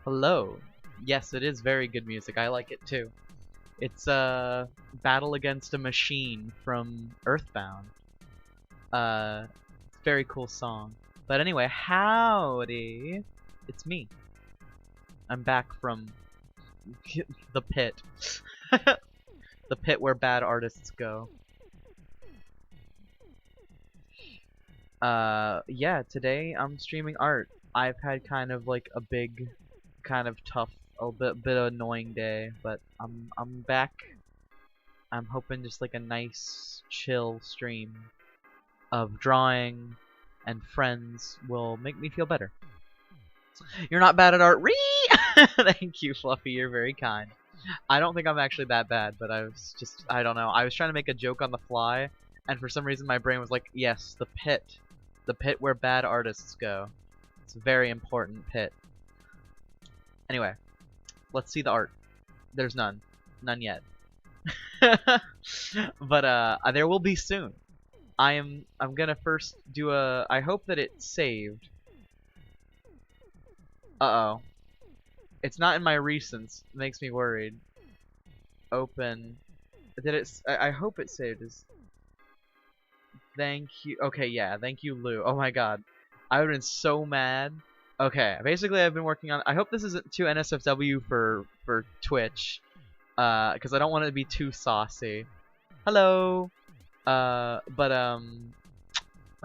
Hello. Yes, it is very good music. I like it too. It's Battle Against a Machine from Earthbound. Very cool song. But anyway, howdy. It's me. I'm back from the pit. The pit where bad artists go. Yeah, today I'm streaming art. I've had kind of like a big, kind of tough, a bit annoying day, but I'm back. I'm hoping just like a nice, chill stream of drawing and friends will make me feel better. You're not bad at art, Ree! Thank you, Fluffy. You're very kind. I don't think I'm actually that bad, but I don't know. I was trying to make a joke on the fly, and for some reason my brain was like, yes, the pit. The pit where bad artists go. It's a very important pit. Anyway, let's see the art. There's none. None yet. But there will be soon. I'm gonna first do a. I hope that it's saved. Uh-oh. It's not in my recents. It makes me worried. Open. Did it? I hope it saved. Thank you. Okay, yeah. Thank you, Lou. Oh my god. I would've been so mad. Okay, basically I've been working on. I hope this isn't too NSFW for Twitch, because I don't want it to be too saucy. Hello.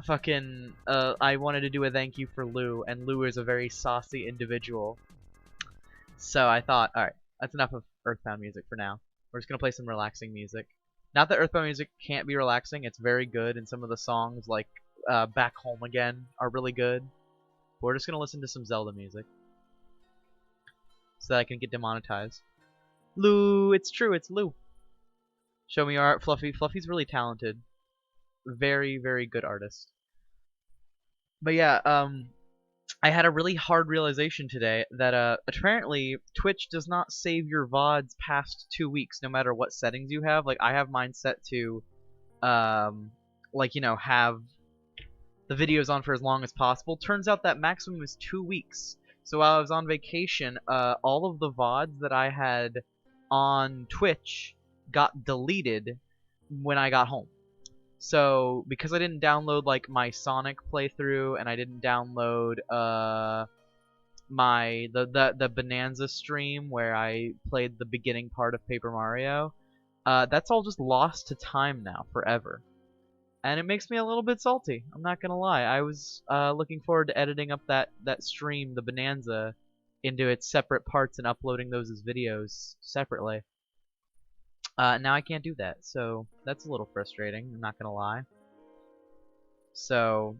Fucking. I wanted to do a thank you for Lou, and Lou is a very saucy individual. So I thought, all right, that's enough of Earthbound music for now. We're just gonna play some relaxing music. Not that Earthbound music can't be relaxing; it's very good, and some of the songs, like "Back Home Again," are really good. But we're just gonna listen to some Zelda music, so that I can get demonetized. Lou, it's true, it's Lou. Show me your art, Fluffy. Fluffy's really talented, very, very good artist. But yeah, I had a really hard realization today that apparently Twitch does not save your VODs past 2 weeks, no matter what settings you have. Like I have mine set to, like have the videos on for as long as possible. Turns out that maximum is 2 weeks. So while I was on vacation, all of the VODs that I had on Twitch got deleted when I got home. So because I didn't download like my Sonic playthrough, and I didn't download the Bonanza stream where I played the beginning part of Paper Mario, that's all just lost to time now forever. and it makes me a little bit salty. I'm not gonna lie. I was looking forward to editing up that stream, the Bonanza, into its separate parts and uploading those as videos separately. Now I can't do that, so that's a little frustrating. I'm not gonna lie. So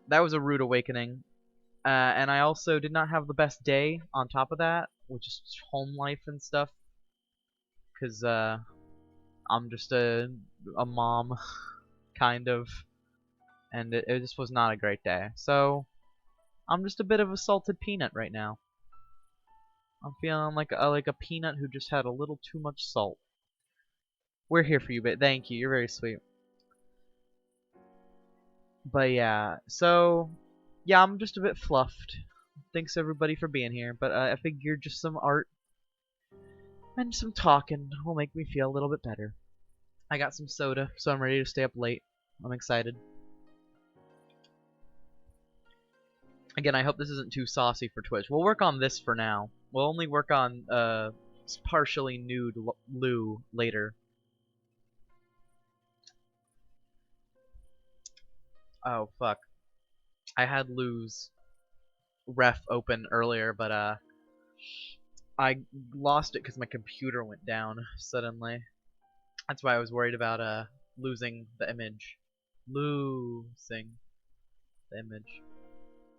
that was a rude awakening. And I also did not have the best day on top of that, with just home life and stuff. Because I'm just a mom, kind of. And it just was not a great day. So I'm just a bit of a salted peanut right now. I'm feeling like a peanut who just had a little too much salt. We're here for you, but thank you. You're very sweet. But yeah, so yeah, I'm just a bit fluffed. Thanks everybody for being here, but I figured just some art and some talking will make me feel a little bit better. I got some soda, so I'm ready to stay up late. I'm excited. Again, I hope this isn't too saucy for Twitch. We'll work on this for now. We'll only work on partially nude Lou later. Oh fuck. I had Lou's ref open earlier, but I lost it because my computer went down suddenly. That's why I was worried about losing the image. Losing the image.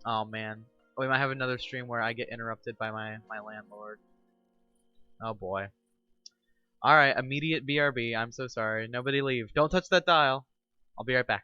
Oh man. We might have another stream where I get interrupted by my landlord. Oh boy. Alright, immediate BRB. I'm so sorry. Nobody leave. Don't touch that dial. I'll be right back.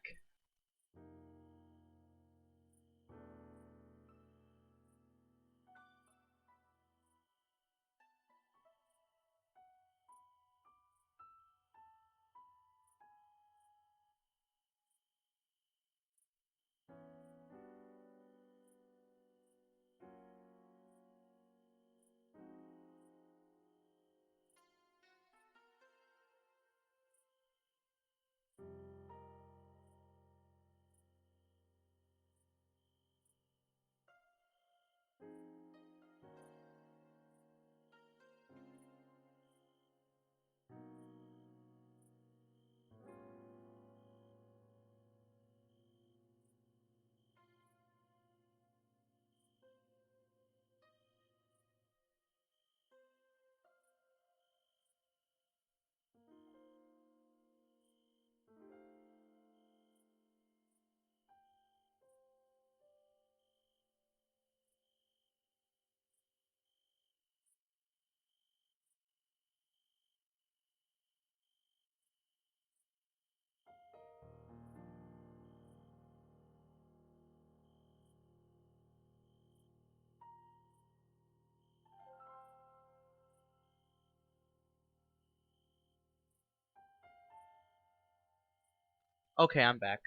Okay, I'm back.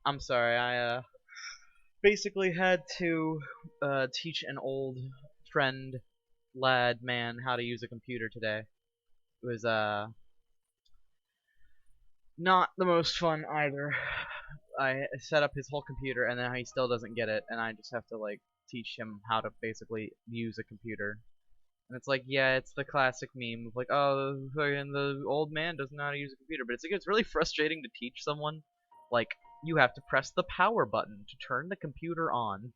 I'm sorry, I basically had to teach an old friend, lad, man how to use a computer today. It was not the most fun either. I set up his whole computer and then he still doesn't get it, and I just have to like teach him how to basically use a computer. And it's like, yeah, it's the classic meme of like, oh, fucking the old man doesn't know how to use a computer. But it's like, it's really frustrating to teach someone. Like, you have to press the power button to turn the computer on.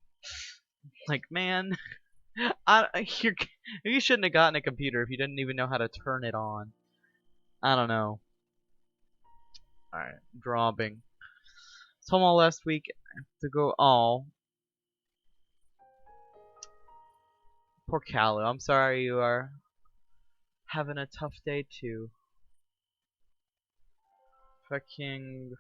Like, man, you shouldn't have gotten a computer if you didn't even know how to turn it on. I don't know. Alright, dropping. It's home all last week. I have to go. Oh, poor Callu. I'm sorry you are having a tough day too. Fucking.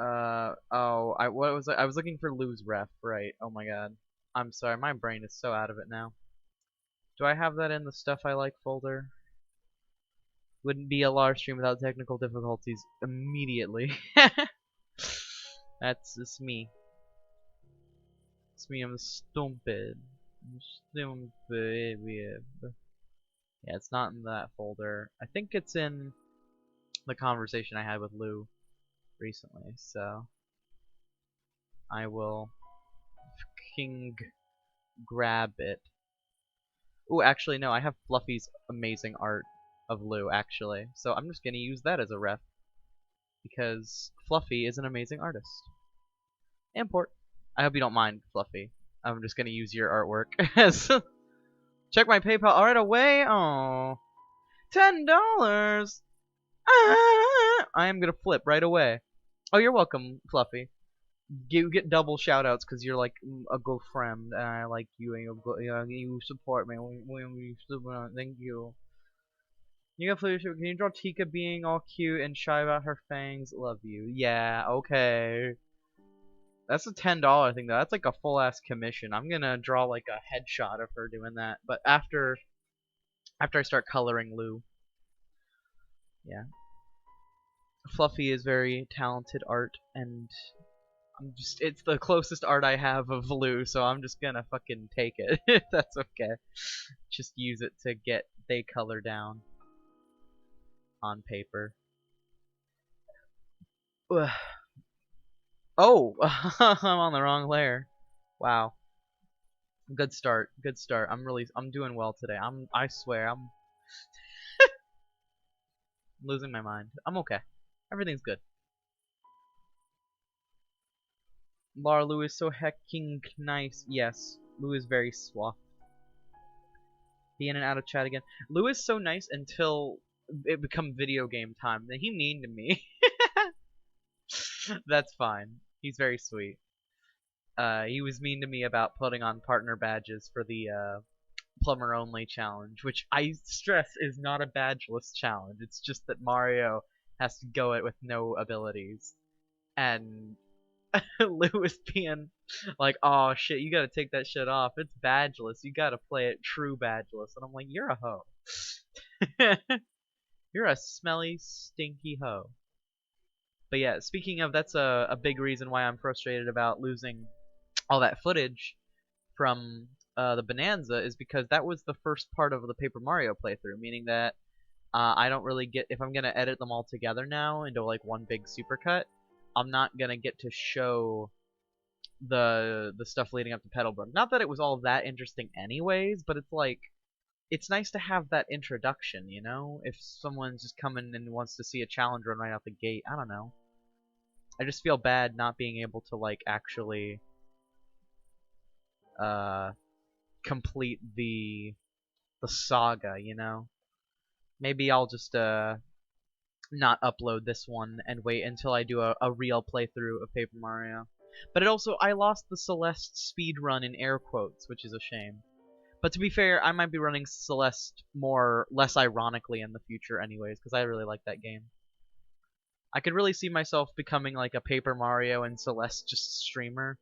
Oh, I was looking for Lou's ref, right? Oh my god. I'm sorry, my brain is so out of it now. Do I have that in the stuff I like folder? Wouldn't be a large stream without technical difficulties immediately. It's me. It's me, I'm stupid. I'm stupid. Yeah, it's not in that folder. I think it's in the conversation I had with Lou recently, so I will fucking grab it. Ooh, actually no, I have Fluffy's amazing art of Lou, actually. So I'm just gonna use that as a ref because Fluffy is an amazing artist. Import. I hope you don't mind, Fluffy. I'm just gonna use your artwork as. Check my PayPal right away. Oh, $10. Ah! I am gonna flip right away. Oh, you're welcome, Fluffy. You get double shoutouts because you're like a good friend, and I like you, and you support me. Thank you. You got Fluffy. Can you draw Tika being all cute and shy about her fangs? Love you. Yeah. Okay. That's a $10 thing though. That's like a full ass commission. I'm gonna draw like a headshot of her doing that, but after I start coloring Lou. Yeah. Fluffy is very talented art, and it's the closest art I have of Lou, so I'm just gonna fucking take it. If that's okay. Just use it to get they color down on paper. Ugh. Oh, I'm on the wrong layer. Wow. Good start. Good start. I'm doing well today. I swear I'm losing my mind. I'm okay. Everything's good. Lar, Lou is so hecking nice. Yes, Lou is very suave. He in and out of chat again. Lou is so nice until it become video game time. Then he mean to me. That's fine. He's very sweet. He was mean to me about putting on partner badges for the plumber only challenge, which I stress is not a badgeless challenge. It's just that Mario has to go it with no abilities. And Lou is being like, oh shit, you gotta take that shit off. It's badgeless. You gotta play it true badgeless. And I'm like, you're a hoe. You're a smelly, stinky hoe. But yeah, speaking of, that's a big reason why I'm frustrated about losing all that footage from the Bonanza, is because that was the first part of the Paper Mario playthrough, meaning that I don't really get, if I'm gonna edit them all together now into like one big supercut, I'm not gonna get to show the stuff leading up to Petalburg. Not that it was all that interesting anyways, but it's like, it's nice to have that introduction, you know? If someone's just coming and wants to see a challenge run right out the gate, I don't know. I just feel bad not being able to like actually complete the saga, you know? Maybe I'll just not upload this one and wait until I do a real playthrough of Paper Mario. But it also, I lost the Celeste speed run in air quotes, which is a shame. But to be fair, I might be running Celeste less ironically in the future anyways, because I really like that game. I could really see myself becoming like a Paper Mario and Celeste just streamer.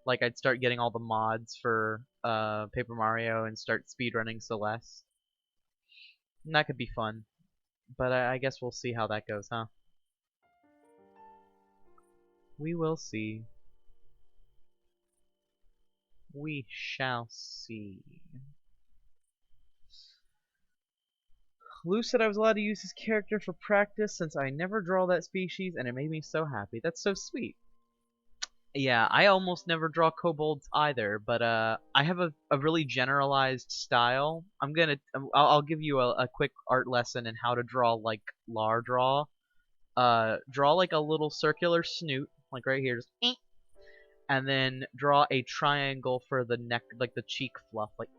Like I'd start getting all the mods for Paper Mario and start speedrunning Celeste. And that could be fun. But I guess we'll see how that goes, huh? We will see. We shall see. Lou said I was allowed to use his character for practice since I never draw that species, and it made me so happy. That's so sweet. Yeah, I almost never draw kobolds either, but I have a really generalized style. I'll give you a quick art lesson in how to draw like Lar draw. Draw like a little circular snoot, like right here, just and then draw a triangle for the neck, like the cheek fluff, like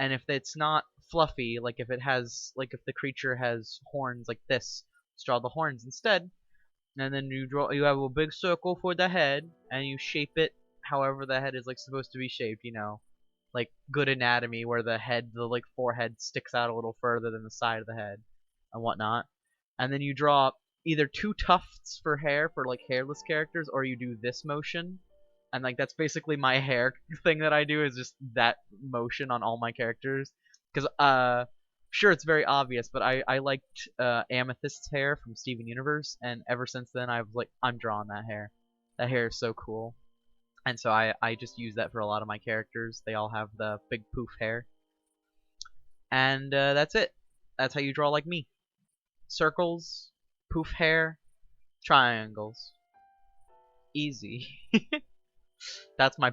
and if it's not fluffy, like if if the creature has horns like this, just draw the horns instead. And then you have a big circle for the head, and you shape it however the head is like supposed to be shaped, you know, like good anatomy where the like forehead sticks out a little further than the side of the head and whatnot. And then you draw either two tufts for hair for like hairless characters, or you do this motion, and like that's basically my hair thing that I do, is just that motion on all my characters. Because sure, it's very obvious, but I liked Amethyst's hair from Steven Universe, and ever since then I was like, I'm drawing that hair. That hair is so cool. And so I just use that for a lot of my characters. They all have the big poof hair. And that's it. That's how you draw like me. Circles, poof hair, triangles. Easy. That's my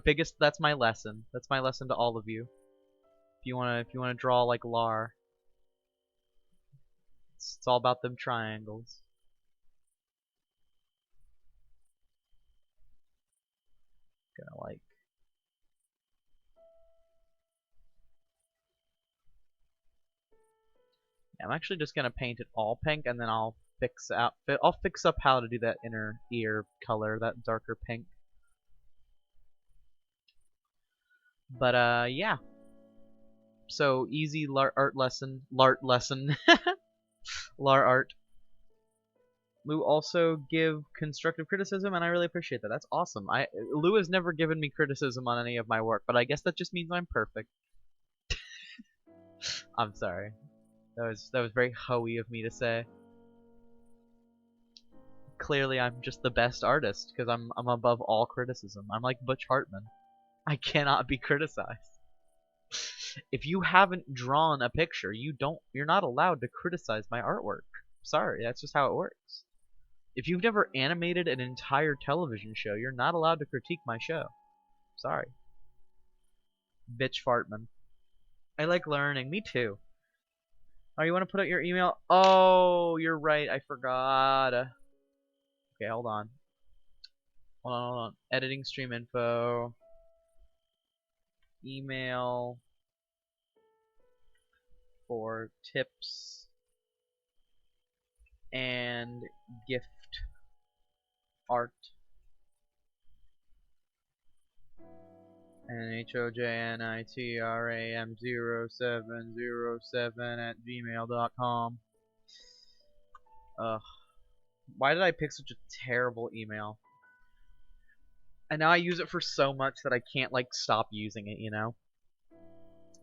lesson. That's my lesson to all of you. If you wanna draw like Lar. It's all about them triangles. Gonna like. Yeah, I'm actually just gonna paint it all pink, and then I'll fix up how to do that inner ear color, that darker pink. But yeah. So easy Lart lesson, Lart lesson, Lart art. Lou also give constructive criticism, and I really appreciate that. That's awesome. Lou has never given me criticism on any of my work, but I guess that just means I'm perfect. I'm sorry. That was very hoey of me to say. Clearly, I'm just the best artist because I'm above all criticism. I'm like Butch Hartman. I cannot be criticized. If you haven't drawn a picture, you're not allowed to criticize my artwork. Sorry, that's just how it works. If you've never animated an entire television show, you're not allowed to critique my show. Sorry. Bitch Fartman. I like learning. Me too. Oh, you want to put out your email? Oh, you're right. I forgot. Okay, hold on. Hold on. Editing stream info. Email. For tips. And gift art. NHOJNITRAM0707 @gmail.com. Why did I pick such a terrible email? And now I use it for so much that I can't like stop using it, you know?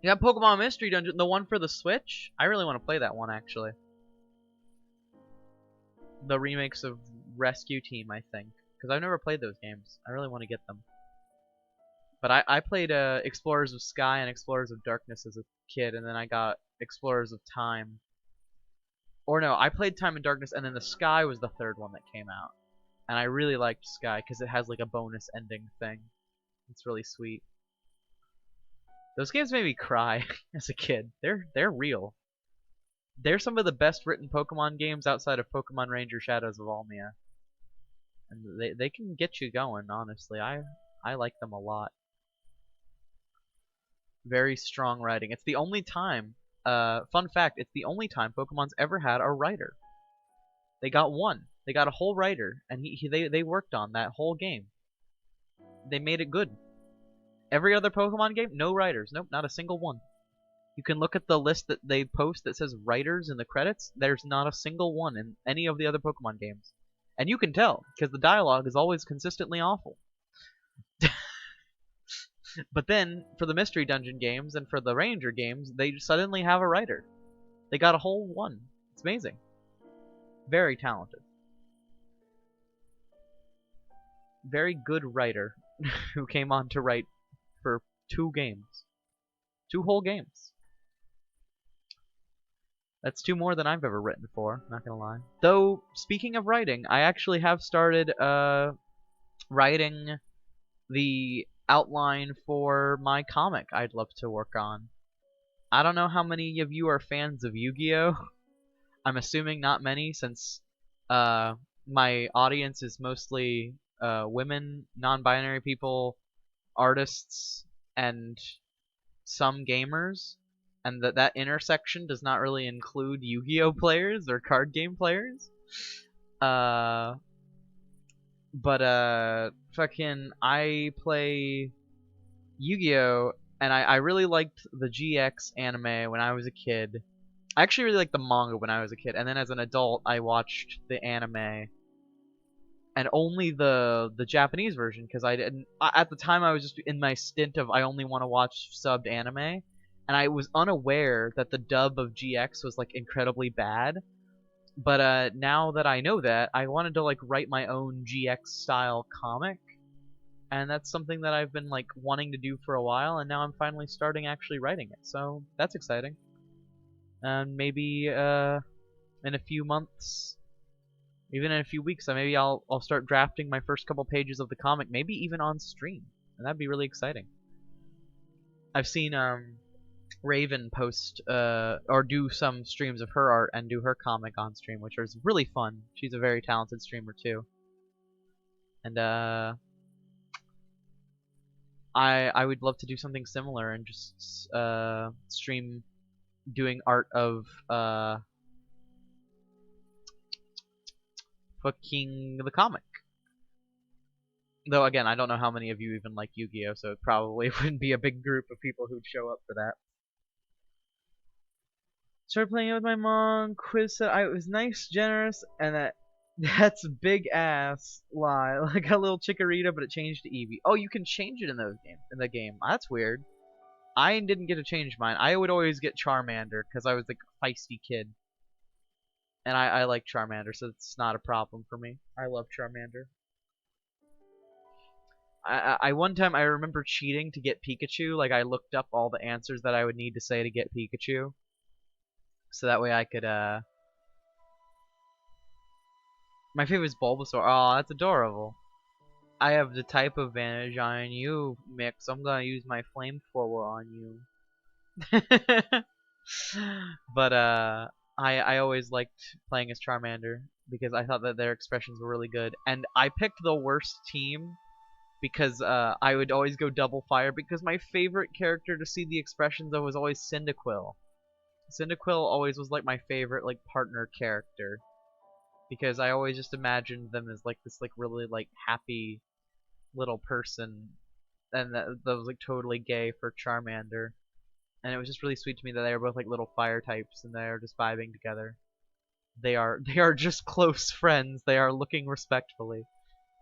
You got Pokemon Mystery Dungeon, the one for the Switch? I really want to play that one actually. The remakes of Rescue Team, I think. Because I've never played those games. I really want to get them. But I played Explorers of Sky and Explorers of Darkness as a kid, and then I got Explorers of Time. Or no, I played Time and Darkness, and then the Sky was the third one that came out. And I really liked Sky because it has like a bonus ending thing. It's really sweet. Those games made me cry as a kid. They're real. They're some of the best written Pokemon games outside of Pokemon Ranger Shadows of Almia. And they can get you going, honestly. I like them a lot. Very strong writing. It's the only time, fun fact, it's the only time Pokemon's ever had a writer. They got one. They got a whole writer, and they worked on that whole game. They made it good. Every other Pokemon game, no writers. Nope, not a single one. You can look at the list that they post that says writers in the credits. There's not a single one in any of the other Pokemon games. And you can tell, because the dialogue is always consistently awful. But then, for the Mystery Dungeon games and for the Ranger games, they suddenly have a writer. They got a whole one. It's amazing. Very talented. Very good writer who came on to write for 2 games. 2 whole games. That's 2 more than I've ever written for, not gonna lie. Though, speaking of writing, I actually have started writing the outline for my comic I'd love to work on. I don't know how many of you are fans of Yu-Gi-Oh! I'm assuming not many, since my audience is mostly women, non-binary people, artists, and some gamers, and that intersection does not really include Yu-Gi-Oh! Players or card game players. But fucking, I play Yu-Gi-Oh! And I really liked the GX anime when I was a kid. I actually really liked the manga when I was a kid, and then as an adult, I watched the anime. And only the Japanese version, because I didn't... At the time, I was just in my stint of I only want to watch subbed anime. And I was unaware that the dub of GX was, like, incredibly bad. But now that I know that, I wanted to like write my own GX style comic, and that's something that I've been like wanting to do for a while, and now I'm finally starting actually writing it. So that's exciting. And maybe in a few months, even in a few weeks, maybe I'll start drafting my first couple pages of the comic, maybe even on stream, and that'd be really exciting. I've seen Raven post or do some streams of her art and do her comic on stream, which is really fun. She's a very talented streamer too. And I would love to do something similar and just stream doing art of fucking the comic. Though again, I don't know how many of you even like Yu-Gi-Oh, so it probably wouldn't be a big group of people who'd show up for that. Started playing it with my mom. Quiz said I was nice, generous, and that's big ass lie. Like a little Chikorita, but it changed to Eevee. Oh, you can change it in the game. That's weird. I didn't get to change mine. I would always get Charmander because I was like a feisty kid, and I like Charmander, so it's not a problem for me. I love Charmander. I one time I remember cheating to get Pikachu. Like I looked up all the answers that I would need to say to get Pikachu, so that way I could My favorite is Bulbasaur. Oh, that's adorable. I have the type advantage on you, Mix. I'm gonna use my flamethrower on you. But I always liked playing as Charmander because I thought that their expressions were really good, and I picked the worst team because I would always go double fire because my favorite character to see the expressions of was always Cyndaquil. Cyndaquil always was like my favorite like partner character because I always just imagined them as like this like really like happy little person, and that was like totally gay for Charmander, and it was just really sweet to me that they were both like little fire types and they're just vibing together. They are just close friends. They are looking respectfully,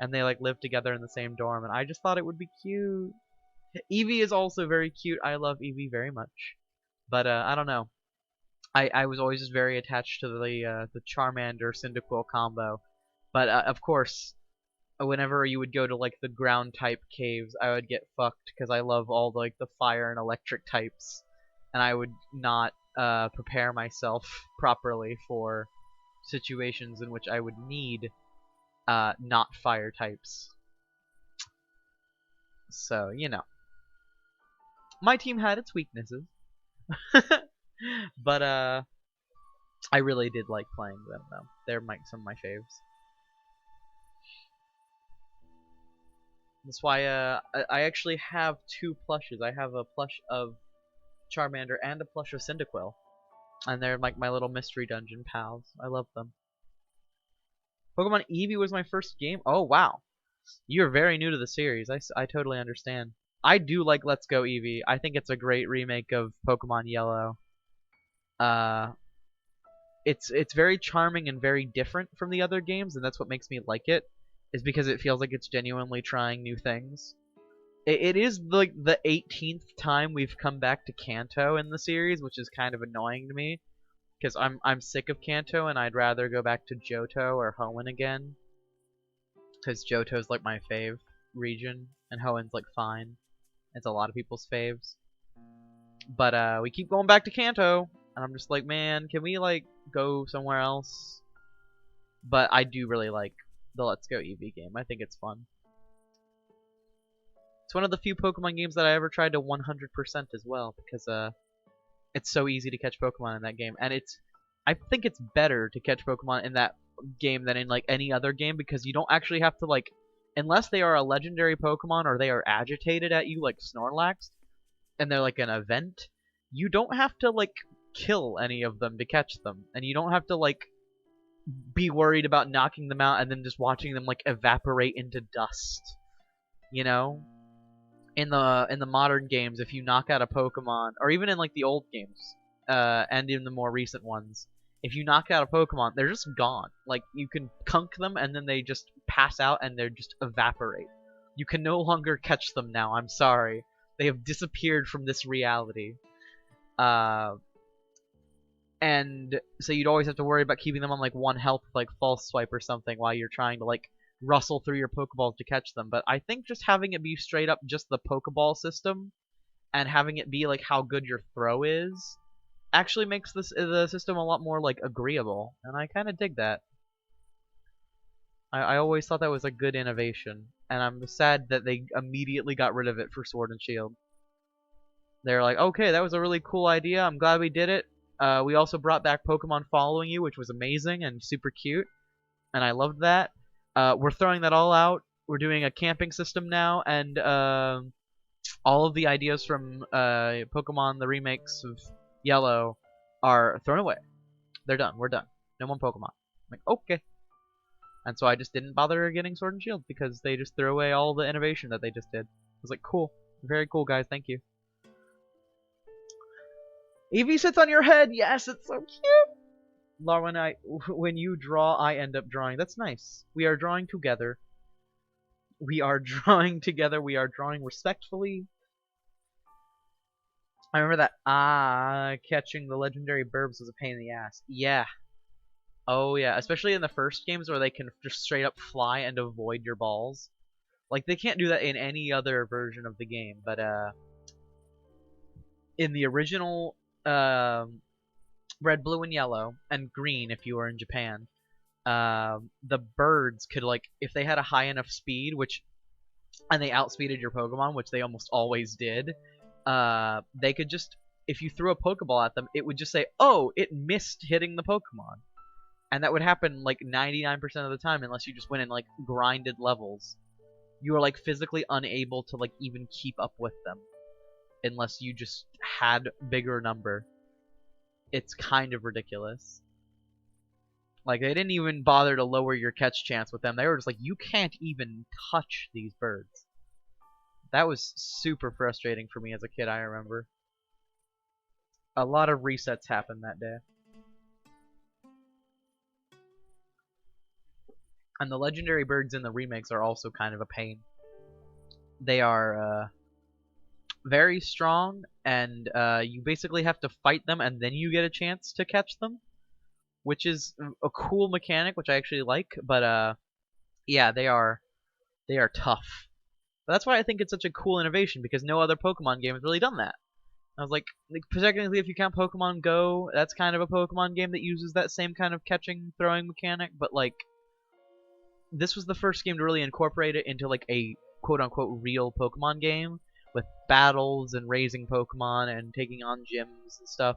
and they like live together in the same dorm, and I just thought it would be cute. Eevee is also very cute. I love Eevee very much, but I don't know. I was always just very attached to the Charmander Cyndaquil combo, but of course, whenever you would go to like the ground type caves, I would get fucked because I love all like the fire and electric types, and I would not prepare myself properly for situations in which I would need not fire types. So, you know, my team had its weaknesses, but I really did like playing them though. They're some of my faves. That's why I actually have two plushes. I have a plush of Charmander and a plush of Cyndaquil, and they're like my little mystery dungeon pals. I love them. Pokemon Eevee was my first game. Oh wow, you're very new to the series. I totally understand. I do like Let's Go Eevee. I think it's a great remake of Pokemon Yellow. Uh, it's very charming and very different from the other games, and that's what makes me like it. Is because it feels like it's genuinely trying new things. It is like the 18th time we've come back to Kanto in the series, which is kind of annoying to me because I'm sick of Kanto and I'd rather go back to Johto or Hoenn again, because Johto's like my fave region and Hoenn's like fine. It's a lot of people's faves. But we keep going back to Kanto and I'm just like, man, can we like go somewhere else? But I do really like the Let's Go Eevee game. I think it's fun. It's one of the few Pokemon games that I ever tried to 100% as well, because it's so easy to catch Pokemon in that game, and I think it's better to catch Pokemon in that game than in like any other game because you don't actually have to like, unless they are a legendary Pokemon or they are agitated at you like Snorlax, and they're like an event, you don't have to like kill any of them to catch them, and you don't have to like be worried about knocking them out and then just watching them like evaporate into dust, you know? In the modern games, if you knock out a Pokemon, or even in like the old games, and in the more recent ones, if you knock out a Pokemon, they're just gone. Like you can kunk them and then they just pass out and they just evaporate. You can no longer catch them now. I'm sorry, they have disappeared from this reality. And so you'd always have to worry about keeping them on like one health, like false swipe or something, while you're trying to like rustle through your Pokeballs to catch them. But I think just having it be straight up just the Pokeball system and having it be like how good your throw is actually makes the system a lot more like agreeable, and I kind of dig that. I always thought that was a good innovation, and I'm sad that they immediately got rid of it for Sword and Shield. They're like, okay, that was a really cool idea. I'm glad we did it. We also brought back Pokemon Following You, which was amazing and super cute, and I loved that. We're throwing that all out. We're doing a camping system now, and all of the ideas from Pokemon, the remakes of Yellow, are thrown away. They're done. We're done. No more Pokemon. I'm like, okay. And so I just didn't bother getting Sword and Shield because they just threw away all the innovation that they just did. I was like, cool. Very cool, guys. Thank you. Eevee sits on your head. Yes, it's so cute. Laura, when you draw, I end up drawing. That's nice. We are drawing together. We are drawing together. We are drawing respectfully. I remember that catching the legendary burbs was a pain in the ass. Yeah. Oh yeah, especially in the first games where they can just straight up fly and avoid your balls. Like they can't do that in any other version of the game, but in the original red, blue, and yellow, and green if you were in Japan, the birds could, like, if they had a high enough speed, and they outspeeded your Pokemon, which they almost always did, they could just, if you threw a Pokeball at them, it would just say, oh, it missed hitting the Pokemon. And that would happen like 99% of the time unless you just went in like grinded levels. You are like physically unable to like even keep up with them unless you just had bigger number. It's kind of ridiculous. Like they didn't even bother to lower your catch chance with them. They were just like, you can't even touch these birds. That was super frustrating for me as a kid, I remember. A lot of resets happened that day. And the legendary birds in the remakes are also kind of a pain. They are very strong, and you basically have to fight them, and then you get a chance to catch them, which is a cool mechanic, which I actually like. But yeah, they are tough. But that's why I think it's such a cool innovation, because no other Pokemon game has really done that. I was like, technically, if you count Pokemon Go, that's kind of a Pokemon game that uses that same kind of catching, throwing mechanic, but like, this was the first game to really incorporate it into like a quote-unquote real Pokemon game with battles and raising Pokemon and taking on gyms and stuff.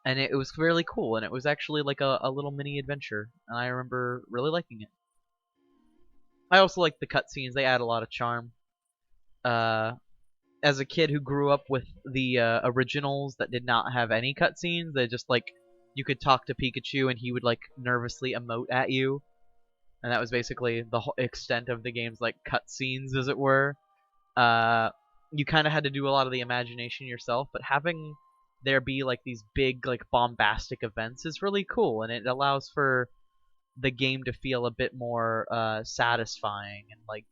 And it was really cool, and it was actually like a little mini adventure, and I remember really liking it. I also like the cutscenes. They add a lot of charm. As a kid who grew up with the originals that did not have any cutscenes, they just like, you could talk to Pikachu and he would like nervously emote at you. And that was basically the whole extent of the game's like cutscenes, as it were. You kind of had to do a lot of the imagination yourself, but having there be like these big like bombastic events is really cool, and it allows for the game to feel a bit more satisfying and like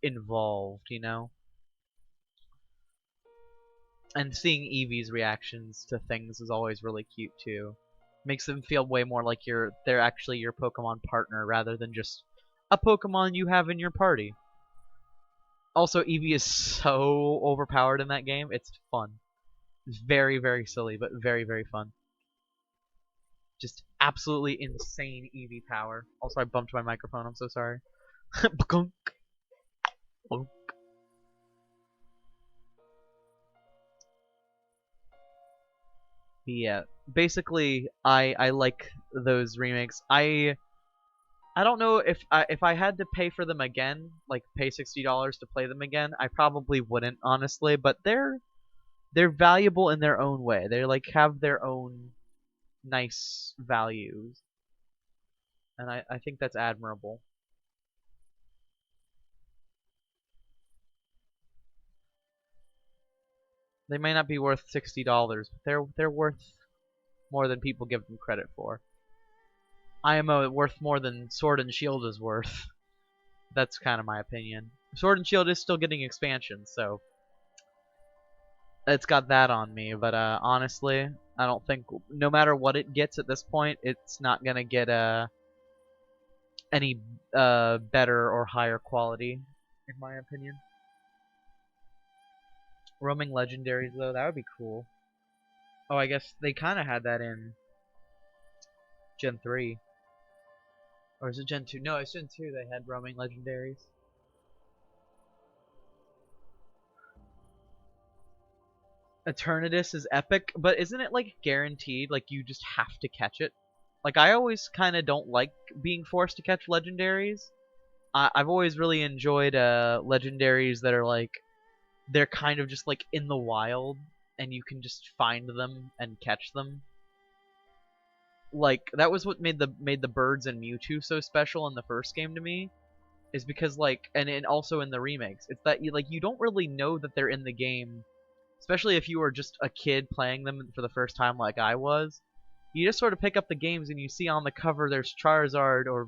involved, you know. And seeing Eevee's reactions to things is always really cute too. Makes them feel way more like they're actually your Pokemon partner rather than just a Pokemon you have in your party. Also, Eevee is so overpowered in that game. It's fun. It's very, very silly, but very, very fun. Just absolutely insane Eevee power. Also, I bumped my microphone. I'm so sorry. Yeah, basically, I like those remakes. I don't know if I had to pay for them again, like pay $60 to play them again, I probably wouldn't, honestly. But they're valuable in their own way. They like have their own nice values, and I think that's admirable. They may not be worth $60, but they're worth more than people give them credit for. IMO worth more than Sword and Shield is worth. That's kind of my opinion. Sword and Shield is still getting expansions, so it's got that on me. But honestly, I don't think, no matter what it gets at this point, it's not gonna get any better or higher quality, in my opinion. Roaming legendaries though, that would be cool. Oh, I guess they kind of had that in Gen 3. Or is it Gen 2? No, it's Gen 2 they had roaming legendaries. Eternatus is epic, but isn't it like guaranteed? Like you just have to catch it. Like I always kind of don't like being forced to catch legendaries. I've always really enjoyed legendaries that are like they're kind of just like in the wild and you can just find them and catch them. Like that was what made the birds and Mewtwo so special in the first game to me, is because like and also in the remakes, it's that you don't really know that they're in the game, especially if you were just a kid playing them for the first time like I was. You just sort of pick up the games and you see on the cover there's Charizard or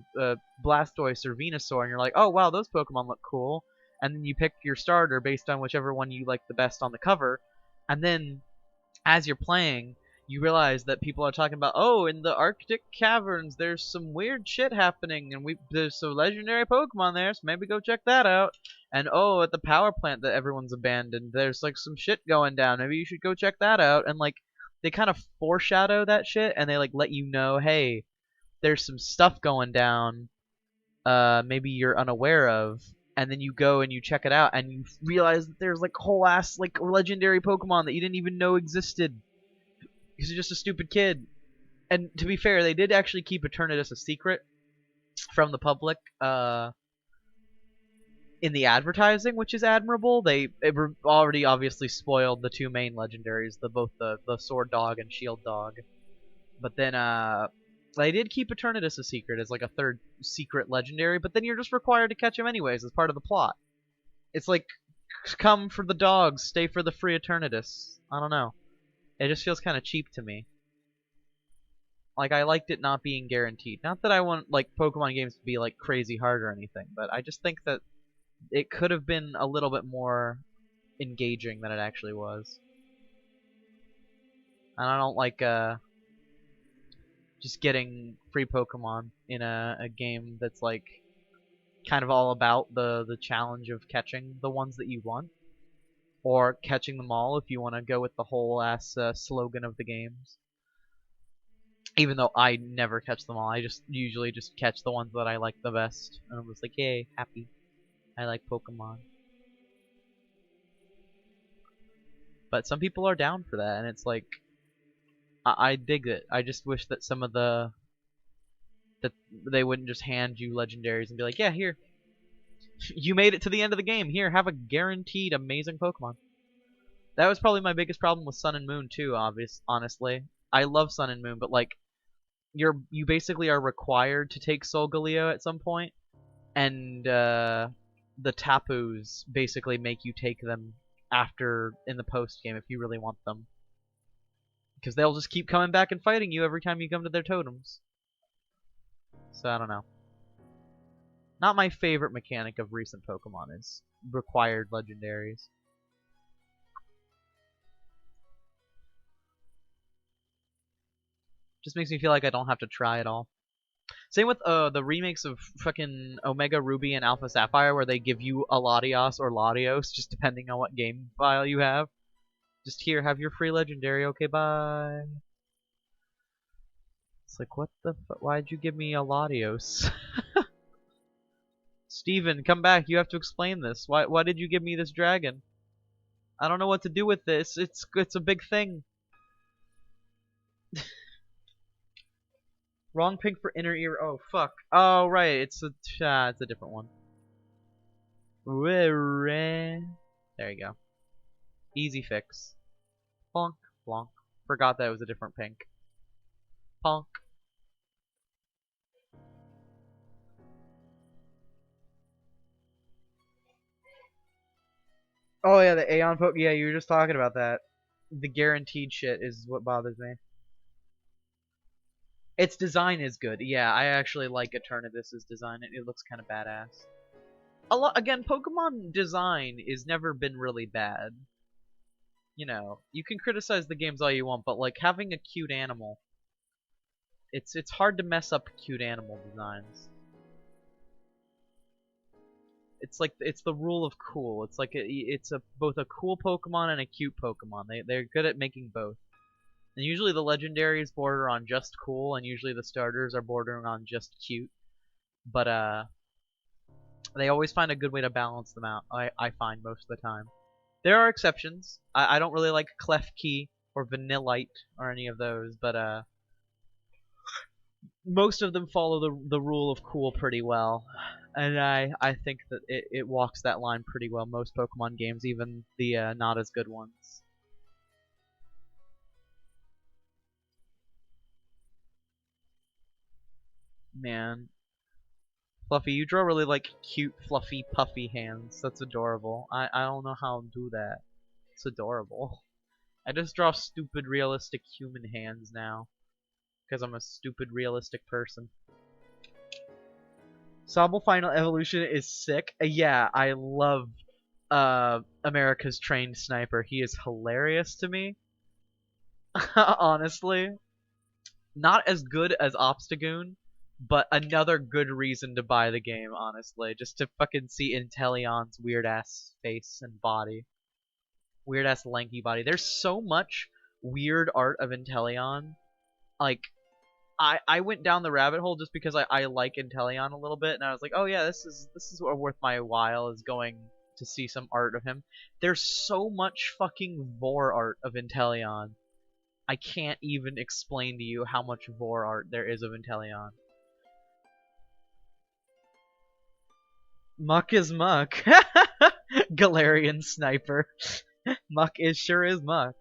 Blastoise or Venusaur, and you're like, oh wow, those Pokemon look cool. And then you pick your starter based on whichever one you like the best on the cover. And then as you're playing, you realize that people are talking about, oh, in the Arctic caverns, there's some weird shit happening, and there's some legendary Pokemon there, so maybe go check that out. And oh, at the power plant that everyone's abandoned, there's like some shit going down. Maybe you should go check that out. And like, they kind of foreshadow that shit, and they like let you know, hey, there's some stuff going down. Maybe you're unaware of. And then you go and you check it out, and you realize that there's like whole ass like legendary Pokemon that you didn't even know existed. He's just a stupid kid. And to be fair, they did actually keep Eternatus a secret from the public in the advertising, which is admirable. They already obviously spoiled the two main legendaries, both the Sword Dog and Shield Dog. But then they did keep Eternatus a secret as like a third secret legendary, but then you're just required to catch him anyways as part of the plot. It's like, come for the dogs, stay for the free Eternatus. I don't know. It just feels kind of cheap to me. Like, I liked it not being guaranteed. Not that I want, like, Pokemon games to be, like, crazy hard or anything, but I just think that it could have been a little bit more engaging than it actually was. And I don't like, just getting free Pokemon in a game that's, like, kind of all about the challenge of catching the ones that you want. Or catching them all if you want to go with the whole ass slogan of the games. Even though I never catch them all, I just usually just catch the ones that I like the best. And I'm just like, yay, happy. I like Pokemon. But some people are down for that, and it's like, I dig it. I just wish that some of that they wouldn't just hand you legendaries and be like, yeah, here. You made it to the end of the game. Here, have a guaranteed amazing Pokemon. That was probably my biggest problem with Sun and Moon too, honestly. I love Sun and Moon, but like you basically are required to take Solgaleo at some point, and the Tapus basically make you take them after in the post game if you really want them, because they'll just keep coming back and fighting you every time you come to their totems. So I don't know. Not my favorite mechanic of recent Pokemon is required legendaries. Just makes me feel like I don't have to try at all. Same with the remakes of fucking Omega Ruby and Alpha Sapphire, where they give you a Latios or Latios, just depending on what game file you have. Just here, have your free legendary, okay, bye. It's like, what the fuck? Why'd you give me a Latios? Steven, come back, you have to explain this. Why did you give me this dragon? I don't know what to do with this. It's a big thing. Wrong pink for inner ear. Oh fuck. Oh right, it's a different one. There you go. Easy fix. Plonk, plonk. Forgot that it was a different pink. Plonk. Oh yeah, the Aeon poke. Yeah, you were just talking about that. The guaranteed shit is what bothers me. Its design is good. Yeah, I actually like Eternatus's design. It looks kind of badass. Again, Pokemon design has never been really bad. You know, you can criticize the games all you want, but like having a cute animal, it's hard to mess up cute animal designs. It's like it's the rule of cool. It's like it's both a cool Pokemon and a cute Pokemon. They're good at making both. And usually the legendaries border on just cool, and usually the starters are bordering on just cute. But they always find a good way to balance them out. I find most of the time. There are exceptions. I don't really like Klefki or Vanillite or any of those, but most of them follow the rule of cool pretty well. And I think that it walks that line pretty well. Most Pokemon games, even the not as good ones. Man, Fluffy, you draw really like cute, fluffy, puffy hands. That's adorable. I don't know how to do that. It's adorable. I just draw stupid, realistic human hands now because I'm a stupid, realistic person. Sobble Final Evolution is sick. Yeah, I love America's Trained Sniper. He is hilarious to me. Honestly, not as good as Obstagoon, but another good reason to buy the game, honestly. Just to fucking see Inteleon's weird ass face and body. Weird ass lanky body. There's so much weird art of Inteleon. Like, I went down the rabbit hole just because I like Inteleon a little bit, and I was like, oh yeah, this is worth my while, is going to see some art of him. There's so much fucking vor art of Inteleon. I can't even explain to you how much vor art there is of Inteleon. Muck is Muck. Galarian Sniper. Muck sure is Muck.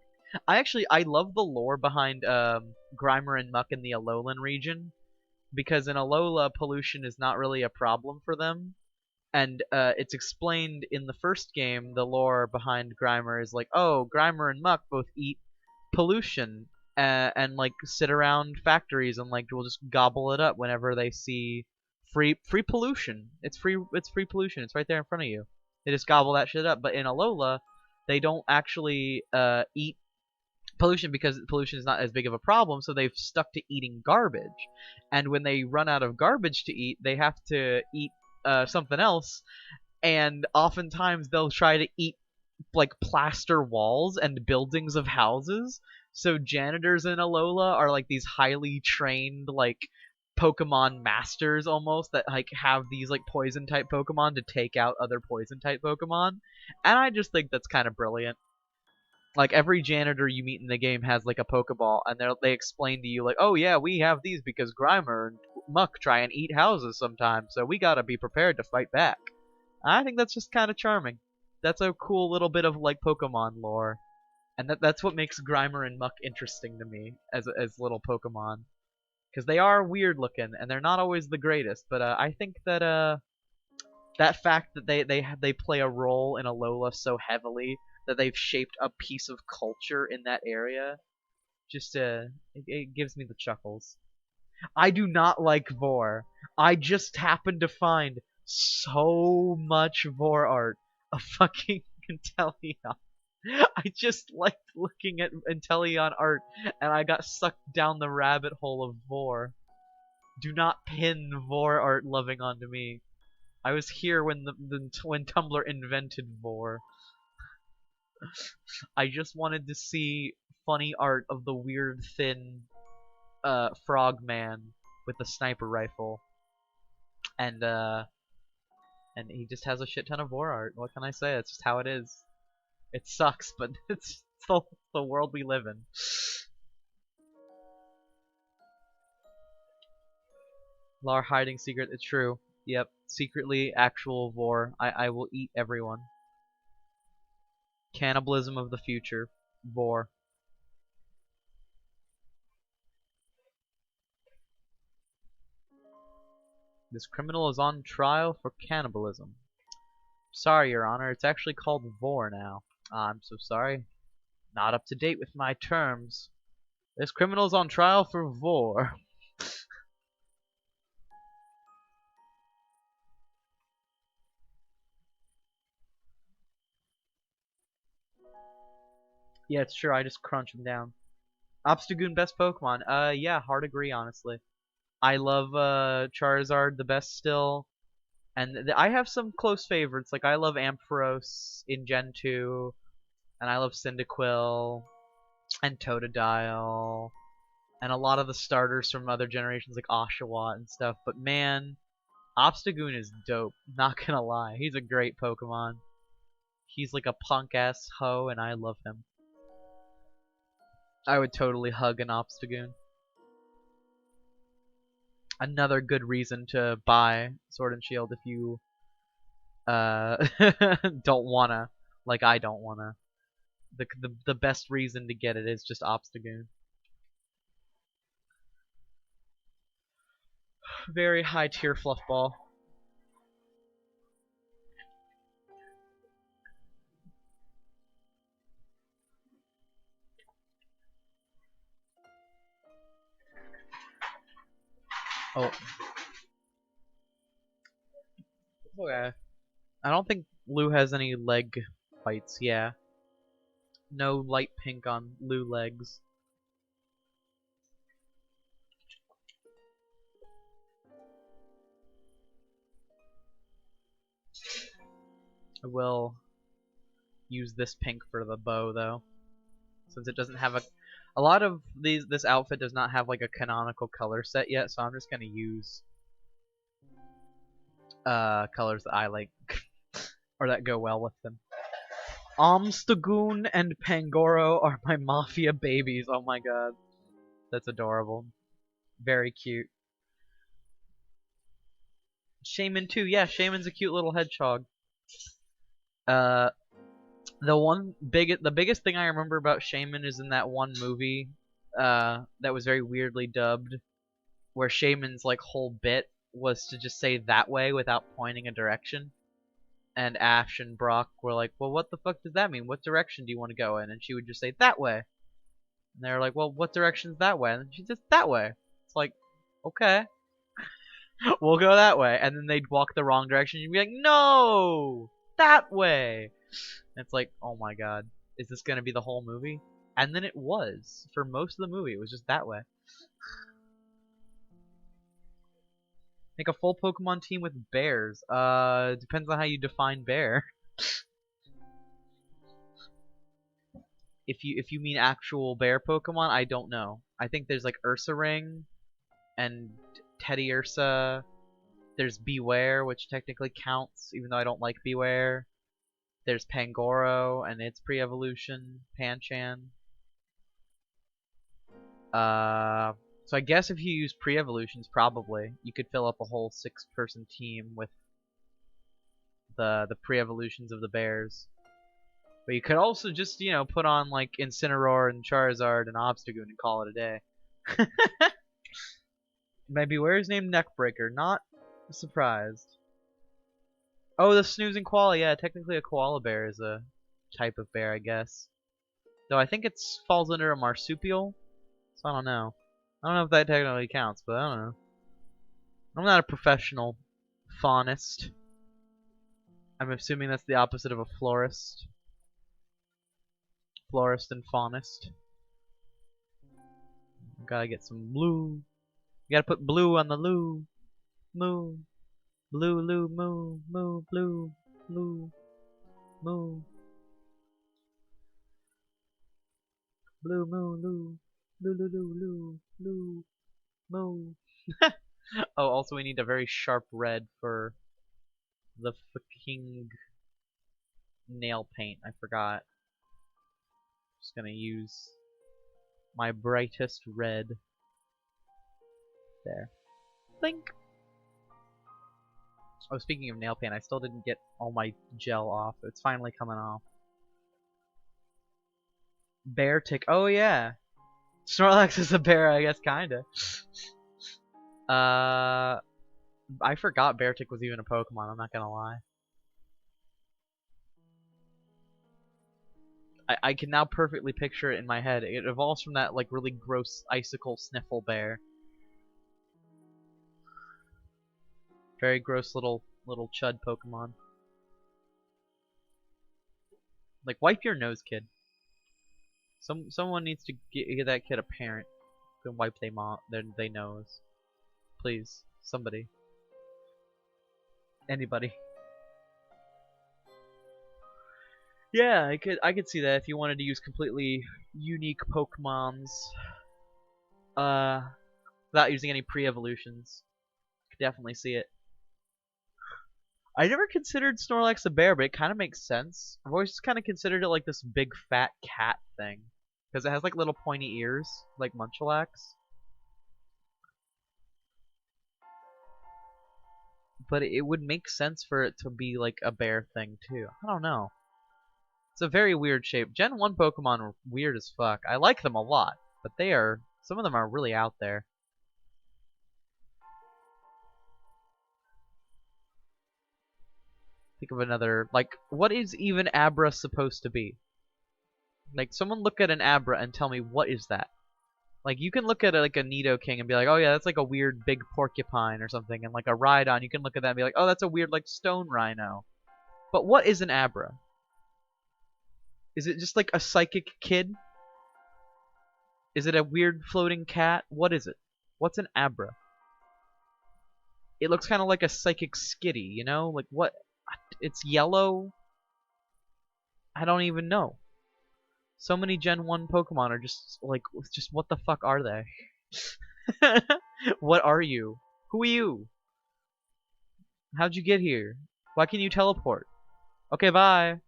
I love the lore behind Grimer and Muck in the Alolan region, because in Alola pollution is not really a problem for them, and it's explained in the first game. The lore behind Grimer is like, oh, Grimer and Muck both eat pollution and like sit around factories and like will just gobble it up whenever they see free pollution. It's free pollution. It's right there in front of you. They just gobble that shit up. But in Alola, they don't actually eat pollution because pollution is not as big of a problem, so they've stuck to eating garbage. And when they run out of garbage to eat, they have to eat something else, and oftentimes they'll try to eat like plaster walls and buildings of houses. So janitors in Alola are like these highly trained like Pokemon masters almost that like have these like poison type Pokemon to take out other poison type Pokemon. And I just think that's kind of brilliant. Like every janitor you meet in the game has like a Pokeball, and they explain to you like, oh yeah, we have these because Grimer and Muck try and eat houses sometimes, so we gotta be prepared to fight back. I think that's just kind of charming. That's a cool little bit of like Pokemon lore, and that's what makes Grimer and Muck interesting to me as little Pokemon, because they are weird looking and they're not always the greatest. But I think that that fact that they play a role in Alola so heavily that they've shaped a piece of culture in that area, just it gives me the chuckles. I do not like vor. I just happened to find so much vor art of fucking Inteleon. I just liked looking at Inteleon art, and I got sucked down the rabbit hole of vor. Do not pin vor art loving onto me. I was here when when Tumblr invented vor. I just wanted to see funny art of the weird thin frog man with the sniper rifle, and and he just has a shit ton of war art. What can I say? It's just how it is. It sucks, but it's the world we live in. Lar hiding secret. It's true. Yep. Secretly actual vor. I will eat everyone. Cannibalism of the future. Vor. This criminal is on trial for cannibalism. Sorry, Your Honor. It's actually called vor now. I'm so sorry. Not up to date with my terms. This criminal's on trial for vor. Yeah, it's true. I just crunch them down. Obstagoon best Pokemon. Yeah, hard agree, honestly. I love Charizard the best still, and I have some close favorites. Like I love Ampharos in Gen 2, and I love Cyndaquil and Totodile, and a lot of the starters from other generations like Oshawott and stuff. But man, Obstagoon is dope. Not gonna lie, he's a great Pokemon. He's like a punk ass hoe, and I love him. I would totally hug an Obstagoon. Another good reason to buy Sword and Shield if you don't wanna, like I don't wanna. The best reason to get it is just Obstagoon. Very high tier fluff ball. Oh. Okay. I don't think Lou has any leg bites, yeah. No light pink on Lou legs. I will use this pink for the bow though. Since it doesn't have a lot of this outfit does not have like a canonical color set yet, so I'm just gonna use colors that I like or that go well with them. Amstagoon and Pangoro are my mafia babies. Oh my god. That's adorable. Very cute. Shaman too. Yeah, Shaman's a cute little hedgehog. The biggest thing I remember about Shaman is in that one movie that was very weirdly dubbed, where Shaman's like whole bit was to just say that way without pointing a direction. And Ash and Brock were like, well, what the fuck does that mean? What direction do you want to go in? And she would just say, that way. And they were like, well, what direction's that way? And she says, that way. It's like, okay. We'll go that way. And then they'd walk the wrong direction. You'd be like, no! That way! And it's like, oh my god. Is this going to be the whole movie? And then it was. For most of the movie, it was just that way. Make a full Pokemon team with bears. Depends on how you define bear. If you mean actual bear Pokemon, I don't know. I think there's like Ursaring and Teddiursa. There's Beware, which technically counts, even though I don't like Beware. There's Pangoro and its pre-evolution, Panchan. So I guess if you use pre-evolutions, probably you could fill up a whole 6-person team with the pre-evolutions of the bears. But you could also just, you know, put on like Incineroar and Charizard and Obstagoon and call it a day. Maybe where's named Neckbreaker? Not surprised. Oh, the snoozing koala. Yeah, technically a koala bear is a type of bear, I guess. Though I think it falls under a marsupial, so I don't know. I don't know if that technically counts, but I don't know. I'm not a professional faunist. I'm assuming that's the opposite of a florist. Florist and faunist. Gotta get some blue. You gotta put blue on the loo. Moo. Blue, loo, moo, moo, blue, blue, moo. Blue, moo, loo. Loo, loo, loo, loo, loo, moo. Oh, also we need a very sharp red for the fucking nail paint. I forgot. Just gonna use my brightest red. There. Blink. Oh, speaking of nail paint, I still didn't get all my gel off. It's finally coming off. Bear tick. Oh yeah. Snorlax is a bear, I guess, kinda. I forgot Beartic was even a Pokemon, I'm not gonna lie. I can now perfectly picture it in my head. It evolves from that like really gross icicle sniffle bear. Very gross little chud Pokemon. Like, wipe your nose, kid. Someone needs to get that kid a parent who can wipe their nose. Please, somebody. Anybody. Yeah, I could see that if you wanted to use completely unique Pokemons, without using any pre-evolutions. Could definitely see it. I never considered Snorlax a bear, but it kind of makes sense. I've always just kind of considered it like this big fat cat thing. Because it has like little pointy ears, like Munchlax. But it would make sense for it to be like a bear thing too. I don't know. It's a very weird shape. Gen 1 Pokemon are weird as fuck. I like them a lot, but some of them are really out there. Think of another, like, what is even Abra supposed to be? Like, someone look at an Abra and tell me what is that? Like, you can look at like a Nidoking and be like, oh yeah, that's like a weird big porcupine or something, and like a Rhydon, you can look at that and be like, oh, that's a weird like stone rhino. But what is an Abra? Is it just like a psychic kid? Is it a weird floating cat? What is it? What's an Abra? It looks kind of like a psychic skitty, you know? Like what? It's yellow? I don't even know. So many Gen 1 Pokemon are just like, just what the fuck are they? What are you? Who are you? How'd you get here? Why can you teleport? Okay, bye.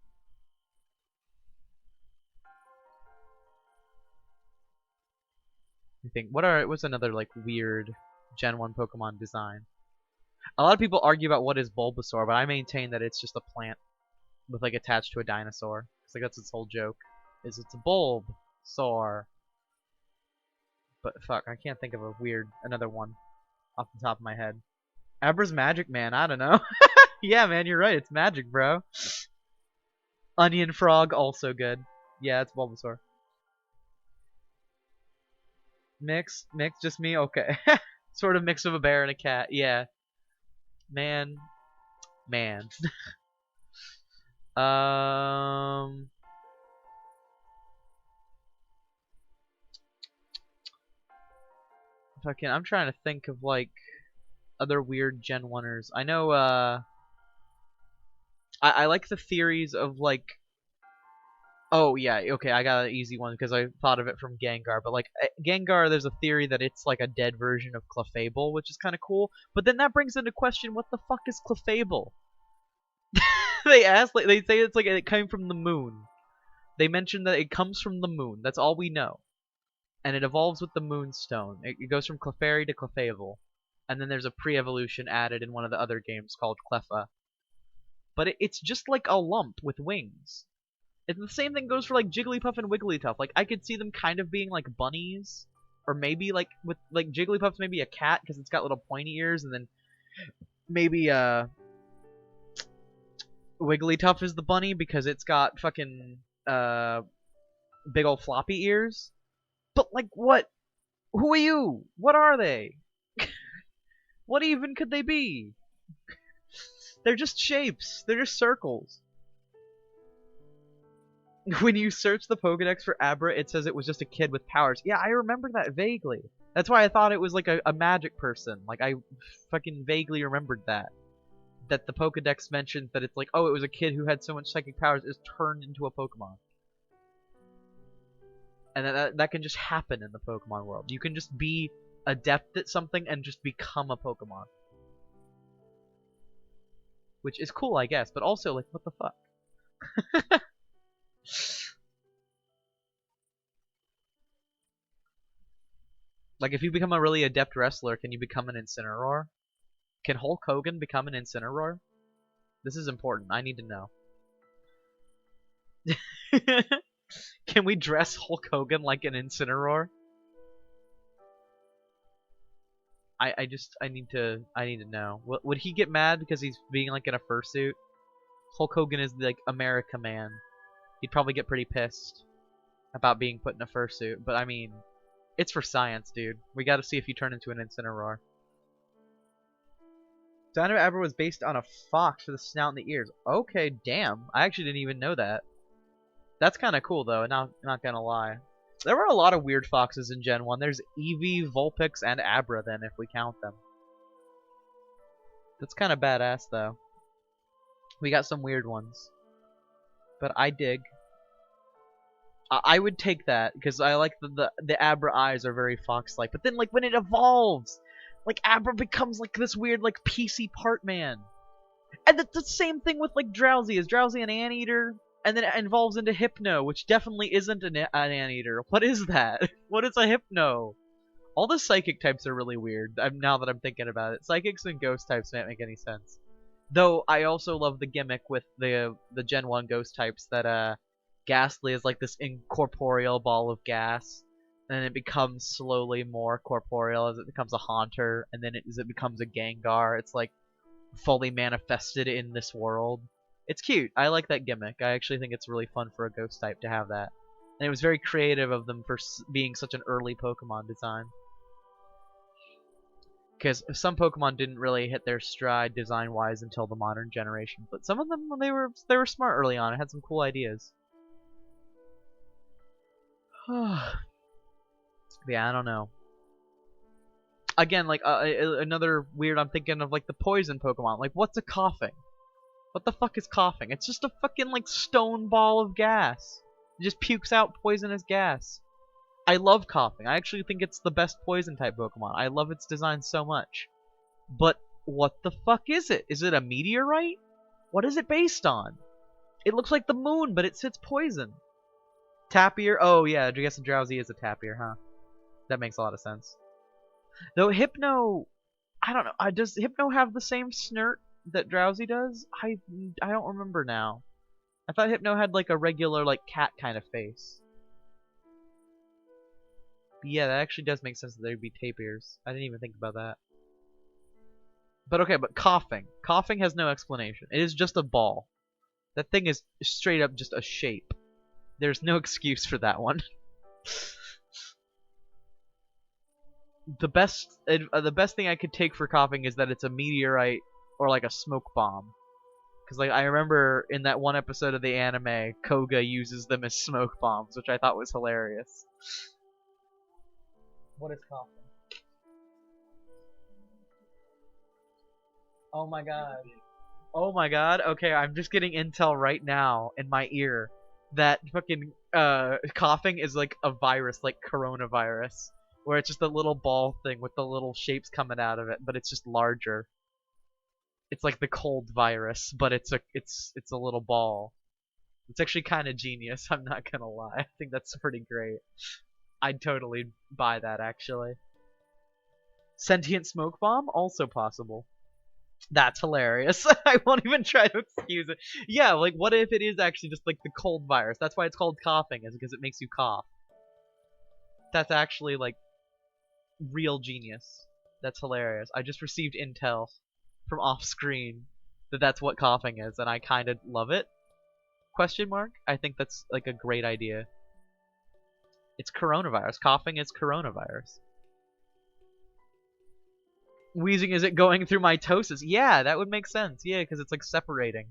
I think what's another like weird Gen 1 Pokemon design? A lot of people argue about what is Bulbasaur, but I maintain that it's just a plant with like attached to a dinosaur. It's like that's its whole joke. Is it's a Bulbasaur. But fuck, I can't think of another one off the top of my head. Abra's Magic Man, I don't know. Yeah, man, you're right. It's magic, bro. Onion Frog, also good. Yeah, it's Bulbasaur. Mix, just me? Okay. Sort of mix of a bear and a cat. Yeah. Man. Um. I'm trying to think of like other weird Gen 1ers. I know. I like the theories of like. Oh yeah, okay, I got an easy one because I thought of it from Gengar. But like Gengar, there's a theory that it's like a dead version of Clefable, which is kind of cool. But then that brings into question, what the fuck is Clefable? They ask, like, they say it's like it came from the moon. They mention that it comes from the moon. That's all we know. And it evolves with the Moonstone. It goes from Clefairy to Clefable. And then there's a pre-evolution added in one of the other games called Cleffa. But it's just like a lump with wings. And the same thing goes for like Jigglypuff and Wigglytuff. Like I could see them kind of being like bunnies, or maybe like with like Jigglypuff's maybe a cat because it's got little pointy ears, and then maybe Wigglytuff is the bunny because it's got fucking big old floppy ears. But like what? Who are you? What are they? What even could they be? They're just shapes. They're just circles. When you search the Pokedex for Abra, it says it was just a kid with powers. Yeah, I remember that vaguely. That's why I thought it was like a magic person. Like, I fucking vaguely remembered that. That the Pokedex mentioned that it's like, oh, it was a kid who had so much psychic powers is turned into a Pokemon. And that can just happen in the Pokemon world. You can just be adept at something and just become a Pokemon. Which is cool, I guess, but also, like, what the fuck? Like, if you become a really adept wrestler, can you become an Incineroar? Can Hulk Hogan become an Incineroar? This is important. I need to know. Can we dress Hulk Hogan like an Incineroar? I need to know. Would he get mad because he's being like in a fursuit? Hulk Hogan is like America man. He'd probably get pretty pissed about being put in a fursuit. But I mean, it's for science, dude. We gotta see if you turn into an Incineroar. Dino Abra was based on a fox with a snout and the ears. Okay, damn. I actually didn't even know that. That's kind of cool, though, not gonna lie. There were a lot of weird foxes in Gen 1. There's Eevee, Vulpix, and Abra, then, if we count them. That's kind of badass, though. We got some weird ones. But I dig. I would take that, because I like the Abra eyes are very fox-like. But then, like, when it evolves, like, Abra becomes, like, this weird, like, PC part man. And that's the same thing with like Drowsy. Is Drowsy an anteater? And then it evolves into Hypno, which definitely isn't an anteater. What is that? What is a Hypno? All the psychic types are really weird. Now that I'm thinking about it, psychics and ghost types don't make any sense. Though I also love the gimmick with the Gen 1 ghost types that Ghastly is like this incorporeal ball of gas, and then it becomes slowly more corporeal as it becomes a Haunter, and then as it becomes a Gengar, it's like fully manifested in this world. It's cute. I like that gimmick. I actually think it's really fun for a ghost type to have that. And it was very creative of them for being such an early Pokemon design. Because some Pokemon didn't really hit their stride design-wise until the modern generation, but some of them they were smart early on. It had some cool ideas. Yeah, I don't know. Again, like another weird. I'm thinking of like the poison Pokemon. Like, what's a coughing? What the fuck is coughing? It's just a fucking like stone ball of gas. It just pukes out poisonous gas. I love coughing. I actually think it's the best poison type Pokemon. I love its design so much. But what the fuck is it? Is it a meteorite? What is it based on? It looks like the moon, but it sits poison. Tapir? Oh yeah, I guess a Drowsy is a Tapir, huh? That makes a lot of sense. Though Hypno, I don't know. Does Hypno have the same snert that Drowsy does? I don't remember now. I thought Hypno had like a regular like cat kind of face. But yeah, that actually does make sense that there'd be tapirs. I didn't even think about that. But okay, but coughing. Coughing has no explanation. It is just a ball. That thing is straight up just a shape. There's no excuse for that one. The best thing I could take for coughing is that it's a meteorite or like a smoke bomb. Because like I remember in that one episode of the anime, Koga uses them as smoke bombs, which I thought was hilarious. What is coughing? Oh my god. Oh my god. Okay, I'm just getting intel right now in my ear that fucking coughing is like a virus, like coronavirus, where it's just a little ball thing with the little shapes coming out of it, but it's just larger. It's like the cold virus, but it's a little ball. It's actually kind of genius. I'm not gonna lie. I think that's pretty great. I'd totally buy that actually. Sentient smoke bomb also possible. That's hilarious. I won't even try to excuse it. Yeah, like what if it is actually just like the cold virus? That's why it's called coughing, is because it makes you cough. That's actually like real genius. That's hilarious. I just received intel from off screen that that's what coughing is, and I kind of love it. Question mark? I think that's like a great idea. It's coronavirus. Coughing is coronavirus. Wheezing, is it going through mitosis? Yeah, that would make sense. Yeah, because it's like separating.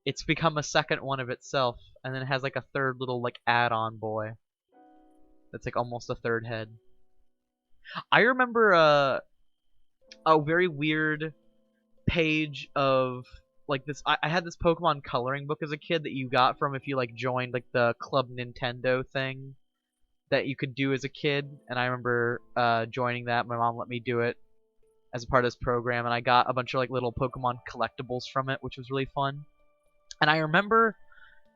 It's become a second one of itself, and then it has like a third little like add-on boy. That's like almost a third head. I remember a very weird page of like this. I had this Pokemon coloring book as a kid that you got from if you like joined like the Club Nintendo thing that you could do as a kid, and I remember joining that. My mom let me do it as a part of this program, and I got a bunch of like little Pokemon collectibles from it, which was really fun. And I remember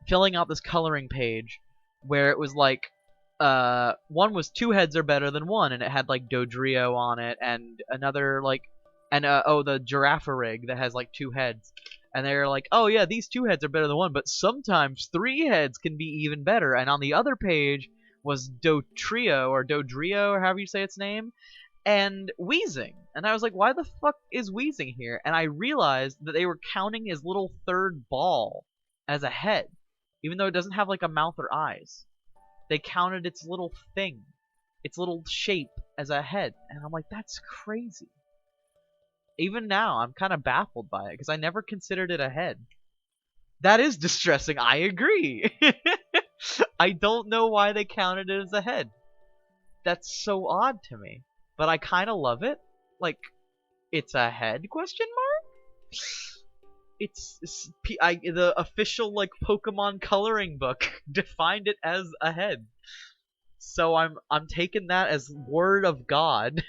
filling out this coloring page where it was like one was 2 heads are better than 1, and it had like Dodrio on it, and another like oh, the Girafarig that has like 2 heads. And they're like, oh yeah, these 2 heads are better than 1, but sometimes 3 heads can be even better. And on the other page was Dotrio or Dodrio or however you say its name, and Wheezing. And I was like, why the fuck is Wheezing here? And I realized that they were counting his little third ball as a head, even though it doesn't have like a mouth or eyes. They counted its little thing, its little shape as a head. And I'm like, that's crazy. Even now, I'm kind of baffled by it, because I never considered it a head. That is distressing, I agree. I don't know why they counted it as a head. That's so odd to me. But I kind of love it. Like, it's a head, question mark? The official, like, Pokemon coloring book defined it as a head. So I'm taking that as word of God.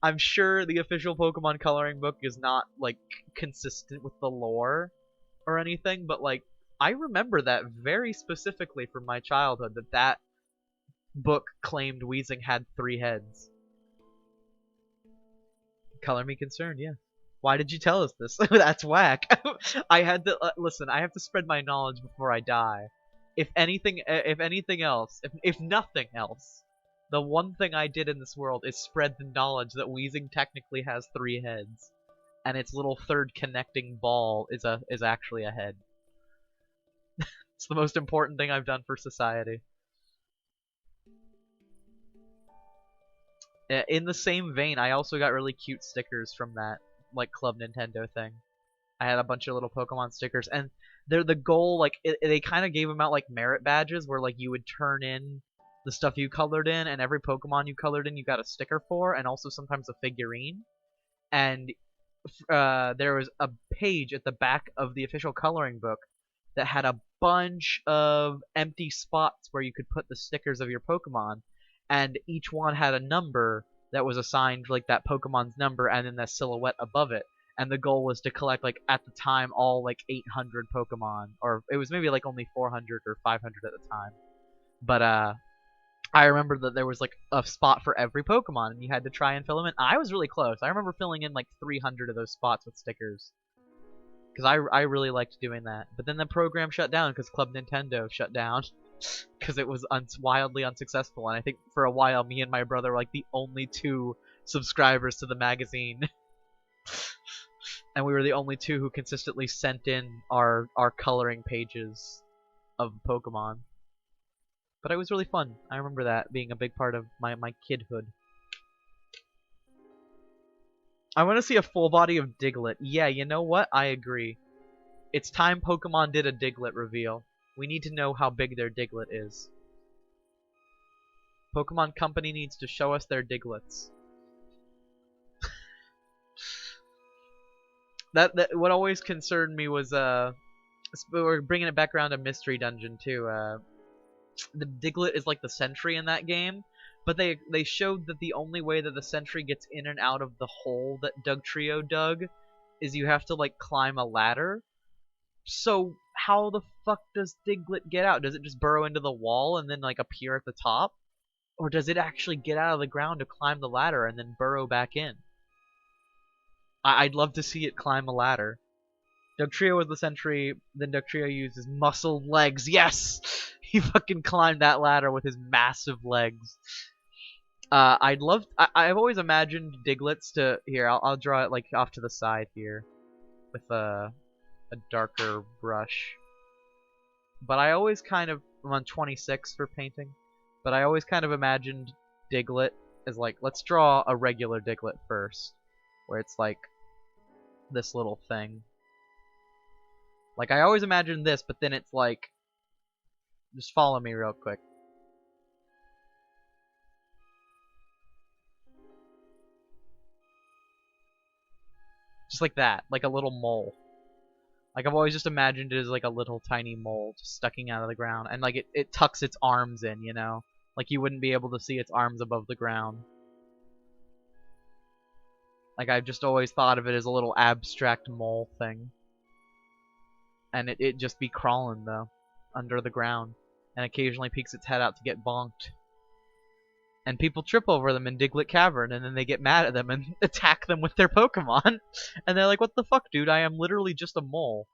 I'm sure the official Pokemon coloring book is not like consistent with the lore or anything, but like I remember that very specifically from my childhood that book claimed Weezing had 3 heads. Color me concerned, yeah. Why did you tell us this? That's whack. I had to listen. I have to spread my knowledge before I die. If anything else, if nothing else, the one thing I did in this world is spread the knowledge that Weezing technically has 3 heads, and its little third connecting ball is actually a head. It's the most important thing I've done for society. In the same vein, I also got really cute stickers from that like Club Nintendo thing. I had a bunch of little Pokemon stickers, and they're the goal. Like they kind of gave them out like merit badges, where like you would turn in the stuff you colored in, and every Pokemon you colored in, you got a sticker for, and also sometimes a figurine. And there was a page at the back of the official coloring book that had a bunch of empty spots where you could put the stickers of your Pokemon, and each one had a number that was assigned like that Pokemon's number and then the silhouette above it. And the goal was to collect like at the time all like 800 Pokemon, or it was maybe like only 400 or 500 at the time. But I remember that there was like a spot for every Pokemon, and you had to try and fill them in. I was really close. I remember filling in like 300 of those spots with stickers, because I really liked doing that. But then the program shut down because Club Nintendo shut down because it was wildly unsuccessful. And I think for a while, me and my brother were like the only 2 subscribers to the magazine, and we were the only 2 who consistently sent in our coloring pages of Pokemon. But it was really fun. I remember that being a big part of my kidhood. I want to see a full body of Diglett. Yeah, you know what? I agree. It's time Pokemon did a Diglett reveal. We need to know how big their Diglett is. Pokemon Company needs to show us their Digletts. that what always concerned me was we're bringing it back around to Mystery Dungeon too. The Diglett is like the sentry in that game, but they showed that the only way that the sentry gets in and out of the hole that Dugtrio dug is you have to like climb a ladder. So how the fuck does Diglett get out? Does it just burrow into the wall and then like appear at the top? Or does it actually get out of the ground to climb the ladder and then burrow back in? I'd love to see it climb a ladder. Dugtrio was the sentry, then Dugtrio used his muscled legs. Yes! He fucking climbed that ladder with his massive legs. I've always imagined Digletts to... Here, I'll draw it like off to the side here with a darker brush. But I always kind of... I'm on 26 for painting. But I always kind of imagined Diglett as like, let's draw a regular Diglett first. Where it's like this little thing. Like, I always imagined this, but then it's like... Just follow me real quick. Just like that. Like a little mole. Like, I've always just imagined it as like a little tiny mole just sticking out of the ground. And like, it tucks its arms in, you know? Like, you wouldn't be able to see its arms above the ground. Like, I've just always thought of it as a little abstract mole thing. And it just be crawling, though. Under the ground. And occasionally peeks its head out to get bonked. And people trip over them in Diglett Cavern, and then they get mad at them and attack them with their Pokemon. And they're like, what the fuck, dude? I am literally just a mole.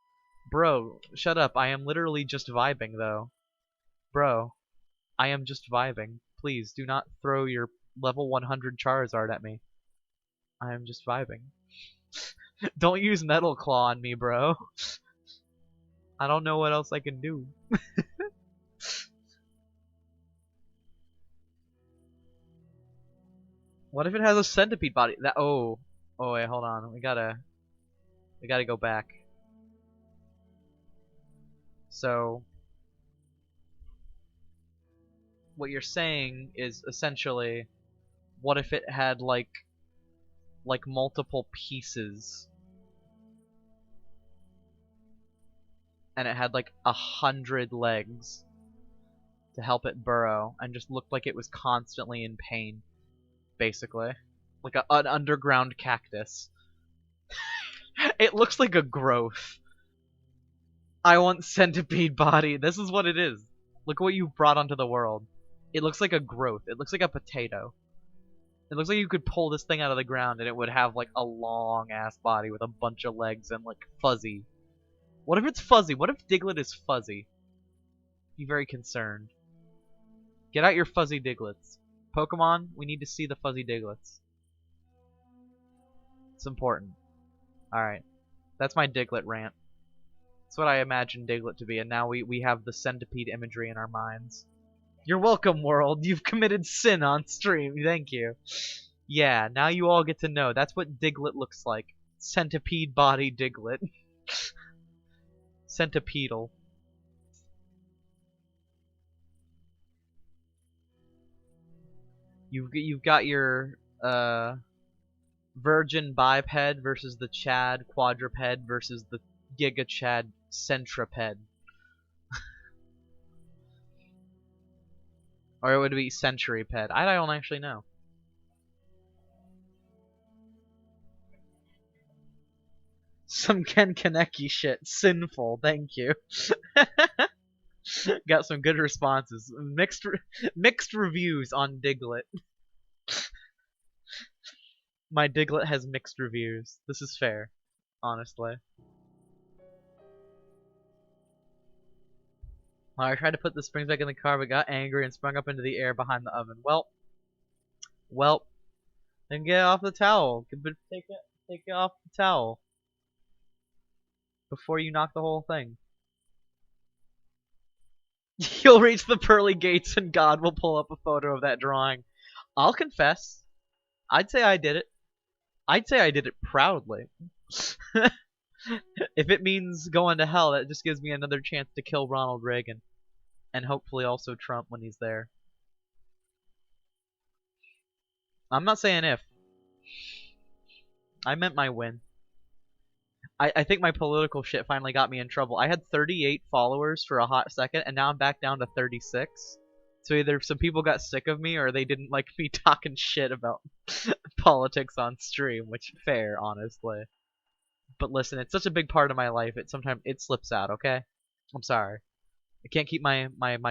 Bro, shut up. I am literally just vibing, though. Bro, I am just vibing. Please, do not throw your level 100 Charizard at me. I am just vibing. Don't use Metal Claw on me, bro. I don't know what else I can do. What if it has a centipede body? Oh wait, hold on. We gotta go back. So what you're saying is essentially, what if it had like multiple pieces, and it had like 100 legs to help it burrow, and just looked like it was constantly in pain, basically. Like an underground cactus. It looks like a growth. I want centipede body. This is what it is. Look what you brought onto the world. It looks like a growth. It looks like a potato. It looks like you could pull this thing out of the ground and it would have like a long ass body with a bunch of legs and like fuzzy. What if it's fuzzy? What if Diglett is fuzzy? Be very concerned. Get out your fuzzy Diglets. Pokemon, we need to see the fuzzy Diglets. It's important. Alright. That's my Diglett rant. That's what I imagined Diglett to be, and now we have the centipede imagery in our minds. You're welcome, world. You've committed sin on stream. Thank you. Yeah, now you all get to know. That's what Diglett looks like. Centipede body Diglett. Centipedal. You've got your virgin biped versus the Chad quadruped versus the Giga Chad centriped. Or it would be centuryped. I don't actually know. Some Ken Kaneki shit. Sinful. Thank you. Got some good responses. Mixed reviews on Diglett. My Diglett has mixed reviews. This is fair, honestly. I tried to put the springs back in the car, but got angry and sprung up into the air behind the oven. Well, then get off the towel. Take it off the towel before you knock the whole thing. You'll reach the pearly gates and God will pull up a photo of that drawing. I'll confess. I'd say I did it. I'd say I did it proudly. If it means going to hell, that just gives me another chance to kill Ronald Reagan. And hopefully also Trump when he's there. I'm not saying if. I meant my win. I think my political shit finally got me in trouble. I had 38 followers for a hot second, and now I'm back down to 36. So either some people got sick of me, or they didn't like me talking shit about politics on stream, which fair, honestly. But listen, it's such a big part of my life. Sometimes it slips out. Okay, I'm sorry. I can't keep my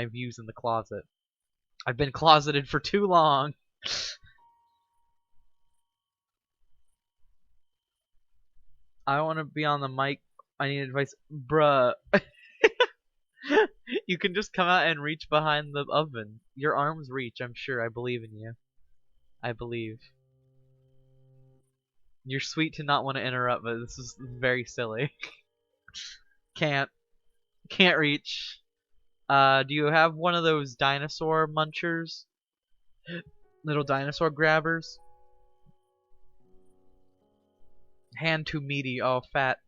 views in the closet. I've been closeted for too long. I want to be on the mic. I need advice. Bruh. You can just come out and reach behind the oven. Your arms reach, I'm sure. I believe in you. I believe. You're sweet to not want to interrupt, but this is very silly. Can't reach. Do you have one of those dinosaur munchers? Little dinosaur grabbers? Hand too meaty. Oh, fat.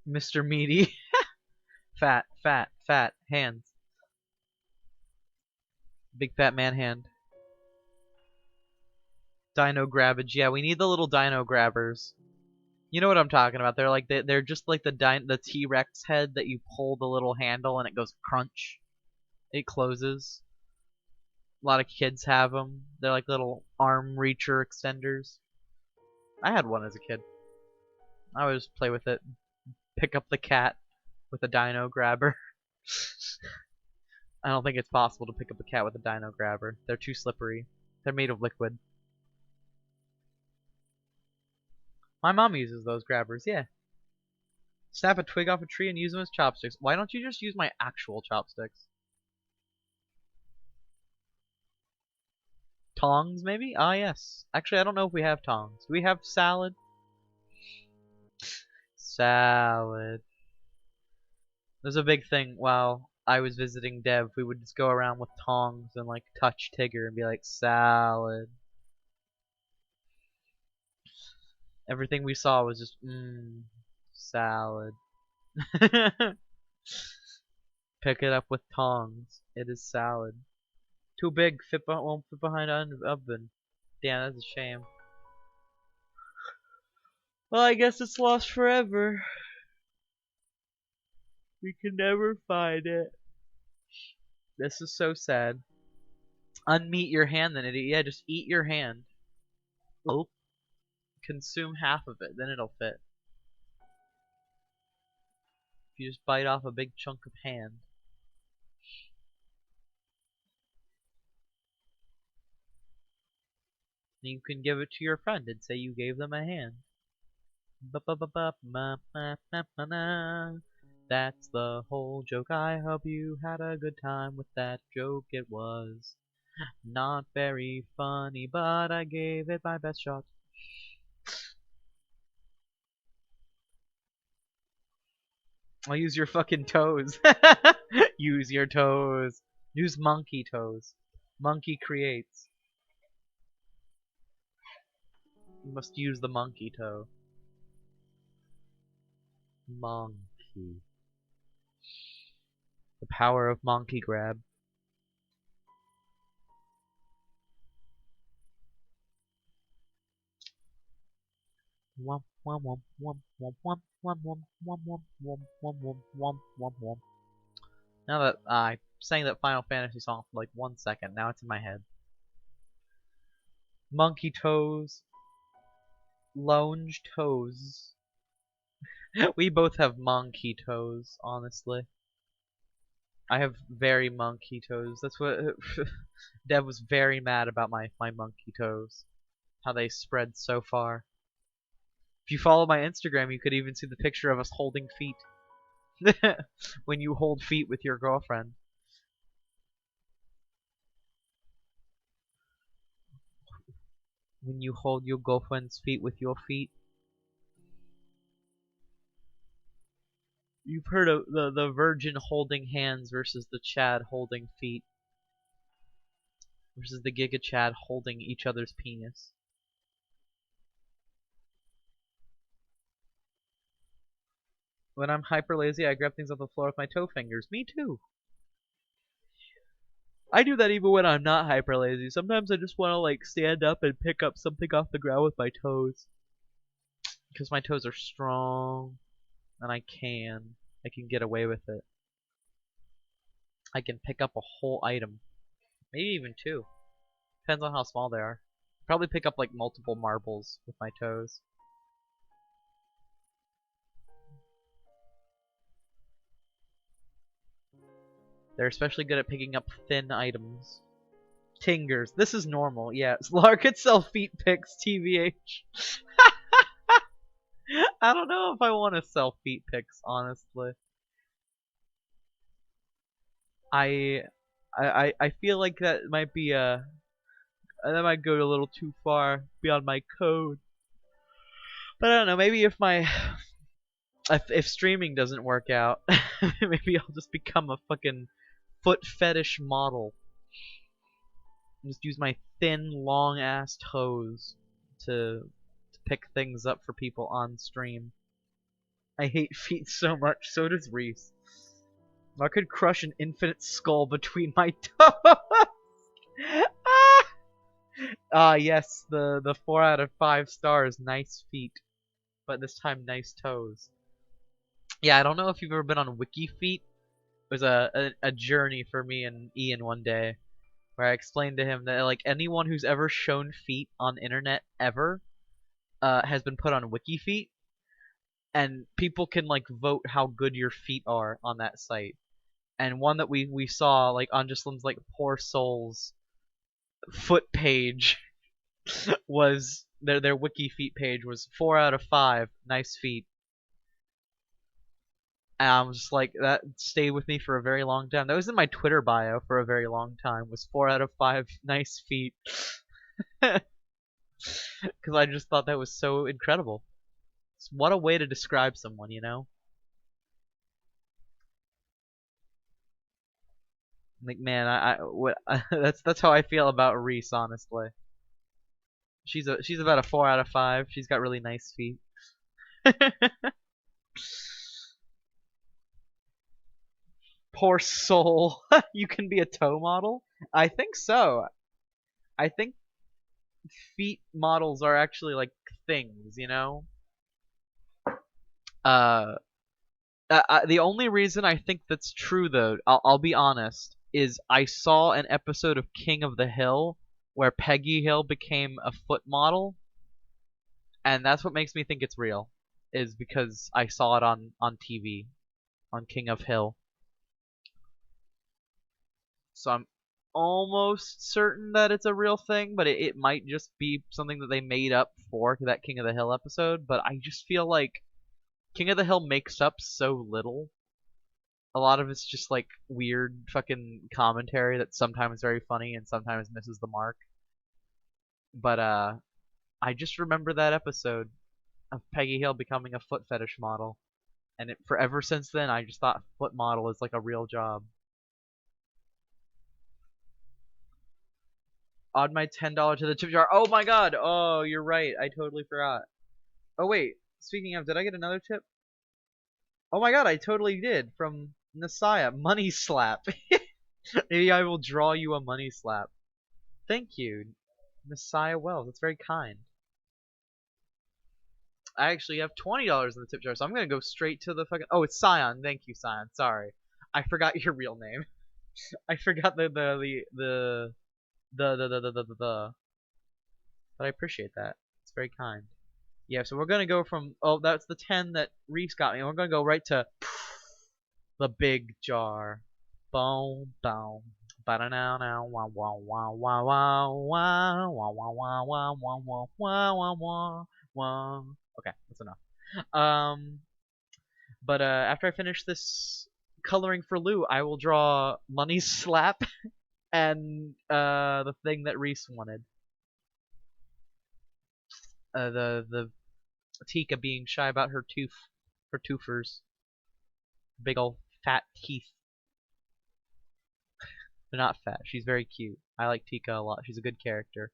Mr. Meaty. Fat hands. Big fat man hand. Dino grabbage. Yeah, we need the little dino grabbers. You know what I'm talking about. They're like they're just like the T-Rex head that you pull the little handle and it goes crunch. It closes. A lot of kids have them. They're like little arm reacher extenders. I had one as a kid. I would just play with it. Pick up the cat with a dino grabber. I don't think it's possible to pick up a cat with a dino grabber. They're too slippery. They're made of liquid. My mom uses those grabbers, yeah. Snap a twig off a tree and use them as chopsticks. Why don't you just use my actual chopsticks? Tongs, maybe? Ah, yes. Actually, I don't know if we have tongs. Do we have salad? Salad. There's a big thing while I was visiting Dev. We would just go around with tongs and like touch Tigger and be like, salad. Everything we saw was just, salad. Pick it up with tongs. It is salad. Too big, won't fit behind an oven. Damn, that's a shame. Well, I guess it's lost forever. We can never find it. This is so sad. Unmeat your hand then, idiot. Yeah, just eat your hand. Oh, consume half of it, then it'll fit. If you just bite off a big chunk of hand. Then you can give it to your friend and say you gave them a hand. That's the whole joke. I hope you had a good time with that joke. It was not very funny, but I gave it my best shot. I'll use your fucking toes. Use your toes. Use monkey toes. Monkey creates. You must use the monkey toe. Monkey. The power of monkey grab. Now that I sang that Final Fantasy song for like 1 second, now it's in my head. Monkey toes. Lounge toes. We both have monkey toes, honestly. I have very monkey toes. That's what Dev was very mad about my monkey toes. How they spread so far. If you follow my Instagram, you could even see the picture of us holding feet. When you hold feet with your girlfriend. When you hold your girlfriend's feet with your feet. You've heard of the virgin holding hands versus the Chad holding feet. Versus the Giga Chad holding each other's penis. When I'm hyper lazy, I grab things off the floor with my toe fingers. Me too. I do that even when I'm not hyper lazy. Sometimes I just want to like stand up and pick up something off the ground with my toes. Because my toes are strong. And I can get away with it. I can pick up a whole item. Maybe even two. Depends on how small they are. Probably pick up like multiple marbles with my toes. They're especially good at picking up thin items. Tingers. This is normal, yes. Lart could sell feet pics, TVH. I don't know if I want to sell feet pics, honestly. I feel like that might be that might go a little too far beyond my code. But I don't know, maybe if streaming doesn't work out, maybe I'll just become a fucking foot fetish model. Just use my thin, long ass toes to pick things up for people on stream. I hate feet so much, so does Reese. I could crush an infinite skull between my toes. Yes, the 4 out of 5 stars. Nice feet, but this time nice toes. Yeah, I don't know if you've ever been on WikiFeet. It was a journey for me and Ian one day, where I explained to him that like anyone who's ever shown feet on internet ever has been put on WikiFeet, and people can like vote how good your feet are on that site. And one that we saw like on Juslin's like poor soul's foot page was their WikiFeet page was 4 out of 5 nice feet. And I was just like, that stayed with me for a very long time. That was in my Twitter bio for a very long time, was 4 out of 5 nice feet. Because I just thought that was so incredible. What a way to describe someone, you know? Like, man, that's how I feel about Reese, honestly. She's about a 4 out of 5. She's got really nice feet. Poor soul. You can be a toe model? I think so. I think feet models are actually like things, you know? The only reason I think that's true, though, I'll be honest, is I saw an episode of King of the Hill where Peggy Hill became a foot model, and that's what makes me think it's real. Is because I saw it on TV on King of Hill. So I'm almost certain that it's a real thing, but it might just be something that they made up for that King of the Hill episode. But I just feel like King of the Hill makes up so little. A lot of it's just like weird fucking commentary that's sometimes very funny and sometimes misses the mark. But I just remember that episode of Peggy Hill becoming a foot fetish model, and forever since then I just thought foot model is like a real job. Odd my $10 to the tip jar. Oh my god! Oh, you're right. I totally forgot. Oh wait. Speaking of, did I get another tip? Oh my god, I totally did from Messiah. Money slap. Maybe I will draw you a money slap. Thank you, Messiah Wells. That's very kind. I actually have $20 in the tip jar, so I'm gonna go straight to the fucking. Oh, it's Scion. Thank you, Scion. Sorry, I forgot your real name. I forgot the. But I appreciate that. It's very kind. Yeah, so we're gonna go from. Oh, that's the 10 that Reese got me. And we're gonna go right to the big jar. Boom, boom. Ba-da-now, now, wah, wah, wah, wah, wah, wah, wah, wah, wah, wah, wah, wah, wah, wah, wah, wah. Okay, that's enough. Um, but after I finish this coloring for Lou, I will draw Money Slap and the thing that Reese wanted. The Tika being shy about her her toofers, big old fat teeth. They're not fat. She's very cute. I like Tika a lot. She's a good character.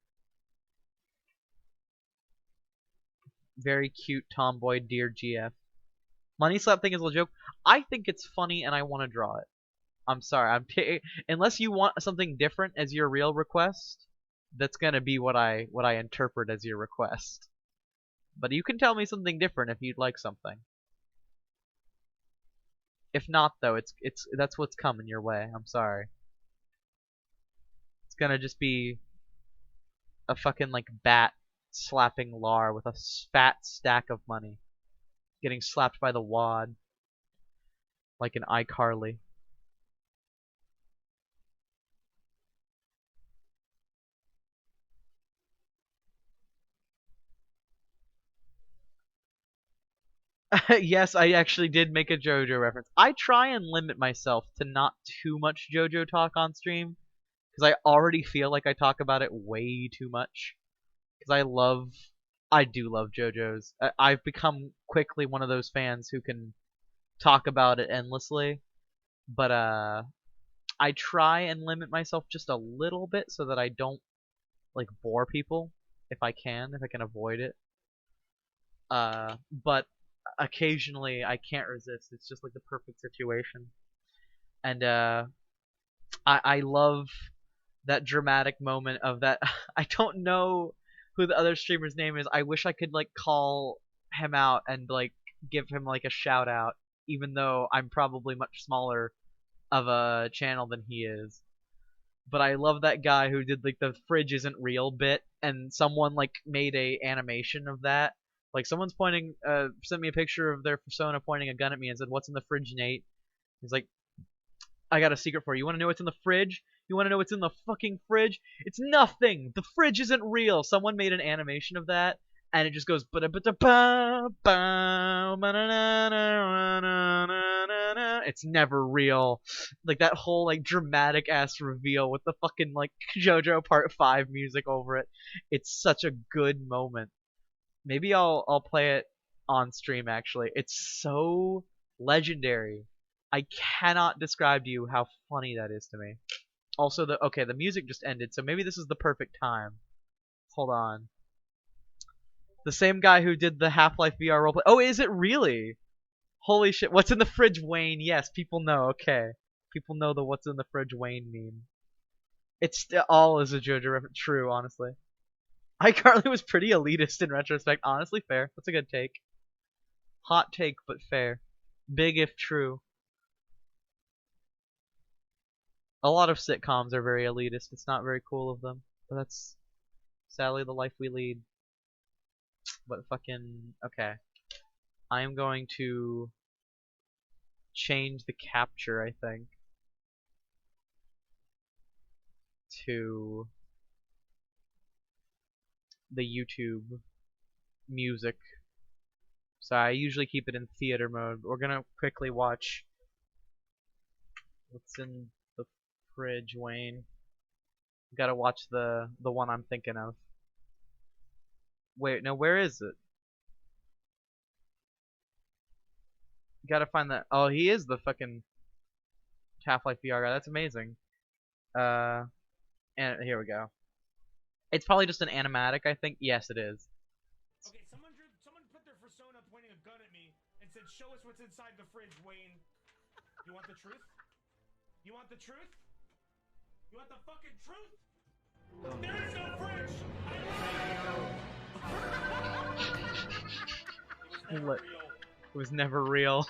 Very cute tomboy, dear GF. Money slap thing is a joke. I think it's funny and I want to draw it. I'm sorry. Unless you want something different as your real request, that's gonna be what I interpret as your request. But you can tell me something different if you'd like something. If not, though, that's what's coming your way. I'm sorry. It's gonna just be a fucking like bat slapping Lar with a fat stack of money, getting slapped by the wad like an iCarly. Yes, I actually did make a JoJo reference. I try and limit myself to not too much JoJo talk on stream because I already feel like I talk about it way too much. Because I do love JoJo's. I've become quickly one of those fans who can talk about it endlessly. But I try and limit myself just a little bit so that I don't like bore people if I can avoid it. But occasionally I can't resist. It's just like the perfect situation. And I love that dramatic moment of that. I don't know who the other streamer's name is. I wish I could like call him out and like give him like a shout out, even though I'm probably much smaller of a channel than he is. But I love that guy who did like the fridge isn't real bit, and someone like made a animation of that. Like someone's pointing, sent me a picture of their persona pointing a gun at me and said, "What's in the fridge, Nate?" He's like, "I got a secret for you. You want to know what's in the fridge? You want to know what's in the fucking fridge? It's nothing. The fridge isn't real." Someone made an animation of that, and it just goes it's never real. Like that whole like dramatic ass reveal with the fucking like JoJo Part 5 music over it. It's such a good moment. Maybe I'll play it on stream actually. It's so legendary. I cannot describe to you how funny that is to me. Also the music just ended, so maybe this is the perfect time. Hold on. The same guy who did the Half-Life VR roleplay. Oh, is it really? Holy shit. What's in the fridge, Wayne? Yes, people know. Okay. People know the what's in the fridge, Wayne meme. It's all is a JoJo reference. True, honestly. iCarly was pretty elitist in retrospect. Honestly, fair. That's a good take. Hot take, but fair. Big if true. A lot of sitcoms are very elitist. It's not very cool of them. But that's sadly the life we lead. But fucking okay. I am going to change the capture, I think, to the YouTube music. So I usually keep it in theater mode. We're gonna quickly watch what's in the fridge, Wayne. Gotta watch the one I'm thinking of. Wait, no, where is it? Gotta find that. Oh, he is the fucking Half-Life VR guy. That's amazing. Uh, and here we go. It's probably just an animatic, I think. Yes, it is. Okay, someone put their persona pointing a gun at me and said, "Show us what's inside the fridge, Wayne." You want the truth? You want the truth? You want the fucking truth? There is no fridge! It was never real. It was never real.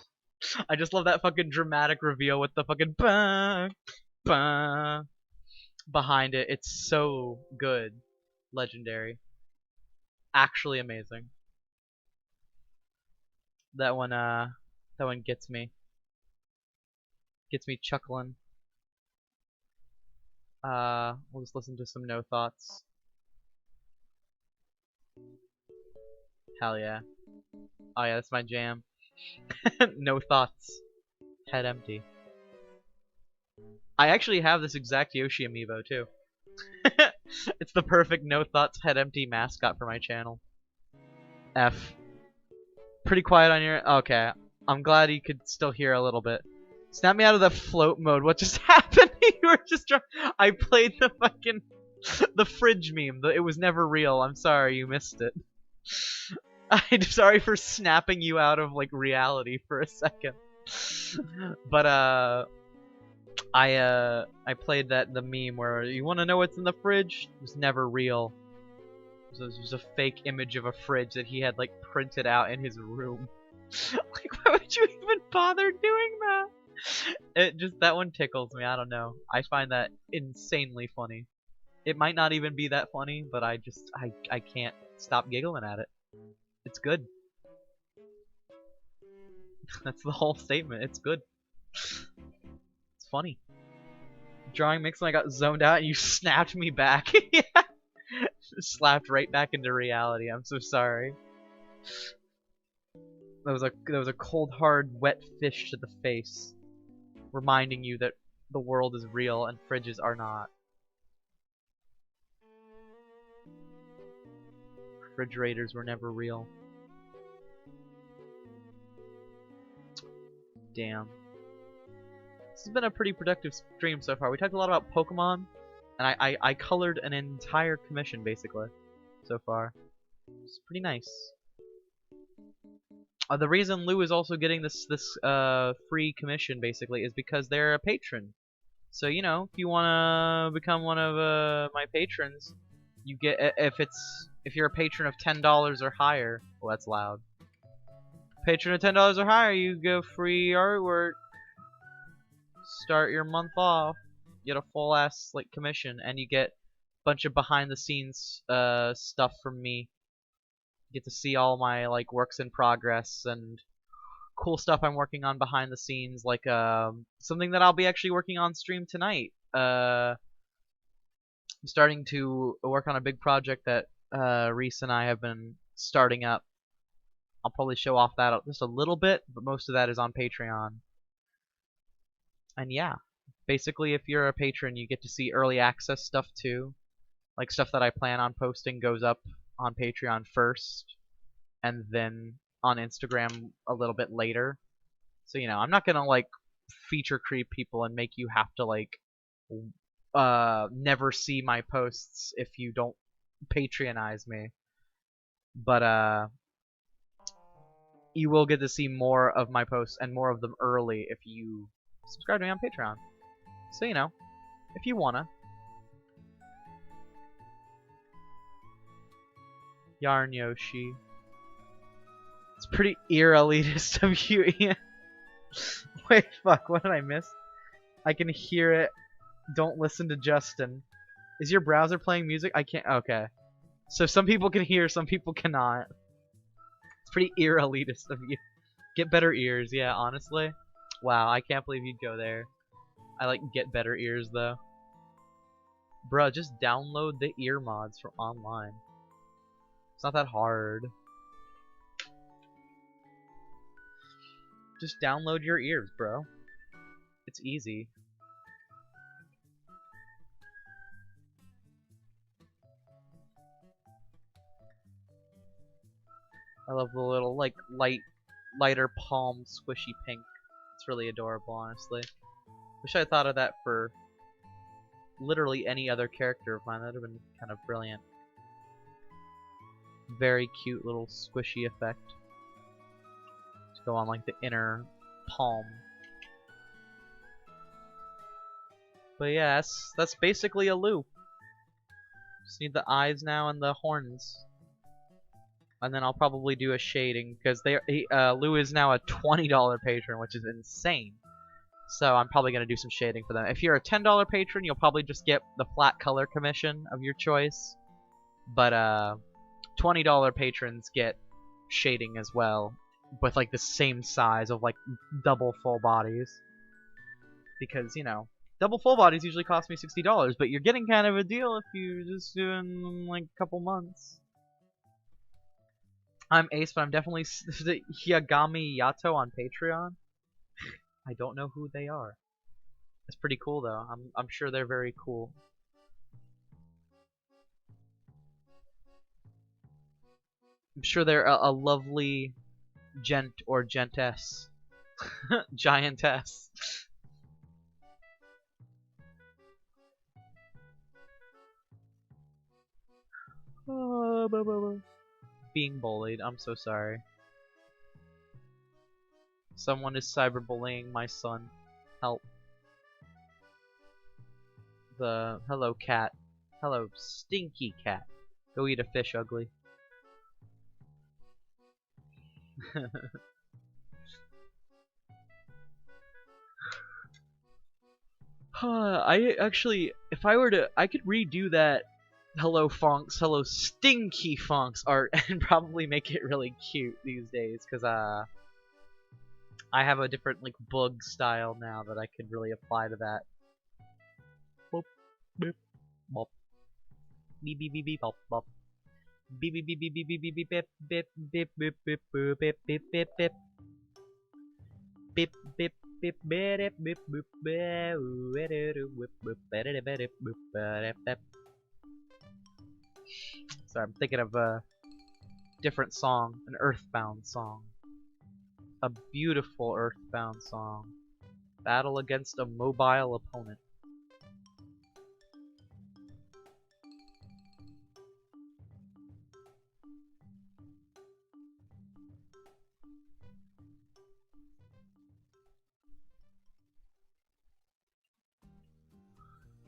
I just love that fucking dramatic reveal with the fucking bah, bah behind it. It's so good. Legendary. Actually amazing. That one gets me. Gets me chuckling. We'll just listen to some No Thoughts. Hell yeah. Oh yeah, that's my jam. No Thoughts. Head empty. I actually have this exact Yoshi amiibo too. It's the perfect No Thoughts Head Empty mascot for my channel. F. Pretty quiet on your... Okay. I'm glad you could still hear a little bit. Snap me out of the float mode. What just happened? You were just I played the fucking... the fridge meme. It was never real. I'm sorry you missed it. I'm sorry for snapping you out of, like, reality for a second. But, I played the meme where you want to know what's in the fridge? It was never real. So it was just a fake image of a fridge that he had like printed out in his room. Like, why would you even bother doing that? It just, that one tickles me. I don't know. I find that insanely funny. It might not even be that funny, but I can't stop giggling at it. It's good. That's the whole statement. It's good. It's funny. Drawing mix when I got zoned out and you snapped me back. Yeah. Slapped right back into reality. I'm so sorry. That was a cold, hard, wet fish to the face, reminding you that the world is real and fridges are not. Refrigerators were never real. Damn. This has been a pretty productive stream so far. We talked a lot about Pokemon, and I colored an entire commission basically so far. It's pretty nice. The reason Lou is also getting this free commission basically is because they're a patron. So you know, if you wanna become one of my patrons, you get if you're a patron of $10 or higher. Well, that's loud. Patron of $10 or higher, you get free artwork. Start your month off. You get a full ass like commission, and you get a bunch of behind the scenes stuff from me. You get to see all my like works in progress and cool stuff I'm working on behind the scenes, like something that I'll be actually working on stream tonight. I'm starting to work on a big project that Reese and I have been starting up. I'll probably show off that just a little bit, but most of that is on Patreon. And yeah, basically if you're a patron, you get to see early access stuff too. Like stuff that I plan on posting goes up on Patreon first, and then on Instagram a little bit later. So, you know, I'm not gonna like feature creep people and make you have to like never see my posts if you don't Patreonize me. But you will get to see more of my posts and more of them early if you subscribe to me on Patreon. So, you know, if you wanna. Yarn Yoshi. It's pretty elitist of you, Ian. Wait, fuck, what did I miss? I can hear it. Don't listen to Justin. Is your browser playing music? I can't. Okay. So some people can hear, some people cannot. It's pretty ear elitist of you. Get better ears, yeah, honestly. Wow, I can't believe you'd go there. I like get better ears though. Bruh, just download the ear mods from online. It's not that hard. Just download your ears, bro. It's easy. I love the little, like, lighter palm squishy pink. It's really adorable, honestly. Wish I thought of that for literally any other character of mine. That would have been kind of brilliant. Very cute little squishy effect. To go on, like, the inner palm. But yeah, that's basically a Lou. Just need the eyes now and the horns. And then I'll probably do a shading, because Lou is now a $20 patron, which is insane. So I'm probably going to do some shading for them. If you're a $10 patron, you'll probably just get the flat color commission of your choice. But $20 patrons get shading as well, with like the same size of like double full bodies. Because, you know, double full bodies usually cost me $60, but you're getting kind of a deal if you're just doing like a couple months. I'm Ace, but I'm definitely Hyagami Yato on Patreon. I don't know who they are. It's pretty cool though. I'm sure they're very cool. I'm sure they're a lovely gent or gentess. Giantess. Being bullied. I'm so sorry. Someone is cyberbullying my son. Help. Hello cat. Hello stinky cat. Go eat a fish, ugly. I actually, if I were to, I could redo that hello Fonks, hello stinky Fonks art and probably make it really cute these days, because I have a different like bug style now that I could really apply to that. Boop, boop, bop. Beep beep beep beep bop bop. Beep beep beep beep beep beep beep beep beep beep beep beep beep beep beep beep beep. Beep beep beep beep beep beep beep. Sorry, I'm thinking of a different song, an Earthbound song. A beautiful Earthbound song. Battle against a mobile opponent.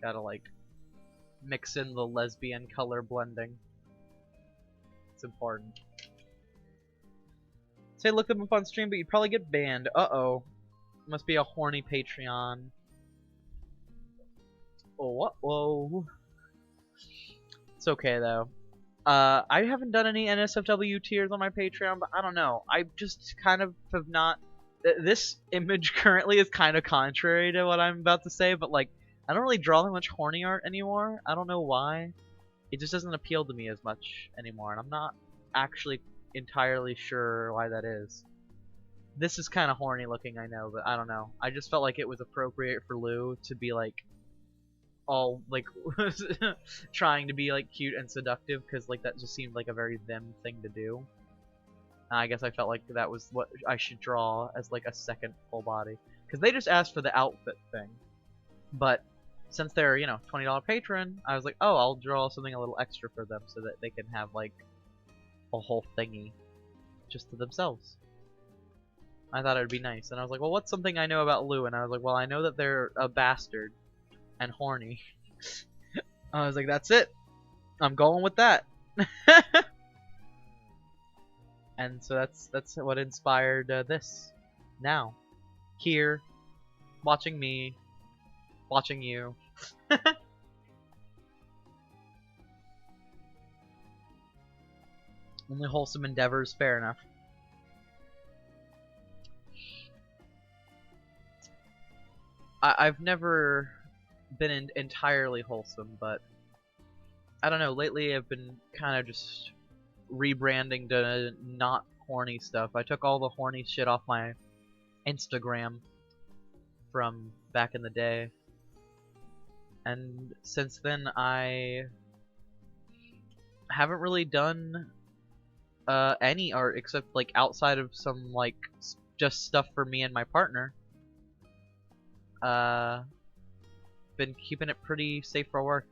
Gotta like mix in the lesbian color blending. It's important. Say look them up on stream, but you'd probably get banned. Uh-oh. Must be a horny Patreon. Oh, whoa. It's okay though. I haven't done any NSFW tiers on my Patreon, but I don't know. I just kind of have not. This image currently is kind of contrary to what I'm about to say, but like, I don't really draw that much horny art anymore. I don't know why. It just doesn't appeal to me as much anymore, and I'm not actually entirely sure why that is. This is kind of horny looking, I know, but I don't know. I just felt like it was appropriate for Lou to be like all like trying to be like cute and seductive, because like that just seemed like a very them thing to do. And I guess I felt like that was what I should draw as like a second full body, because they just asked for the outfit thing. But since they're, you know, $20 patron, I was like, oh, I'll draw something a little extra for them so that they can have like a whole thingy just to themselves. I thought it would be nice, and I was like, well, what's something I know about Lou? And I was like, well, I know that they're a bastard and horny. I was like, that's it. I'm going with that. And so that's what inspired this. Now, here, watching me watching you. Only wholesome endeavors, fair enough. I've never been entirely wholesome, but I don't know. Lately, I've been kind of just rebranding to not horny stuff. I took all the horny shit off my Instagram from back in the day, and since then I haven't really done any art except like outside of some like just stuff for me and my partner. Been keeping it pretty safe for work,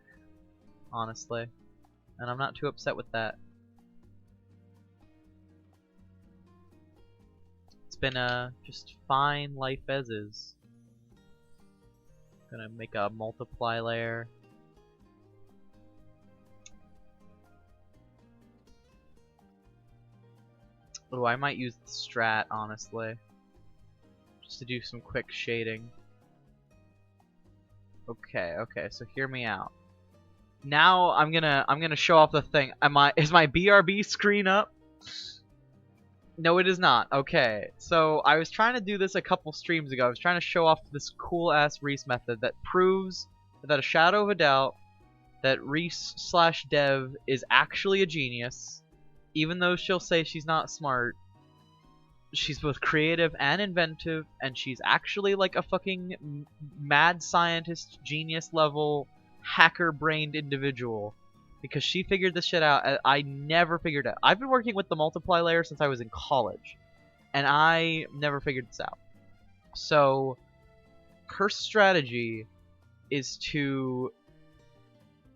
honestly, and I'm not too upset with that. It's been just fine life as is. Gonna make a multiply layer. Oh, I might use the strat, honestly, just to do some quick shading. Okay, so hear me out. Now I'm gonna show off the thing. Is my BRB screen up? No, it is not. Okay, so I was trying to do this a couple streams ago. I was trying to show off this cool ass Reese method that proves, without a shadow of a doubt, that Reese/Dev is actually a genius. Even though she'll say she's not smart, she's both creative and inventive, and she's actually like a fucking mad scientist, genius level, hacker-brained individual. Because she figured this shit out. I never figured it out. I've been working with the multiply layer since I was in college, and I never figured this out. So her strategy is to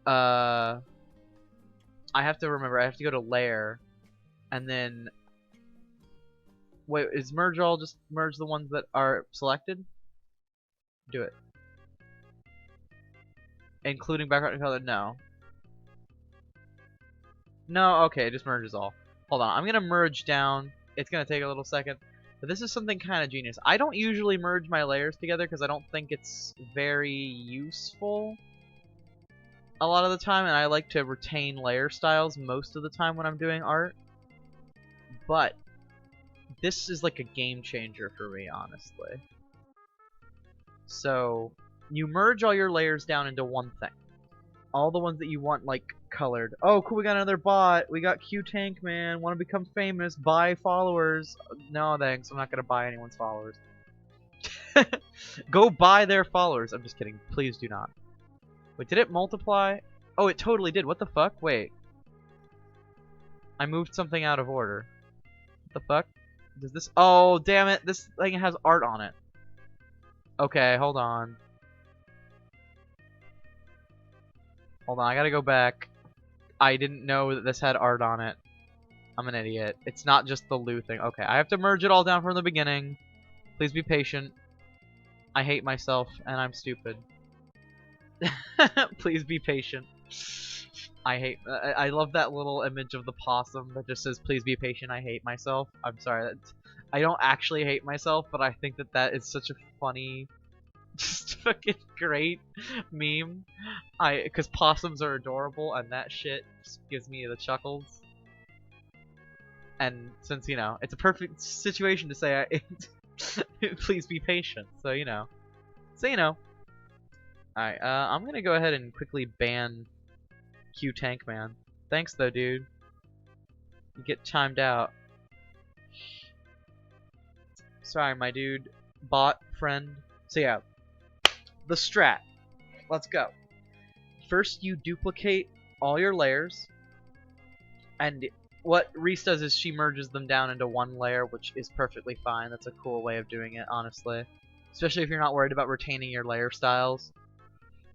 I have to remember, I have to go to layer, and then wait, is merge all just merge the ones that are selected? Do it. Including background color? No. No, okay, it just merges all. Hold on, I'm gonna merge down. It's gonna take a little second. But this is something kind of genius. I don't usually merge my layers together because I don't think it's very useful a lot of the time, and I like to retain layer styles most of the time when I'm doing art. But this is like a game changer for me, honestly. So you merge all your layers down into one thing. All the ones that you want like colored. Oh, cool, we got another bot. We got Q Tank Man. Want to become famous? Buy followers. No, thanks. I'm not gonna buy anyone's followers. Go buy their followers. I'm just kidding. Please do not. Wait, did it multiply? Oh, it totally did. What the fuck? Wait. I moved something out of order. What the fuck? Does this... Oh, damn it. This thing has art on it. Okay, hold on. Hold on, I gotta go back. I didn't know that this had art on it. I'm an idiot. It's not just the Lou thing. Okay, I have to merge it all down from the beginning. Please be patient. I hate myself, and I'm stupid. Please be patient. I love that little image of the possum that just says, please be patient, I hate myself. I'm sorry. I don't actually hate myself, but I think that is such a funny, just fucking great meme. Because possums are adorable, and that shit just gives me the chuckles. And since, you know, it's a perfect situation to say, please be patient. So, you know. Alright, I'm gonna go ahead and quickly ban Q Tank Man. Thanks though, dude. You get timed out. Sorry, my dude. Bot friend. So yeah. The strat. Let's go. First, you duplicate all your layers. And what Reese does is she merges them down into one layer, which is perfectly fine. That's a cool way of doing it, honestly. Especially if you're not worried about retaining your layer styles.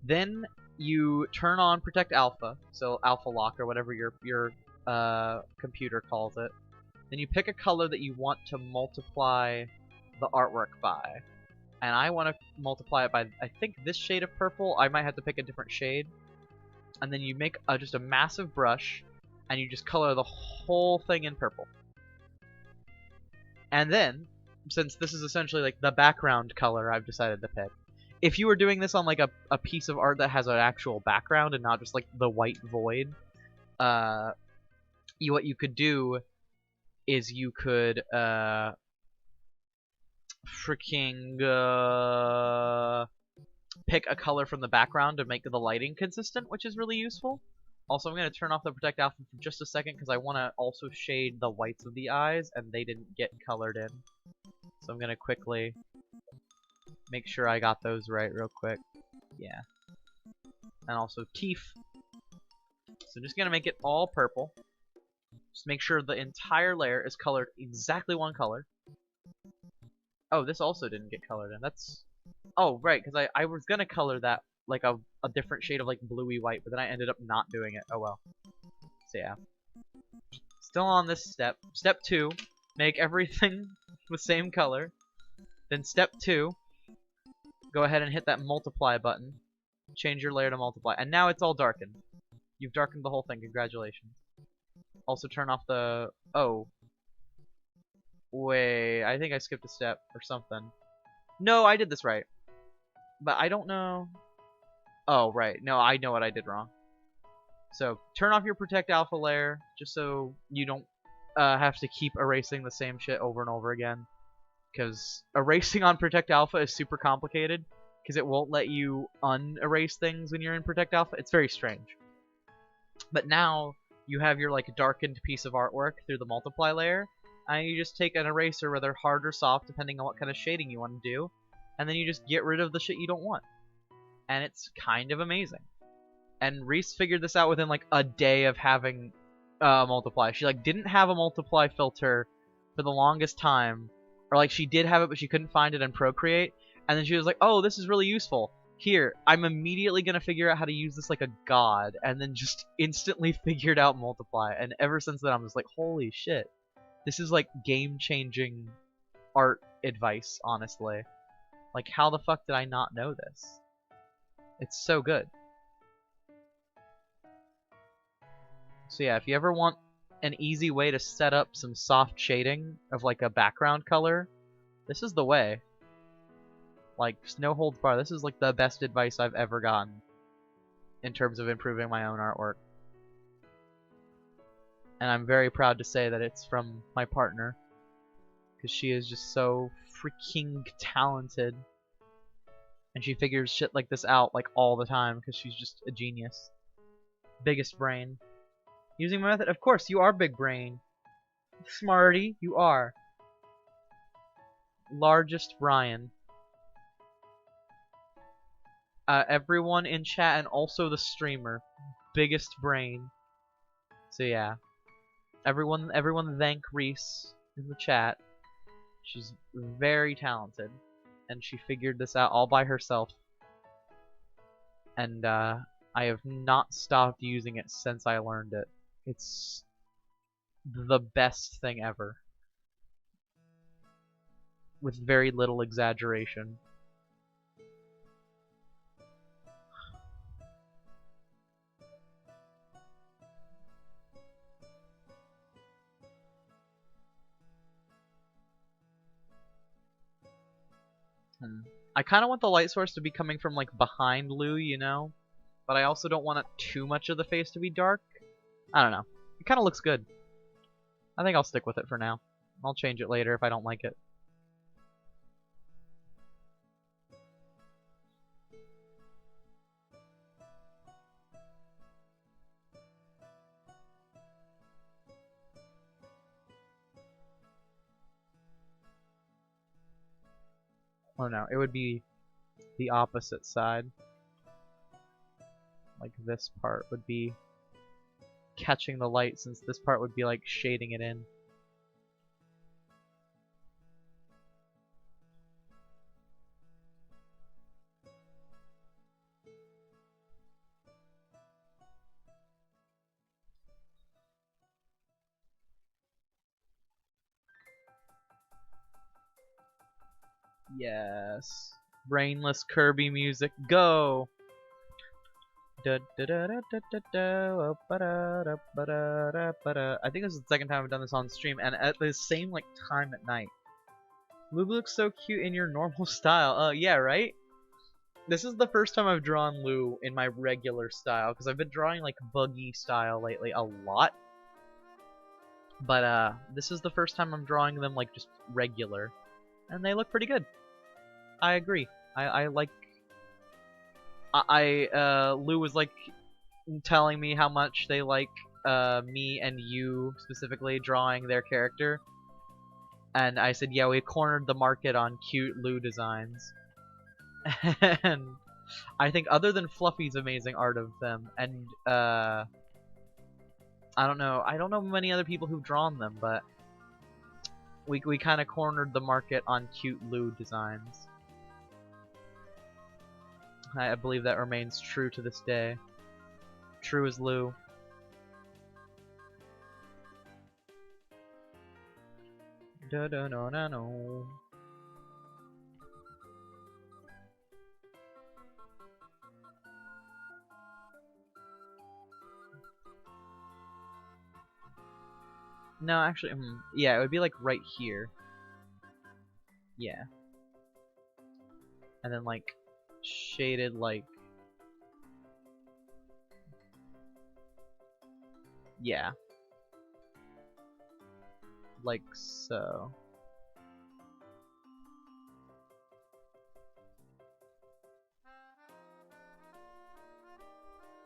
Then you turn on Protect Alpha, so Alpha Lock or whatever your computer calls it. Then you pick a color that you want to multiply the artwork by. And I want to multiply it by, I think, this shade of purple. I might have to pick a different shade. And then you make just a massive brush, and you just color the whole thing in purple. And then, since this is essentially like the background color I've decided to pick, if you were doing this on like a piece of art that has an actual background and not just like the white void, what you could do is you could freaking pick a color from the background to make the lighting consistent, which is really useful. Also, I'm going to turn off the Protect Alpha for just a second because I want to also shade the whites of the eyes, and they didn't get colored in. So I'm going to quickly make sure I got those right real quick. Yeah. And also teeth. So I'm just going to make it all purple. Just make sure the entire layer is colored exactly one color. Oh, this also didn't get colored in. That's... Oh, right, because I was going to color that like a different shade of like bluey white, but then I ended up not doing it. Oh well. So yeah. Still on this step. Step 2, make everything the same color. Then step 2, go ahead and hit that multiply button. Change your layer to multiply. And now it's all darkened. You've darkened the whole thing. Congratulations. Also turn off the... Oh. Wait, I think I skipped a step or something. No, I did this right. But I don't know... Oh, right. No, I know what I did wrong. So, turn off your Protect Alpha layer, just so you don't have to keep erasing the same shit over and over again. Because erasing on Protect Alpha is super complicated, because it won't let you unerase things when you're in Protect Alpha. It's very strange. But now, you have your like darkened piece of artwork through the multiply layer, and you just take an eraser, whether hard or soft, depending on what kind of shading you want to do, and then you just get rid of the shit you don't want. And it's kind of amazing. And Reese figured this out within like a day of having multiply. She like didn't have a multiply filter for the longest time, or like she did have it but she couldn't find it in Procreate, and then she was like, oh, this is really useful. Here, I'm immediately gonna figure out how to use this like a god, and then just instantly figured out multiply. And ever since then I'm just like, holy shit, this is like game-changing art advice, honestly. Like, how the fuck did I not know this? It's so good. So yeah, if you ever want an easy way to set up some soft shading of like a background color, this is the way. Like, no holds barred. This is like the best advice I've ever gotten in terms of improving my own artwork. And I'm very proud to say that it's from my partner, because she is just so freaking talented. And she figures shit like this out like all the time because she's just a genius. Biggest brain. Using my method? Of course, you are big brain. Smarty, you are. Largest Brian. Everyone in chat and also the streamer. Biggest brain. So yeah. Everyone thank Reese in the chat. She's very talented. And she figured this out all by herself. And I have not stopped using it since I learned it. It's the best thing ever. With very little exaggeration. I kind of want the light source to be coming from like behind Lou, you know? But I also don't want it too much of the face to be dark. I don't know. It kind of looks good. I think I'll stick with it for now. I'll change it later if I don't like it. Oh no, it would be the opposite side. Like this part would be catching the light, since this part would be like shading it in. Yes. Brainless Kirby music, go! I think this is the second time I've done this on stream, and at the same like time at night. Lube looks so cute in your normal style. Yeah, right? This is the first time I've drawn Lou in my regular style, because I've been drawing like buggy style lately a lot. But this is the first time I'm drawing them like just regular, and they look pretty good. I agree. I like. Lou was like telling me how much they like me and you specifically drawing their character, and I said, yeah, we cornered the market on cute Lou designs. And I think other than Fluffy's amazing art of them, and I don't know many other people who've drawn them, but we kind of cornered the market on cute Lou designs. I believe that remains true to this day. True as Lou. Da da no no no. No, actually, yeah, it would be like right here. Yeah. And then like shaded like, yeah, like so.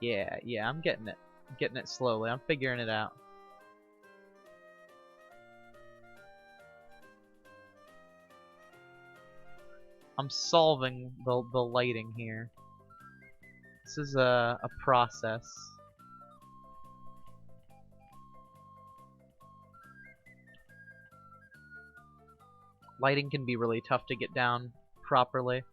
Yeah, I'm getting it. I'm getting it slowly. I'm figuring it out. I'm solving the lighting here. This is a process. Lighting can be really tough to get down properly.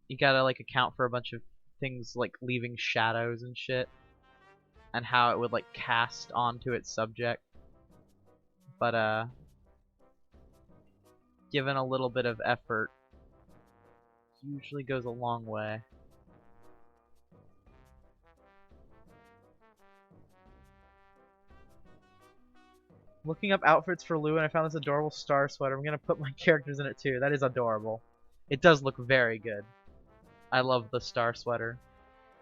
You gotta like account for a bunch of things like leaving shadows and shit, and how it would like cast onto its subject. But given a little bit of effort, usually goes a long way. Looking up outfits for Lou, and I found this adorable star sweater. I'm gonna put my characters in it too. That is adorable. It does look very good. I love the star sweater.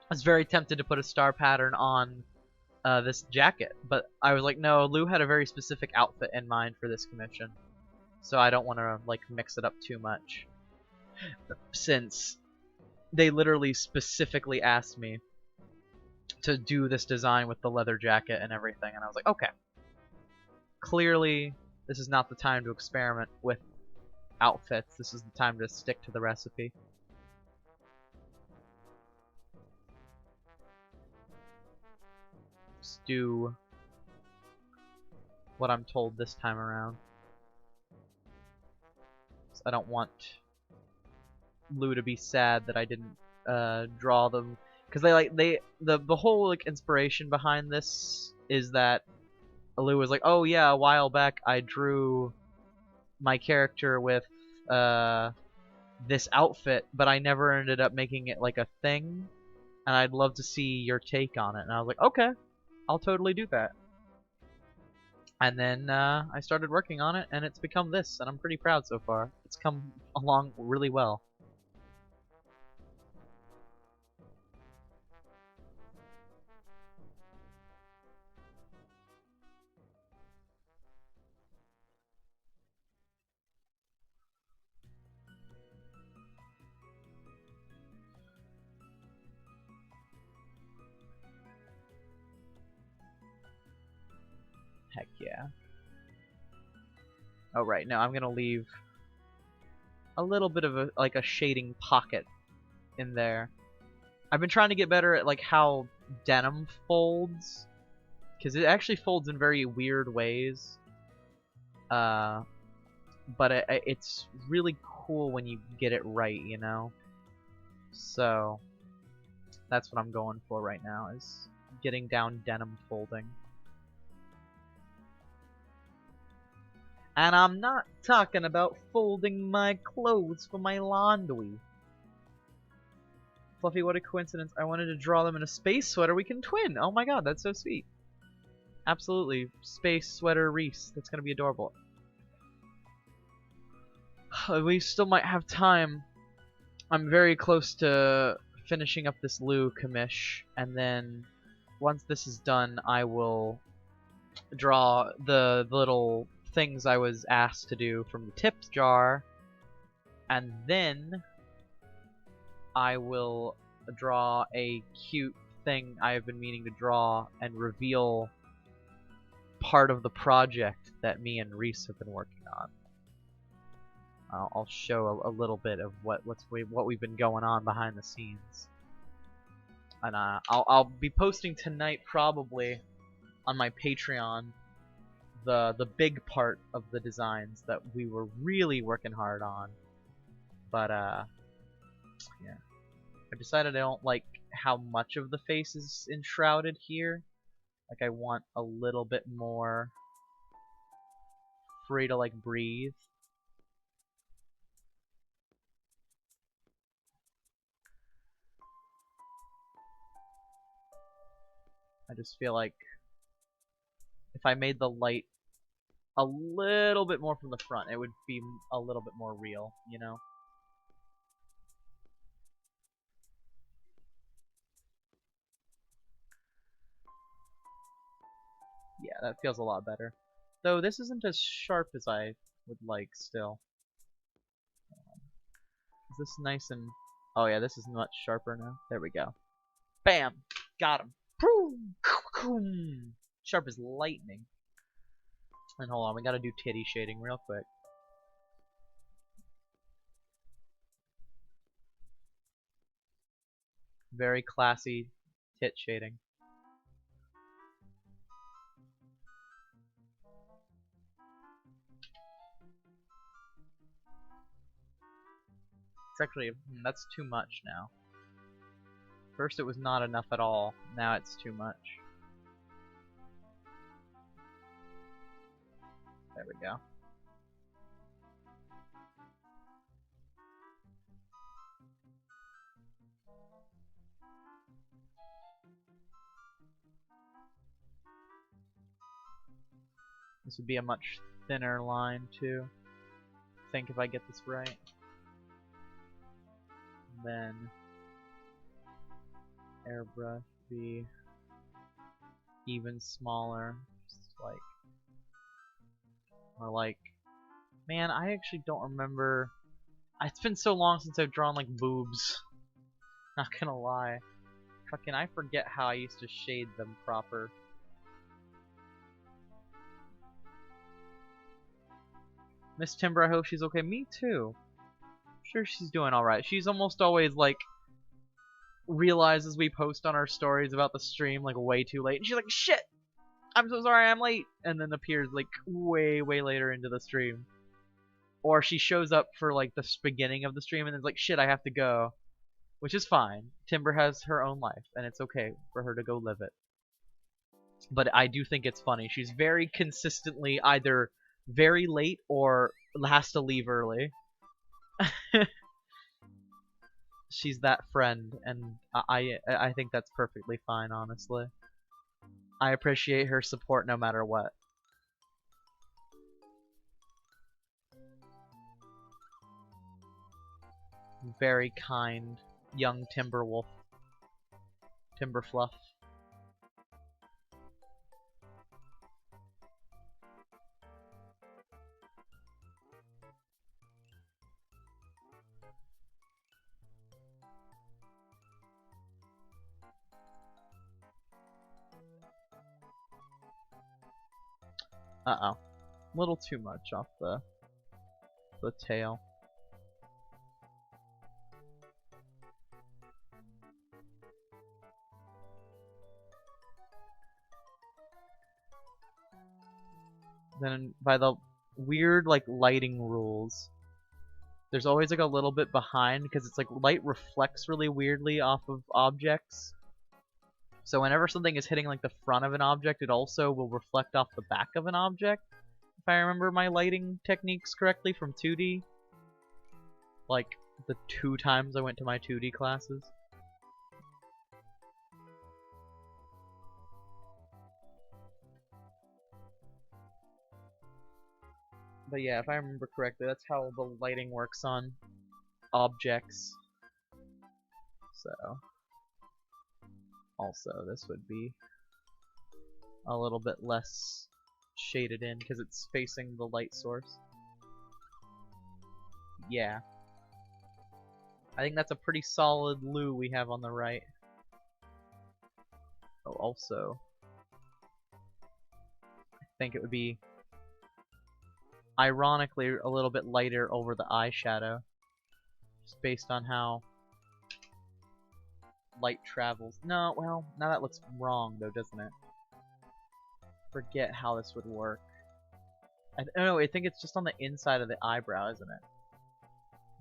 I was very tempted to put a star pattern on this jacket, but I was like, no, Lou had a very specific outfit in mind for this commission, so I don't want to like mix it up too much, since they literally specifically asked me to do this design with the leather jacket and everything, and I was like, okay, clearly this is not the time to experiment with outfits. This is the time to stick to the recipe. Just do what I'm told this time around. I don't want Lou to be sad that I didn't draw them, because the whole like inspiration behind this is that Lou was like, oh yeah, a while back I drew my character with this outfit, but I never ended up making it like a thing, and I'd love to see your take on it. And I was like, okay, I'll totally do that. And then I started working on it, and it's become this, and I'm pretty proud so far. It's come along really well. Heck yeah. Oh right, now I'm gonna leave a little bit of a shading pocket in there. I've been trying to get better at like how denim folds, because it actually folds in very weird ways. But it's really cool when you get it right, you know? So that's what I'm going for right now, is getting down denim folding. And I'm not talking about folding my clothes for my laundry. Fluffy, what a coincidence. I wanted to draw them in a space sweater we can twin. Oh my god, that's so sweet. Absolutely. Space sweater Reese. That's gonna be adorable. We still might have time I'm very close to finishing up this Lou commish, and then once this is done, I will draw the little things I was asked to do from the tips jar, and then I will draw a cute thing I have been meaning to draw and reveal part of the project that me and Reese have been working on. I'll show a little bit of what we've been going on behind the scenes, and I'll be posting tonight probably on my Patreon the big part of the designs that we were really working hard on. But yeah, I decided I don't like how much of the face is enshrouded here. Like I want a little bit more free to like breathe. I just feel like if I made the light a little bit more from the front, it would be a little bit more real, you know? Yeah, that feels a lot better. Though this isn't as sharp as I would like still. Is this nice and... Oh yeah, this is much sharper now. There we go. Bam! Got him. Sharp as lightning. And hold on, we gotta do titty shading real quick. Very classy tit shading. It's actually, that's too much now. First it was not enough at all, now it's too much. There we go. This would be a much thinner line too. I think if I get this right. And then airbrush be even smaller, just like, or like, man, I actually don't remember. It's been so long since I've drawn like boobs. Not gonna lie. Fucking, I forget how I used to shade them proper. Miss Timber, I hope she's okay. Me too. I'm sure she's doing alright. She's almost always like realizes we post on our stories about the stream like way too late, and she's like, "Shit, I'm so sorry, I'm late," and then appears like way later into the stream. Or she shows up for like the beginning of the stream and then is like, "Shit, I have to go," which is fine. Timber has her own life, and it's okay for her to go live it. But I do think it's funny. She's very consistently either very late or has to leave early. She's that friend, and I think that's perfectly fine, honestly. I appreciate her support no matter what. Very kind, young Timberwolf. Timberfluff. Uh-oh. A little too much off the tail. Then by the weird like lighting rules, there's always like a little bit behind because it's like light reflects really weirdly off of objects. So whenever something is hitting like the front of an object, it also will reflect off the back of an object. If I remember my lighting techniques correctly from 2D. Like the 2 times I went to my 2D classes. But yeah, if I remember correctly, that's how the lighting works on objects. Also, this would be a little bit less shaded in because it's facing the light source. Yeah. I think that's a pretty solid Lou we have on the right. Oh, also, I think it would be ironically a little bit lighter over the eyeshadow, just based on how light travels. No, well, now that looks wrong though, doesn't it? Forget how this would work. I don't know, I think it's just on the inside of the eyebrow, isn't it?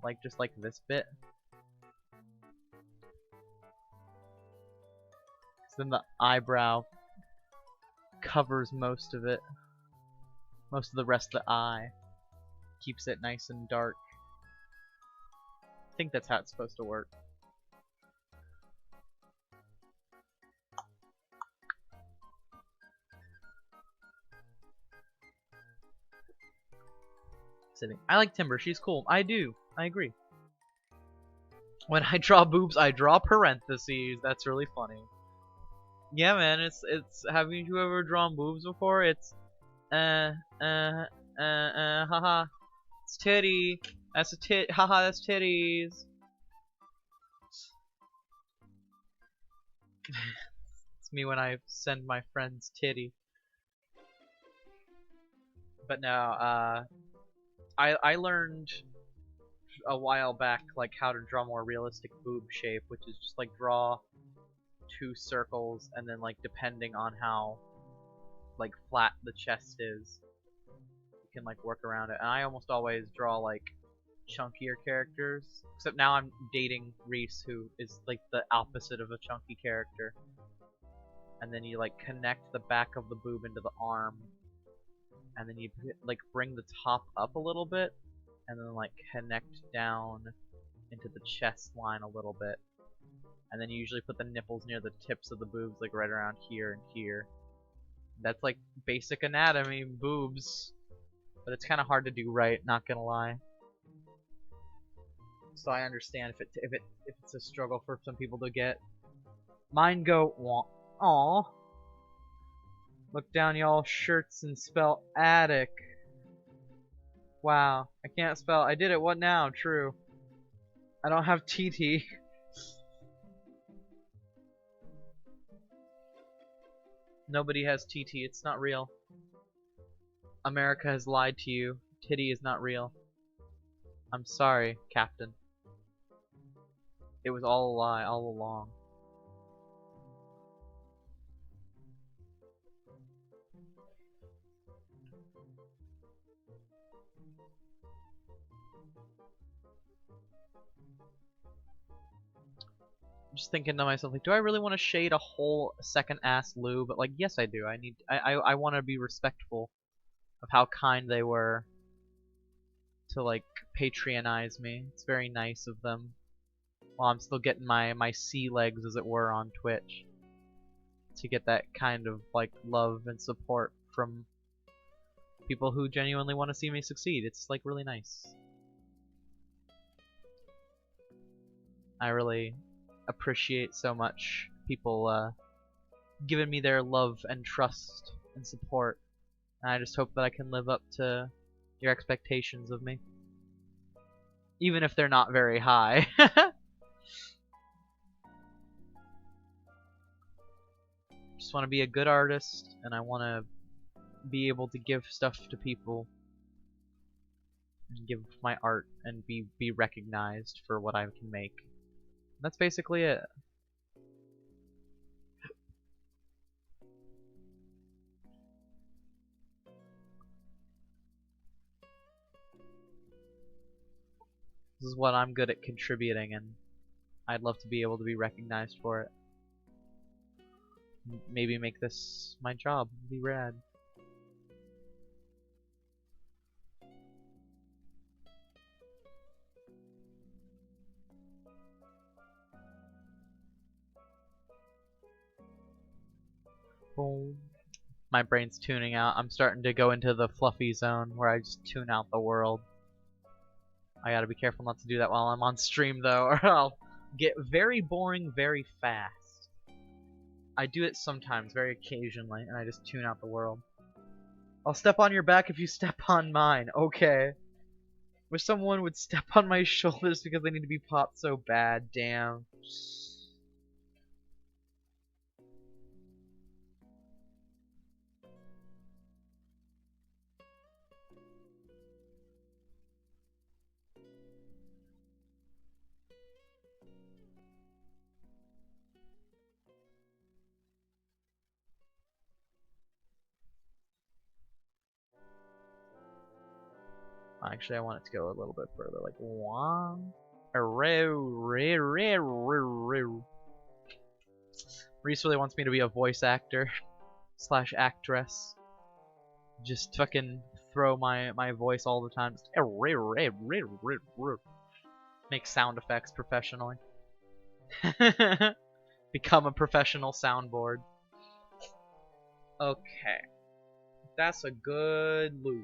Like, just like this bit. So then the eyebrow covers most of it. Most of the rest of the eye. Keeps it nice and dark. I think that's how it's supposed to work. I like Timber, she's cool. I do. I agree. When I draw boobs, I draw parentheses. That's really funny. Yeah, man, it's haven't you ever drawn boobs before? It's haha. It's titty. That's a tit. Haha, that's titties. It's me when I send my friends titty. But no, I learned a while back like how to draw more realistic boob shape, which is just like draw 2 circles and then like depending on how like flat the chest is, you can like work around it. And I almost always draw like chunkier characters, except now I'm dating Reese, who is like the opposite of a chunky character. And then you like connect the back of the boob into the arm, and then you like bring the top up a little bit, and then like connect down into the chest line a little bit, and then you usually put the nipples near the tips of the boobs, like right around here and here. That's like basic anatomy, boobs, but it's kind of hard to do right, not gonna lie. So I understand if it's a struggle for some people to get. Mine go wah. Aw. Look down y'all shirts and spell attic. Wow, I can't spell. I did it. What now? True. I don't have TT. Nobody has TT. It's not real. America has lied to you. Titty is not real. I'm sorry, Captain. It was all a lie all along. I'm just thinking to myself, like, do I really want to shade a whole second ass Lou? But like, yes, I do. I want to be respectful of how kind they were to like patronize me. It's very nice of them. While I'm still getting my sea legs, as it were, on Twitch, to get that kind of like love and support from people who genuinely want to see me succeed. It's like really nice. I really appreciate so much people giving me their love and trust and support. And I just hope that I can live up to your expectations of me, even if they're not very high. Just want to be a good artist, and I want to be able to give stuff to people and give my art and be recognized for what I can make. That's basically it. This is what I'm good at contributing, and I'd love to be able to be recognized for it. Maybe make this my job. It'd be rad. Boom. My brain's tuning out. I'm starting to go into the fluffy zone where I just tune out the world. I gotta be careful not to do that while I'm on stream though, or I'll get very boring very fast. I do it sometimes, very occasionally, and I just tune out the world. I'll step on your back if you step on mine. Okay. Wish someone would step on my shoulders because they need to be popped so bad. Damn. Actually, I want it to go a little bit further, like one. Reese really wants me to be a voice actor slash actress. Just fucking throw my voice all the time. Just make sound effects professionally. Become a professional soundboard. Okay. That's a good loo.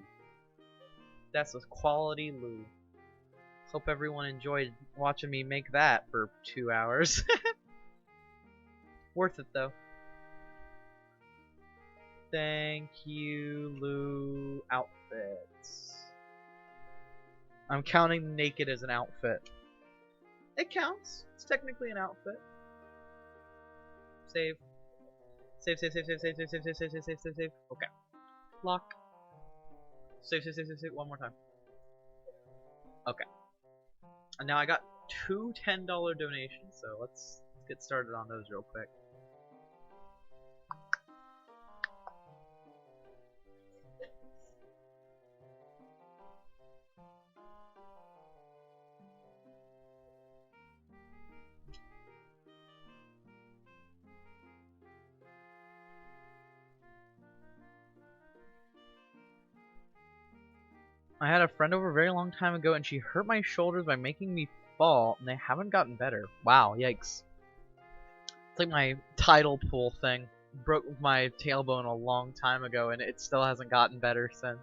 That's a quality loo. Hope everyone enjoyed watching me make that for 2 hours. Worth it though. Thank you, Lou. Outfits. I'm counting naked as an outfit. It counts. It's technically an outfit. Save. Save, save, save, save, save, save, save, save, save, save, save, save, save. Okay. Lock. Save, save, save, save, save. One more time. Okay. And now I got two $10 donations, so let's get started on those real quick. I had a friend over a very long time ago and she hurt my shoulders by making me fall and they haven't gotten better. Wow, yikes. It's like my tidal pool thing. Broke my tailbone a long time ago and it still hasn't gotten better since.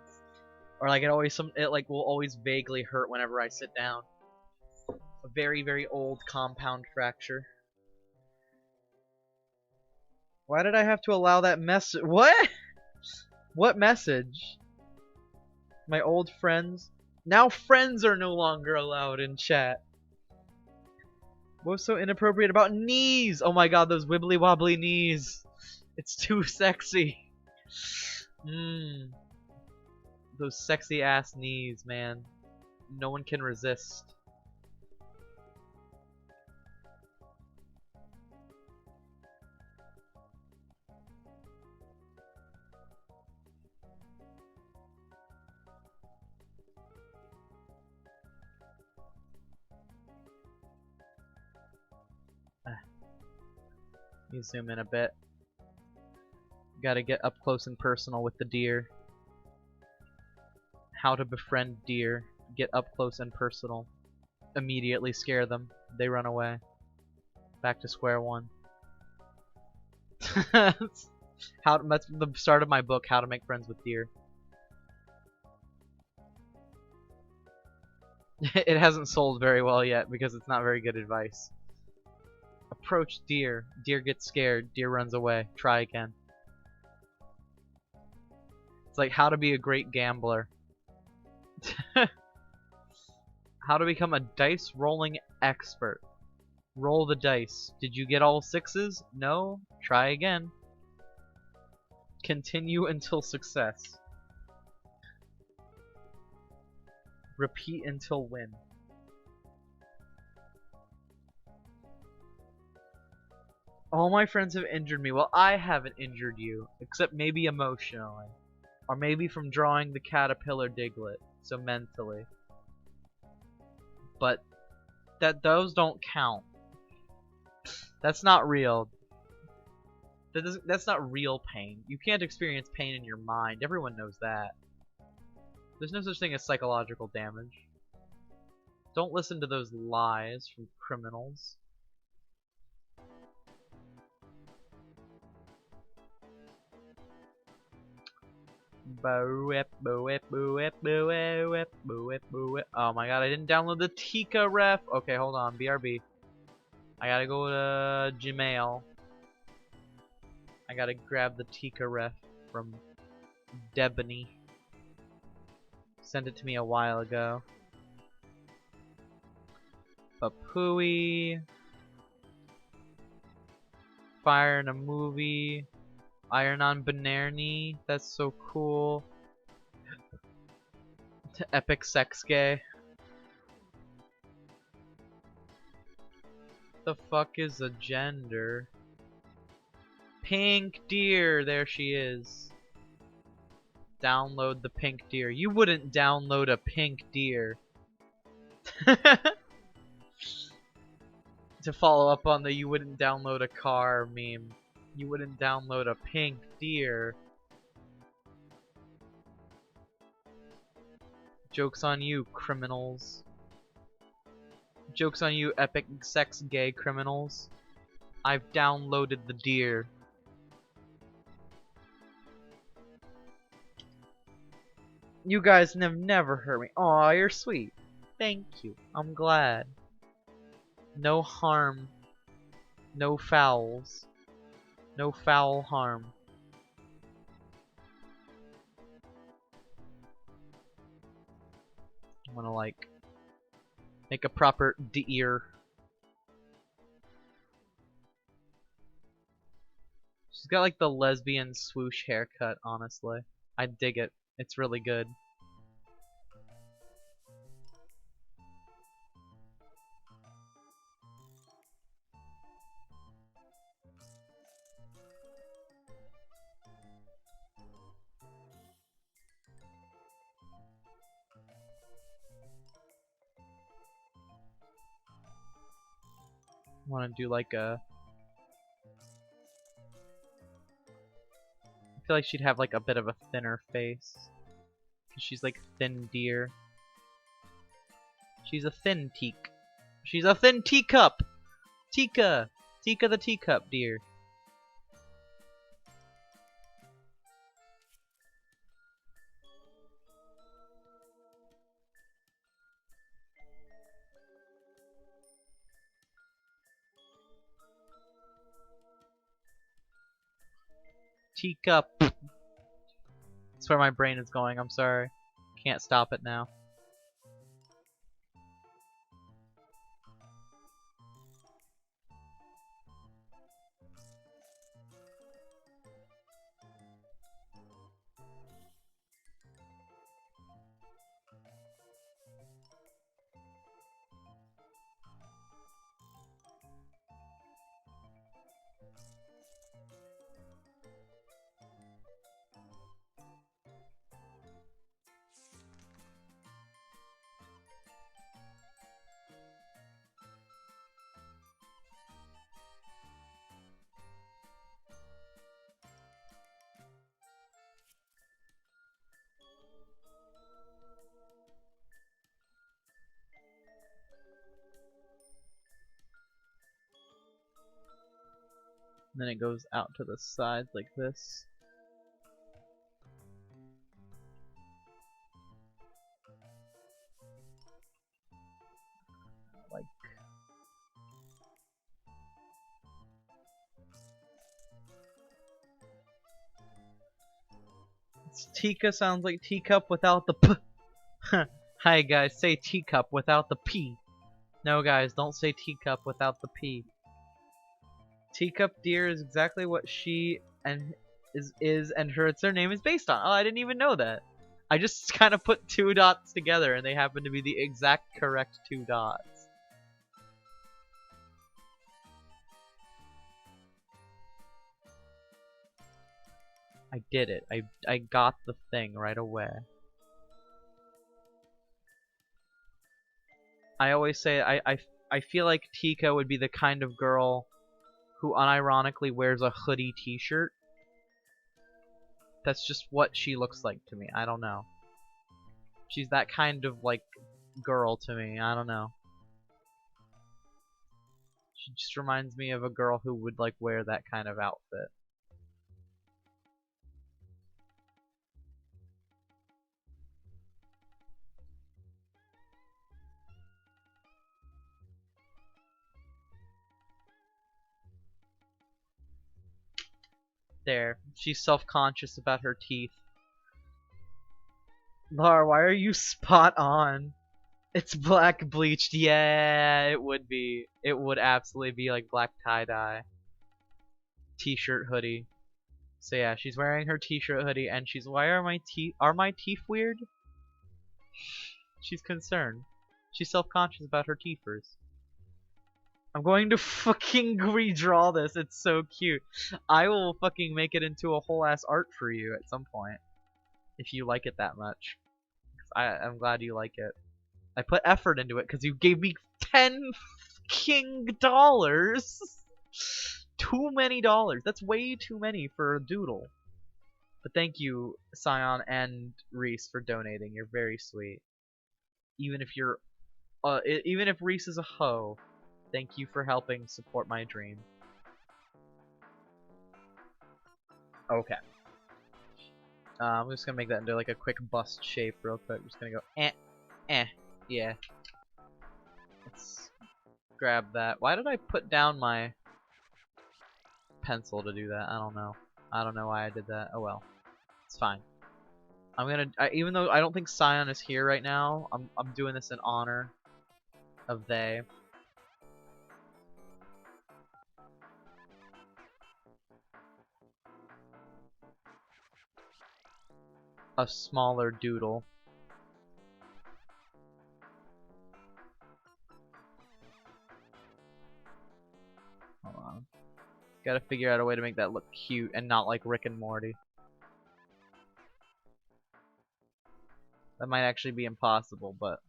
Or like it like will always vaguely hurt whenever I sit down. A very, very old compound fracture. Why did I have to allow that message? What? What message? My old friends. Now friends are no longer allowed in chat. What was so inappropriate about knees? Oh my god, those wibbly wobbly knees. It's too sexy. Mmm. Those sexy ass knees, man. No one can resist. Let me zoom in a bit. Gotta get up close and personal with the deer. How to befriend deer. Get up close and personal. Immediately scare them. They run away. Back to square one. That's the start of my book, How to Make Friends with Deer. It hasn't sold very well yet because it's not very good advice. Approach deer. Deer gets scared. Deer runs away. Try again. It's like how to be a great gambler. How to become a dice rolling expert. Roll the dice. Did you get all sixes? No? Try again. Continue until success. Repeat until win. All my friends have injured me. Well, I haven't injured you, except maybe emotionally. Or maybe from drawing the caterpillar Diglett, so mentally. But those don't count. That's not real. That's not real pain. You can't experience pain in your mind. Everyone knows that. There's no such thing as psychological damage. Don't listen to those lies from criminals. Oh my god, I didn't download the Tika ref. Okay, hold on. BRB. I gotta go to Gmail. I gotta grab the Tika ref from Debony. Sent it to me a while ago. Papui. Fire in a movie. Iron on Banarni. That's so cool. Epic sex gay. The fuck is a gender? Pink deer. There she is. Download the pink deer. You wouldn't download a pink deer. To follow up on the you wouldn't download a car meme. You wouldn't download a pink deer. Joke's on you, criminals. Joke's on you, epic sex gay criminals. I've downloaded the deer. You guys have never hurt me. Aw, you're sweet. Thank you. I'm glad. No harm. No fouls. No foul harm. I wanna like make a proper deer. She's got like the lesbian swoosh haircut, honestly. I dig it. It's really good. I want to do like a... I feel like she'd have like a bit of a thinner face. Cause she's like thin deer. She's a thin teak. She's a thin teacup! Tika! Tika the teacup deer. Teacup. That's where my brain is going, I'm sorry. Can't stop it now. And then it goes out to the sides like this. Like... Tika sounds like teacup without the p. Hi guys, say teacup without the p. No guys, don't say teacup without the p. Teacup deer is exactly what she and is and her name is based on. Oh, I didn't even know that. I just kind of put two dots together and they happen to be the exact correct two dots. I did it. I got the thing right away. I always say I feel like Tika would be the kind of girl who unironically wears a hoodie t-shirt. That's just what she looks like to me. I don't know. She's that kind of like girl to me. I don't know. She just reminds me of a girl who would like wear that kind of outfit. There. She's self-conscious about her teeth. Lar, why are you spot on? It's black bleached. Yeah, it would be. It would absolutely be like black tie-dye. T-shirt hoodie. So yeah, she's wearing her t-shirt hoodie and she's, why are my teeth weird? She's concerned. She's self-conscious about her teethers. I'm going to fucking redraw this. It's so cute. I will fucking make it into a whole ass art for you at some point. If you like it that much. I'm glad you like it. I put effort into it because you gave me $10 fucking dollars. Too many dollars. That's way too many for a doodle. But thank you, Scion and Reese, for donating. You're very sweet. Even if you're, even if Reese is a hoe, thank you for helping support my dream. Okay. I'm just gonna make that into like a quick bust shape real quick. I'm just gonna go yeah. Let's grab that. Why did I put down my pencil to do that? I don't know. I don't know why I did that. Oh well. It's fine. Even though I don't think Scion is here right now, I'm doing this in honor of they. A smaller doodle. Hold on. Gotta figure out a way to make that look cute and not like Rick and Morty. That might actually be impossible, but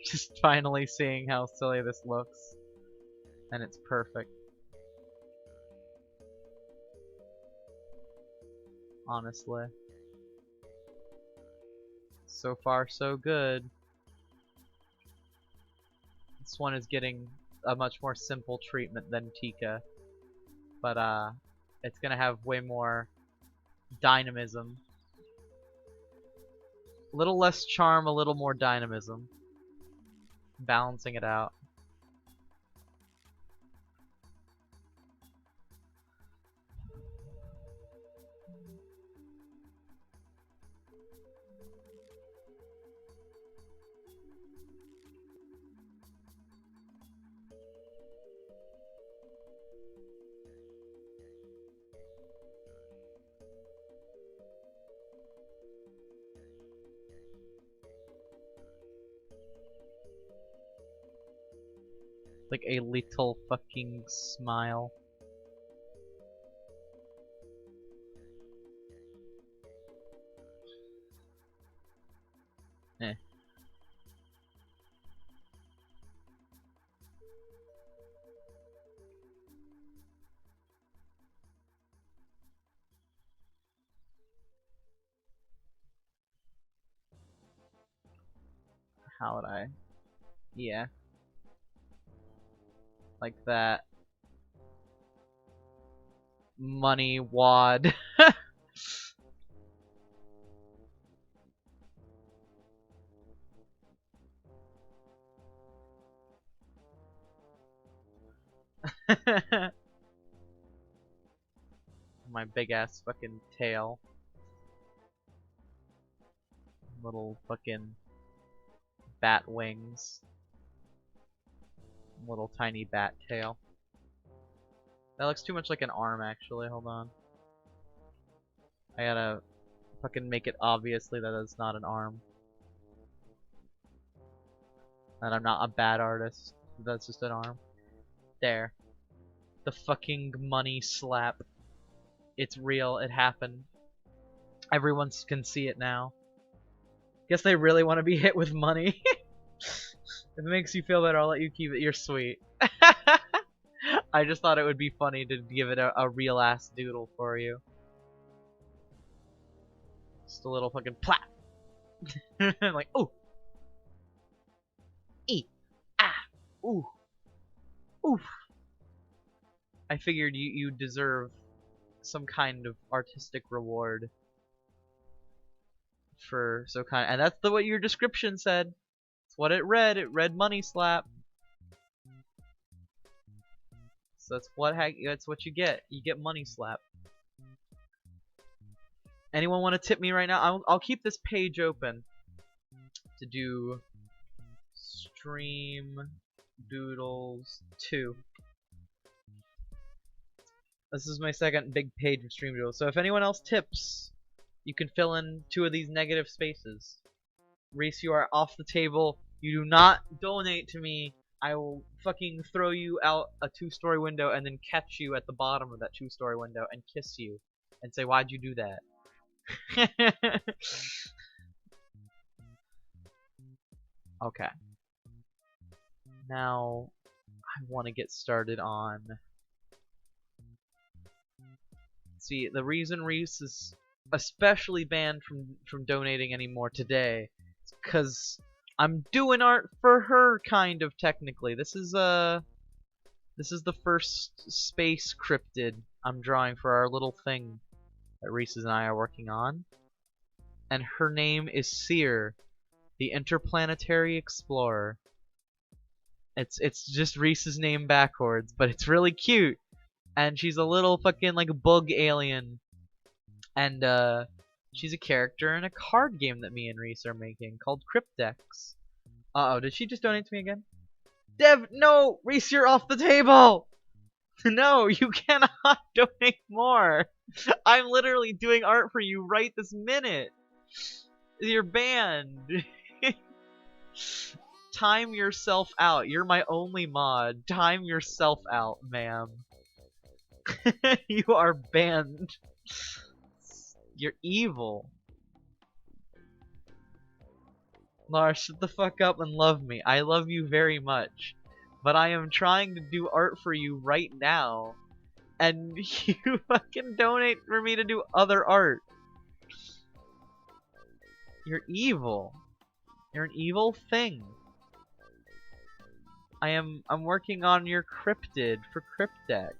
just finally seeing how silly this looks. And it's perfect. Honestly. So far, so good. This one is getting a much more simple treatment than Tika. But, it's gonna have way more dynamism. A little less charm, a little more dynamism. Balancing it out. Like a little fucking smile. Eh. How would I? Yeah. Like that. Money wad. My big ass fucking tail. Little fucking bat wings. Little tiny bat tail. That looks too much like an arm actually, hold on. I gotta fucking make it obviously that it's not an arm. That I'm not a bad artist. That's just an arm. There. The fucking money slap. It's real. It happened. Everyone can see it now. Guess they really want to be hit with money. If it makes you feel better, I'll let you keep it. You're sweet. I just thought it would be funny to give it a real ass doodle for you. Just a little fucking plap. Like, ooh. E. Ah. Ooh. Oof. I figured you deserve some kind of artistic reward for so kind, and that's what your description said. It's what it read. It read money slap. So that's what you get. You get money slap. Anyone want to tip me right now? I'll keep this page open to do stream doodles 2. This is my second big page of stream doodles. So if anyone else tips, you can fill in 2 of these negative spaces. Reese, you are off the table. You do not donate to me. I will fucking throw you out a 2-story window and then catch you at the bottom of that 2-story window and kiss you and say, why'd you do that? Okay. Now, I want to get started on... See, the reason Reese is especially banned from donating anymore today is because I'm doing art for her, kind of, technically. This is the first space cryptid I'm drawing for our little thing that Reese and I are working on. And her name is Seer, the Interplanetary Explorer. It's just Reese's name backwards, but it's really cute. And she's a little fucking like bug alien. And she's a character in a card game that me and Reese are making called Cryptex. Uh-oh, did she just donate to me again? Dev, no! Reese, you're off the table! No, you cannot donate more! I'm literally doing art for you right this minute! You're banned! Time yourself out. You're my only mod. Time yourself out, ma'am. You are banned. You're evil. Lart, shut the fuck up and love me. I love you very much. But I am trying to do art for you right now. And you fucking donate for me to do other art. You're evil. You're an evil thing. I'm working on your cryptid for Cryptex.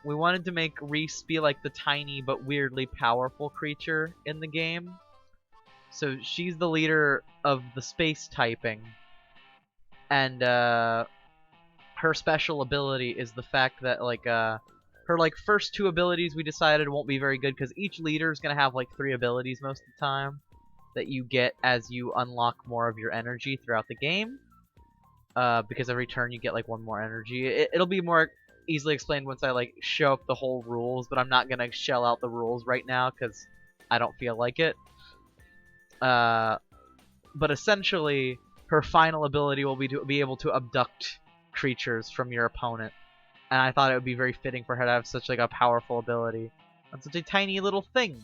We wanted to make Reese be like the tiny but weirdly powerful creature in the game. So she's the leader of the space typing. And her special ability is the fact that like her like first 2 abilities we decided won't be very good because each leader is gonna have like 3 abilities most of the time that you get as you unlock more of your energy throughout the game. Because every turn you get like 1 more energy. It'll be more easily explained once I like show up the whole rules, but I'm not gonna shell out the rules right now because I don't feel like it. But essentially, her final ability will be to be able to abduct creatures from your opponent, and I thought it would be very fitting for her to have such like a powerful ability on such a tiny little thing.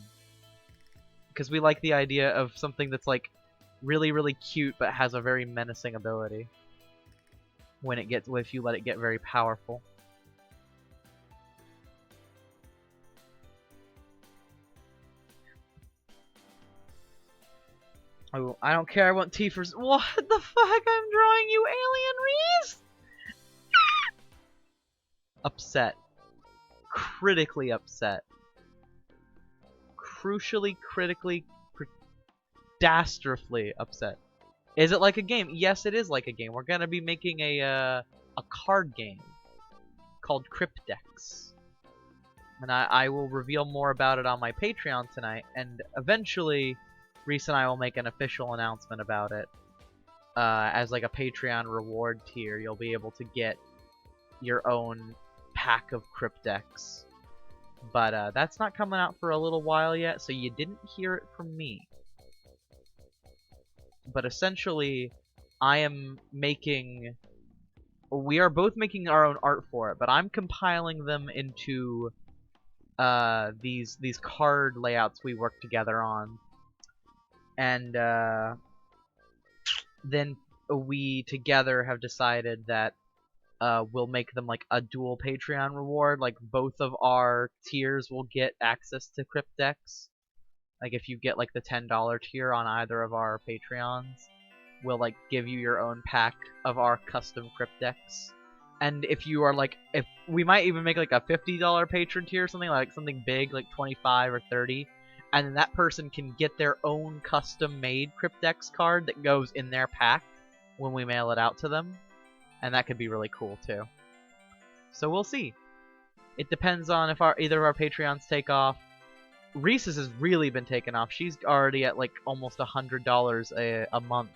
Because we like the idea of something that's like really, really cute but has a very menacing ability if you let it get very powerful. Oh, I don't care. I want T for... What the fuck? I'm drawing you, Alien Reese? Upset. Critically upset. Crucially, critically, catastrophically upset. Is it like a game? Yes, it is like a game. We're gonna be making a card game called Cryptex. And I will reveal more about it on my Patreon tonight, and eventually Reese and I will make an official announcement about it. As like a Patreon reward tier, you'll be able to get your own pack of Cryptex. But that's not coming out for a little while yet, so you didn't hear it from me. But essentially, I am making we are both making our own art for it, but I'm compiling them into these card layouts we work together on, and then we together have decided that we'll make them like a dual Patreon reward. Like both of our tiers will get access to crypt decks. Like if you get like the $10 tier on either of our Patreons, we'll like give you your own pack of our custom crypt decks. And if you are like, if we might even make like a $50 patron tier, something big, like 25 or 30, and then that person can get their own custom made crypt decks card that goes in their pack when we mail it out to them, and that could be really cool too. So we'll see. It depends on if either of our Patreons take off. Reese's has really been taken off. She's already at like almost $100 a month,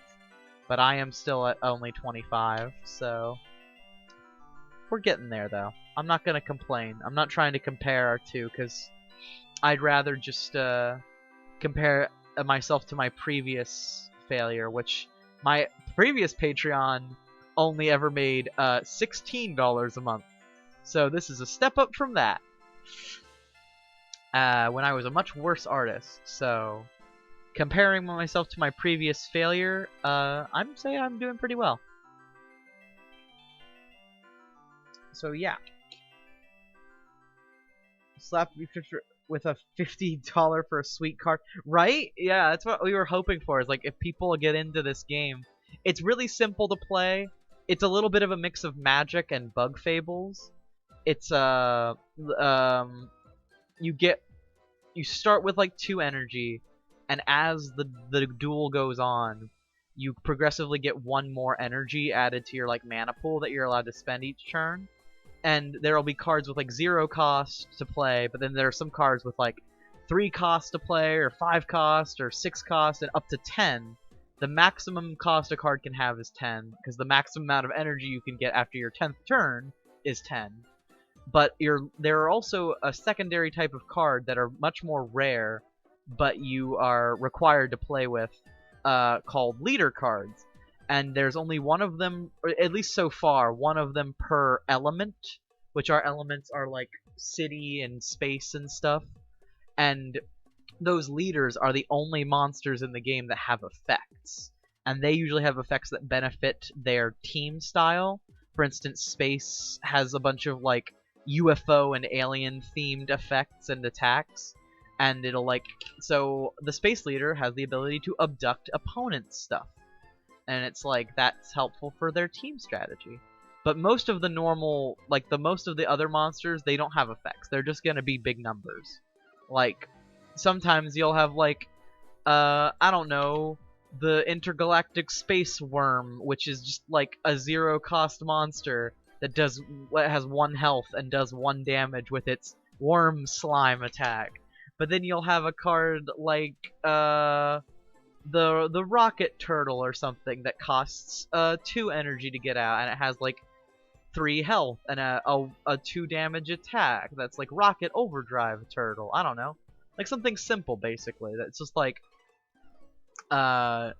but I am still at only 25. So we're getting there, though. I'm not gonna complain. I'm not trying to compare our two, because I'd rather just compare myself to my previous failure, which my previous Patreon only ever made $16 a month. So this is a step up from that. When I was a much worse artist. So comparing myself to my previous failure, I'm saying I'm doing pretty well. So yeah. Slap me with a $50 for a sweet card. Right? Yeah, that's what we were hoping for. Is like if people get into this game, it's really simple to play. It's a little bit of a mix of Magic and Bug Fables. It's you start with like 2 energy, and as the duel goes on, you progressively get 1 more energy added to your like mana pool that you're allowed to spend each turn. And there will be cards with like 0 cost to play, but then there are some cards with like 3 cost to play, or 5 cost, or 6 cost, and up to 10. The maximum cost a card can have is 10, because the maximum amount of energy you can get after your 10th turn is 10. But there are also a secondary type of card that are much more rare, but you are required to play with, called leader cards. And there's only one of them, or at least so far, one of them per element, which our elements are like city and space and stuff. And those leaders are the only monsters in the game that have effects. And they usually have effects that benefit their team style. For instance, space has a bunch of like UFO and alien themed effects and attacks. And it'll like, so the space leader has the ability to abduct opponents' stuff. And it's like, that's helpful for their team strategy. But most of the normal, like most of the other monsters, they don't have effects. They're just gonna be big numbers. Like, sometimes you'll have like, I don't know, the intergalactic space worm, which is just like a 0 cost monster that has 1 health and does 1 damage with its worm slime attack. But then you'll have a card like, the rocket turtle or something that costs 2 energy to get out, and it has like 3 health and a 2 damage attack. That's like rocket overdrive turtle. I don't know, like something simple basically. That's just like they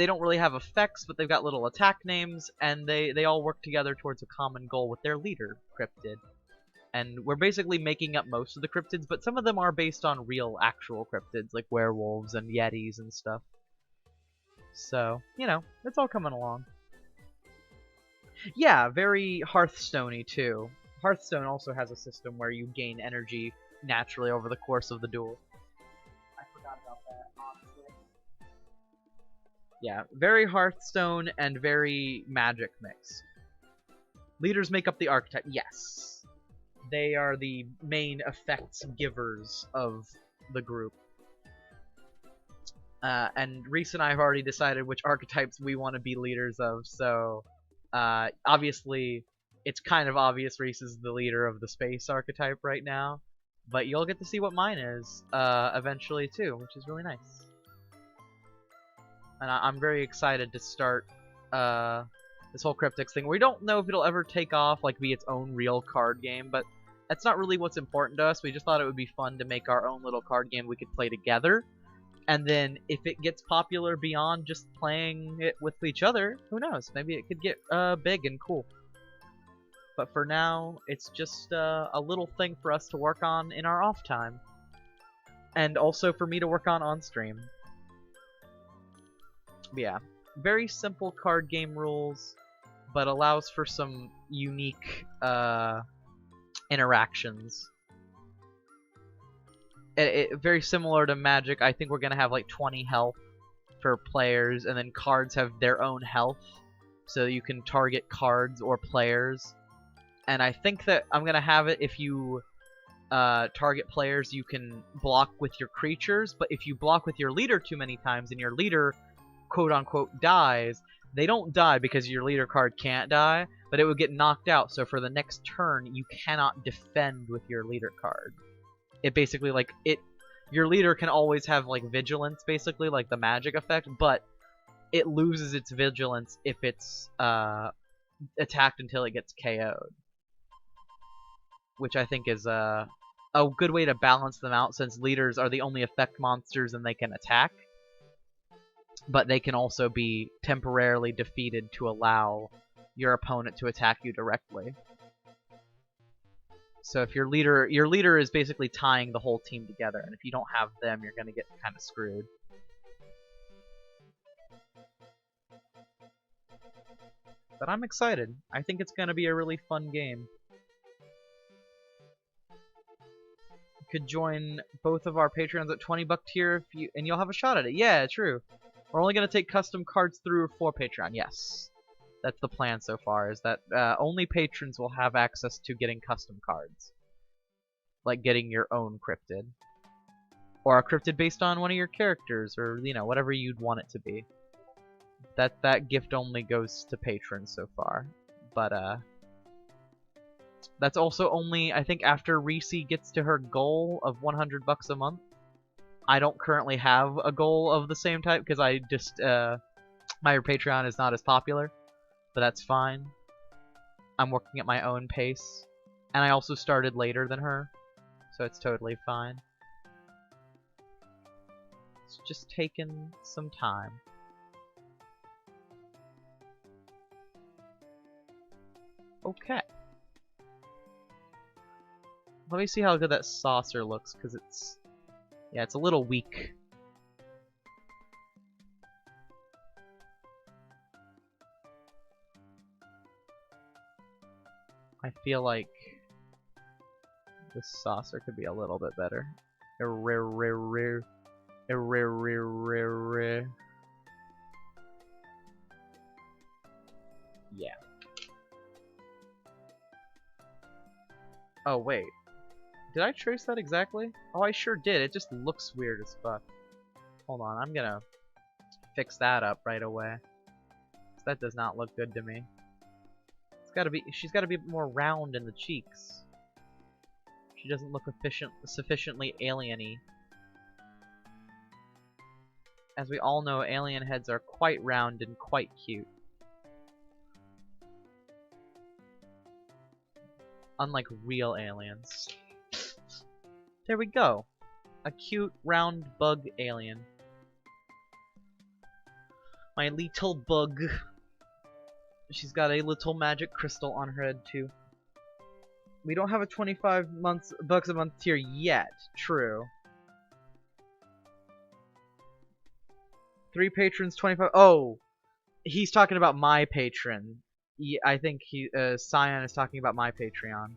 don't really have effects, but they've got little attack names, and they all work together towards a common goal with their leader cryptid. And we're basically making up most of the cryptids, but some of them are based on real, actual cryptids, like werewolves and yetis and stuff. So, you know, it's all coming along. Yeah, very Hearthstone-y, too. Hearthstone also has a system where you gain energy naturally over the course of the duel. I forgot about that, honestly. Yeah, very Hearthstone and very Magic mix. Leaders make up the archetype. Yes. They are the main effects givers of the group. And Reese and I have already decided which archetypes we want to be leaders of, so obviously it's kind of obvious Reese is the leader of the space archetype right now, but you'll get to see what mine is eventually too, which is really nice. And I'm very excited to start this whole Cryptics thing. We don't know if it'll ever take off, like be its own real card game, but that's not really what's important to us. We just thought it would be fun to make our own little card game we could play together. And then if it gets popular beyond just playing it with each other, who knows? Maybe it could get big and cool. But for now, it's just a little thing for us to work on in our off time. And also for me to work on stream. But yeah, very simple card game rules, but allows for some unique interactions. Very similar to Magic, I think we're going to have like 20 health for players, and then cards have their own health, so you can target cards or players. And I think that I'm going to have it if you target players, you can block with your creatures, but if you block with your leader too many times and your leader quote-unquote dies, they don't die because your leader card can't die, but it would get knocked out, so for the next turn, you cannot defend with your leader card. It basically, like, your leader can always have, like, vigilance, basically, like the magic effect, but it loses its vigilance if it's attacked until it gets KO'd. Which I think is a good way to balance them out, since leaders are the only effect monsters and they can attack. But they can also be temporarily defeated to allow your opponent to attack you directly. So if your leader is basically tying the whole team together, and if you don't have them, you're gonna get kind of screwed. But I'm excited. I think it's gonna be a really fun game. You could join both of our Patreons at $20 tier and you'll have a shot at it. Yeah, true. We're only gonna take custom cards through for Patreon. Yes. That's the plan so far, is that only patrons will have access to getting custom cards. Like getting your own cryptid. Or a cryptid based on one of your characters, or, you know, whatever you'd want it to be. That gift only goes to patrons so far. But, that's also only, I think, after Reese gets to her goal of $100 a month. I don't currently have a goal of the same type, because I just, my Patreon is not as popular. But that's fine. I'm working at my own pace. And I also started later than her. So it's totally fine. It's just taken some time. Okay. Let me see how good that saucer looks, because it's... yeah, it's a little weak. I feel like this saucer could be a little bit better. Yeah. Oh, wait. Did I trace that exactly? Oh, I sure did. It just looks weird as fuck. Hold on, I'm gonna fix that up right away. That does not look good to me. She's gotta be more round in the cheeks. She doesn't look sufficiently alien-y. As we all know, alien heads are quite round and quite cute. Unlike real aliens. There we go. A cute, round bug alien. My little bug. She's got a little magic crystal on her head, too. We don't have a $25 a month tier yet. True. 3 patrons, 25. Oh! He's talking about my patron. I think Scion is talking about my Patreon.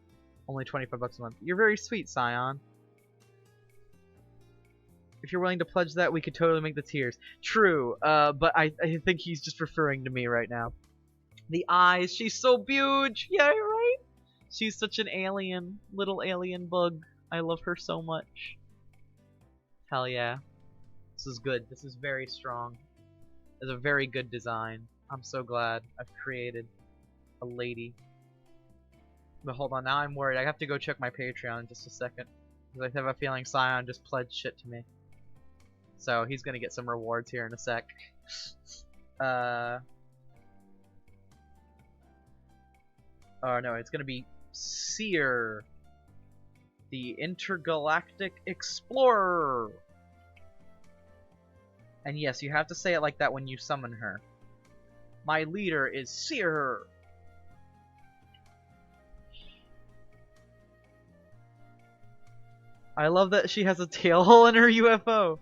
Only $25 a month. You're very sweet, Scion. If you're willing to pledge that, we could totally make the tiers. True, but I think he's just referring to me right now. The eyes, she's so huge! Yeah, right? She's such an alien, little alien bug. I love her so much. Hell yeah. This is good. This is very strong. It's a very good design. I'm so glad I've created a lady. But hold on, now I'm worried. I have to go check my Patreon in just a second. Because I have a feeling Scion just pledged shit to me. So he's gonna get some rewards here in a sec. Oh no, it's gonna be Seer, the Intergalactic Explorer. And yes, you have to say it like that when you summon her. My leader is Seer. I love that she has a tail hole in her UFO.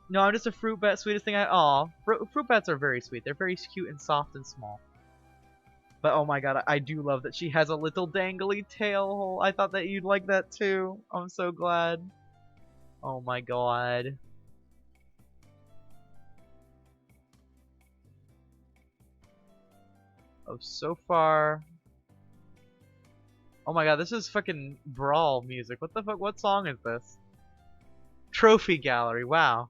No, I'm just a fruit bat, sweetest thing I. Aw, fruit bats are very sweet. They're very cute and soft and small. But oh my god, I do love that she has a little dangly tail hole. I thought that you'd like that too. I'm so glad. Oh my god. Oh, so far. Oh my god, this is fucking Brawl music. What the fuck? What song is this? Trophy Gallery. Wow.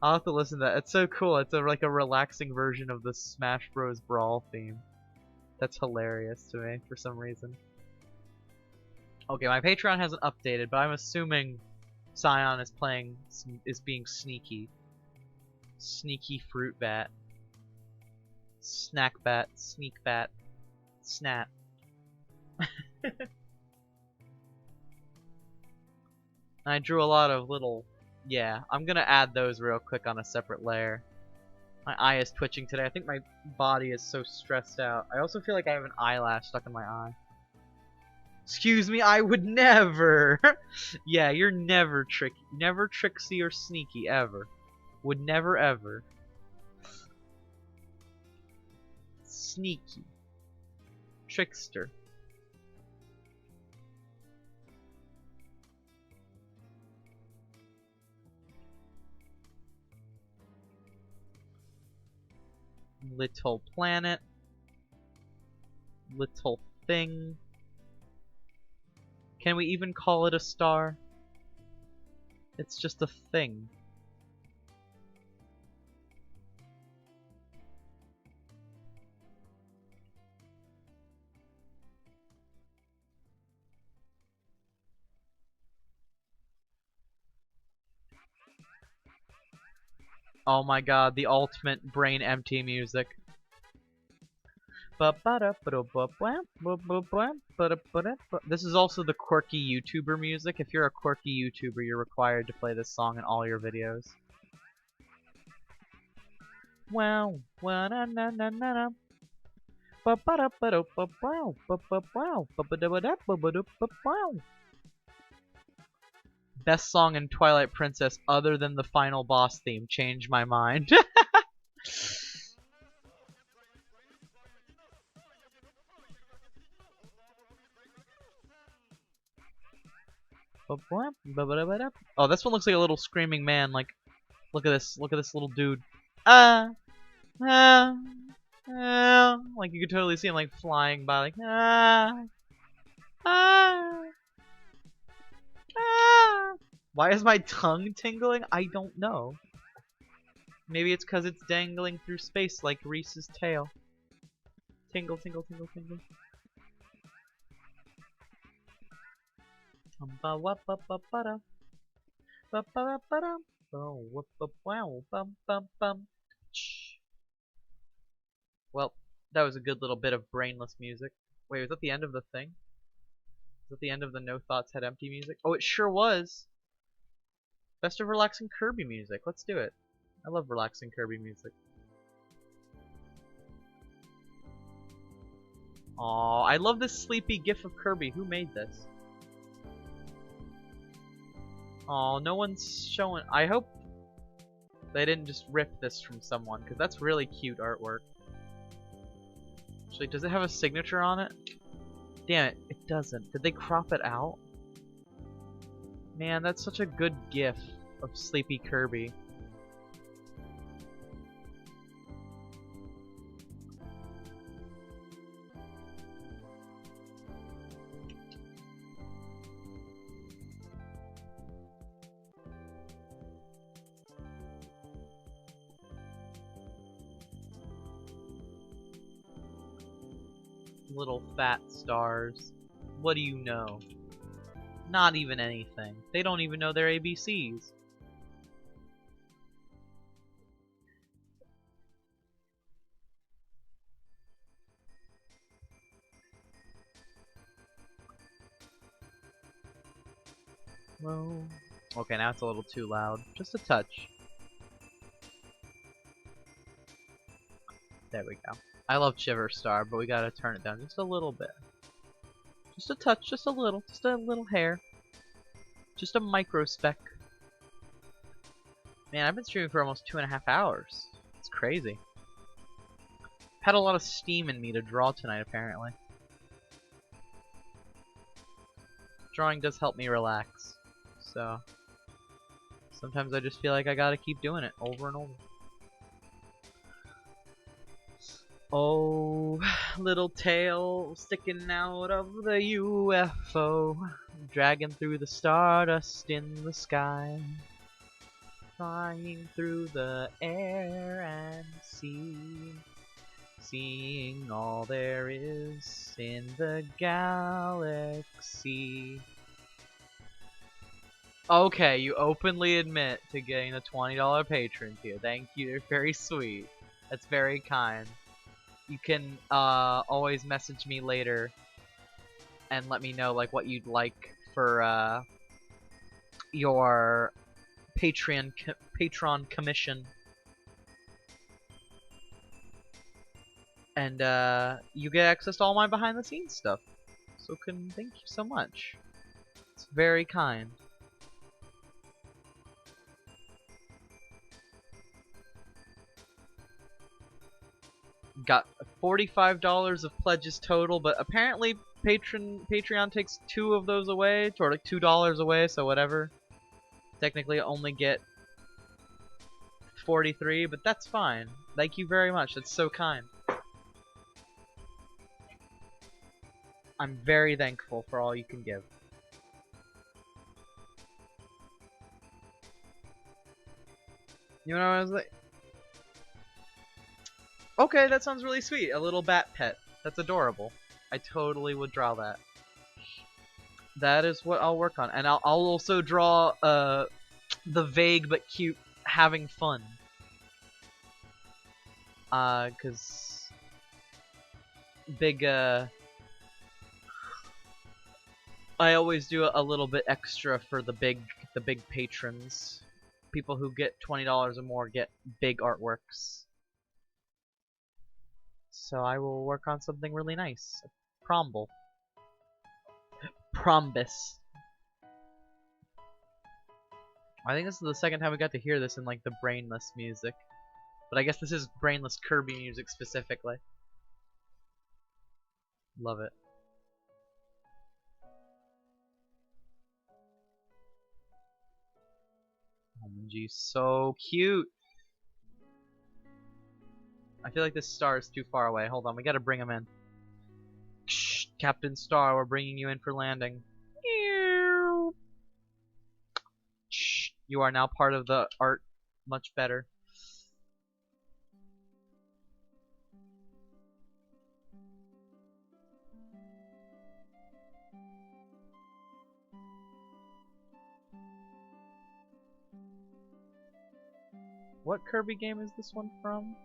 I'll have to listen to that. It's so cool. It's like a relaxing version of the Smash Bros. Brawl theme. That's hilarious to me for some reason. Okay, my Patreon hasn't updated, but I'm assuming Scion is being sneaky. Sneaky fruit bat. Snack bat. Sneak bat. Snap. I drew a lot of little... Yeah, I'm gonna add those real quick on a separate layer. My eye is twitching today. I think my body is so stressed out. I also feel like I have an eyelash stuck in my eye. Excuse me, I would never! Yeah, you're never tricksy or sneaky, ever. Would never ever. Sneaky. Trickster. Little planet. Little thing. Can we even call it a star? It's just a thing. Oh my god, the ultimate brain empty music. This is also the quirky YouTuber music. If you're a quirky YouTuber, you're required to play this song in all your videos. Wow, na na na na na. Best song in Twilight Princess other than the final boss theme. Change my mind. Oh, this one looks like a little screaming man. Like, look at this little dude. Ah, ah, ah. Like you could totally see him like flying by. Like ah, ah, ah. Why is my tongue tingling? I don't know. Maybe it's because it's dangling through space like Reese's tail. Tingle, tingle, tingle, tingle. Well, that was a good little bit of brainless music. Wait, was that the end of the thing? Was that the end of the No Thoughts Head Empty music? Oh, it sure was! Best of relaxing Kirby music. Let's do it. I love relaxing Kirby music. Aw, I love this sleepy gif of Kirby. Who made this? Aw, no one's showing. I hope they didn't just rip this from someone, because that's really cute artwork. Actually, does it have a signature on it? Damn it, it doesn't. Did they crop it out? Man, that's such a good gif of Sleepy Kirby. Little fat stars. What do you know? Not even anything. They don't even know their ABCs. Whoa. Okay, now it's a little too loud. Just a touch. There we go. I love Shiver Star, but we gotta turn it down just a little bit. Just a touch, just a little hair. Just a micro speck. Man, I've been streaming for almost 2.5 hours. It's crazy. Had a lot of steam in me to draw tonight, apparently. Drawing does help me relax. So, sometimes I just feel like I gotta keep doing it over and over. Oh, little tail sticking out of the UFO, dragging through the stardust in the sky, flying through the air and seeing all there is in the galaxy. Okay, you openly admit to getting a $20 patron tier. Thank you, you're very sweet. That's very kind. You can always message me later and let me know like what you'd like for your Patreon commission, and you get access to all my behind the scenes stuff. So thank you so much. It's very kind. Got $45 of pledges total, but apparently Patreon takes 2 of those away, or like $2 away, so whatever. Technically I only get 43, but that's fine. Thank you very much. That's so kind. I'm very thankful for all you can give. You know what I was like? Okay, that sounds really sweet. A little bat pet. That's adorable. I totally would draw that. That is what I'll work on. And I'll also draw the vague but cute having fun. Cause big I always do a little bit extra for the big patrons. People who get $20 or more get big artworks. So I will work on something really nice. Prombus. I think this is the second time we got to hear this in like the brainless music. But I guess this is brainless Kirby music specifically. Love it. OMG, so cute. I feel like this star is too far away. Hold on, we gotta bring him in. Shh, Captain Star, we're bringing you in for landing. Shh, you are now part of the art. Much better. What Kirby game is this one from?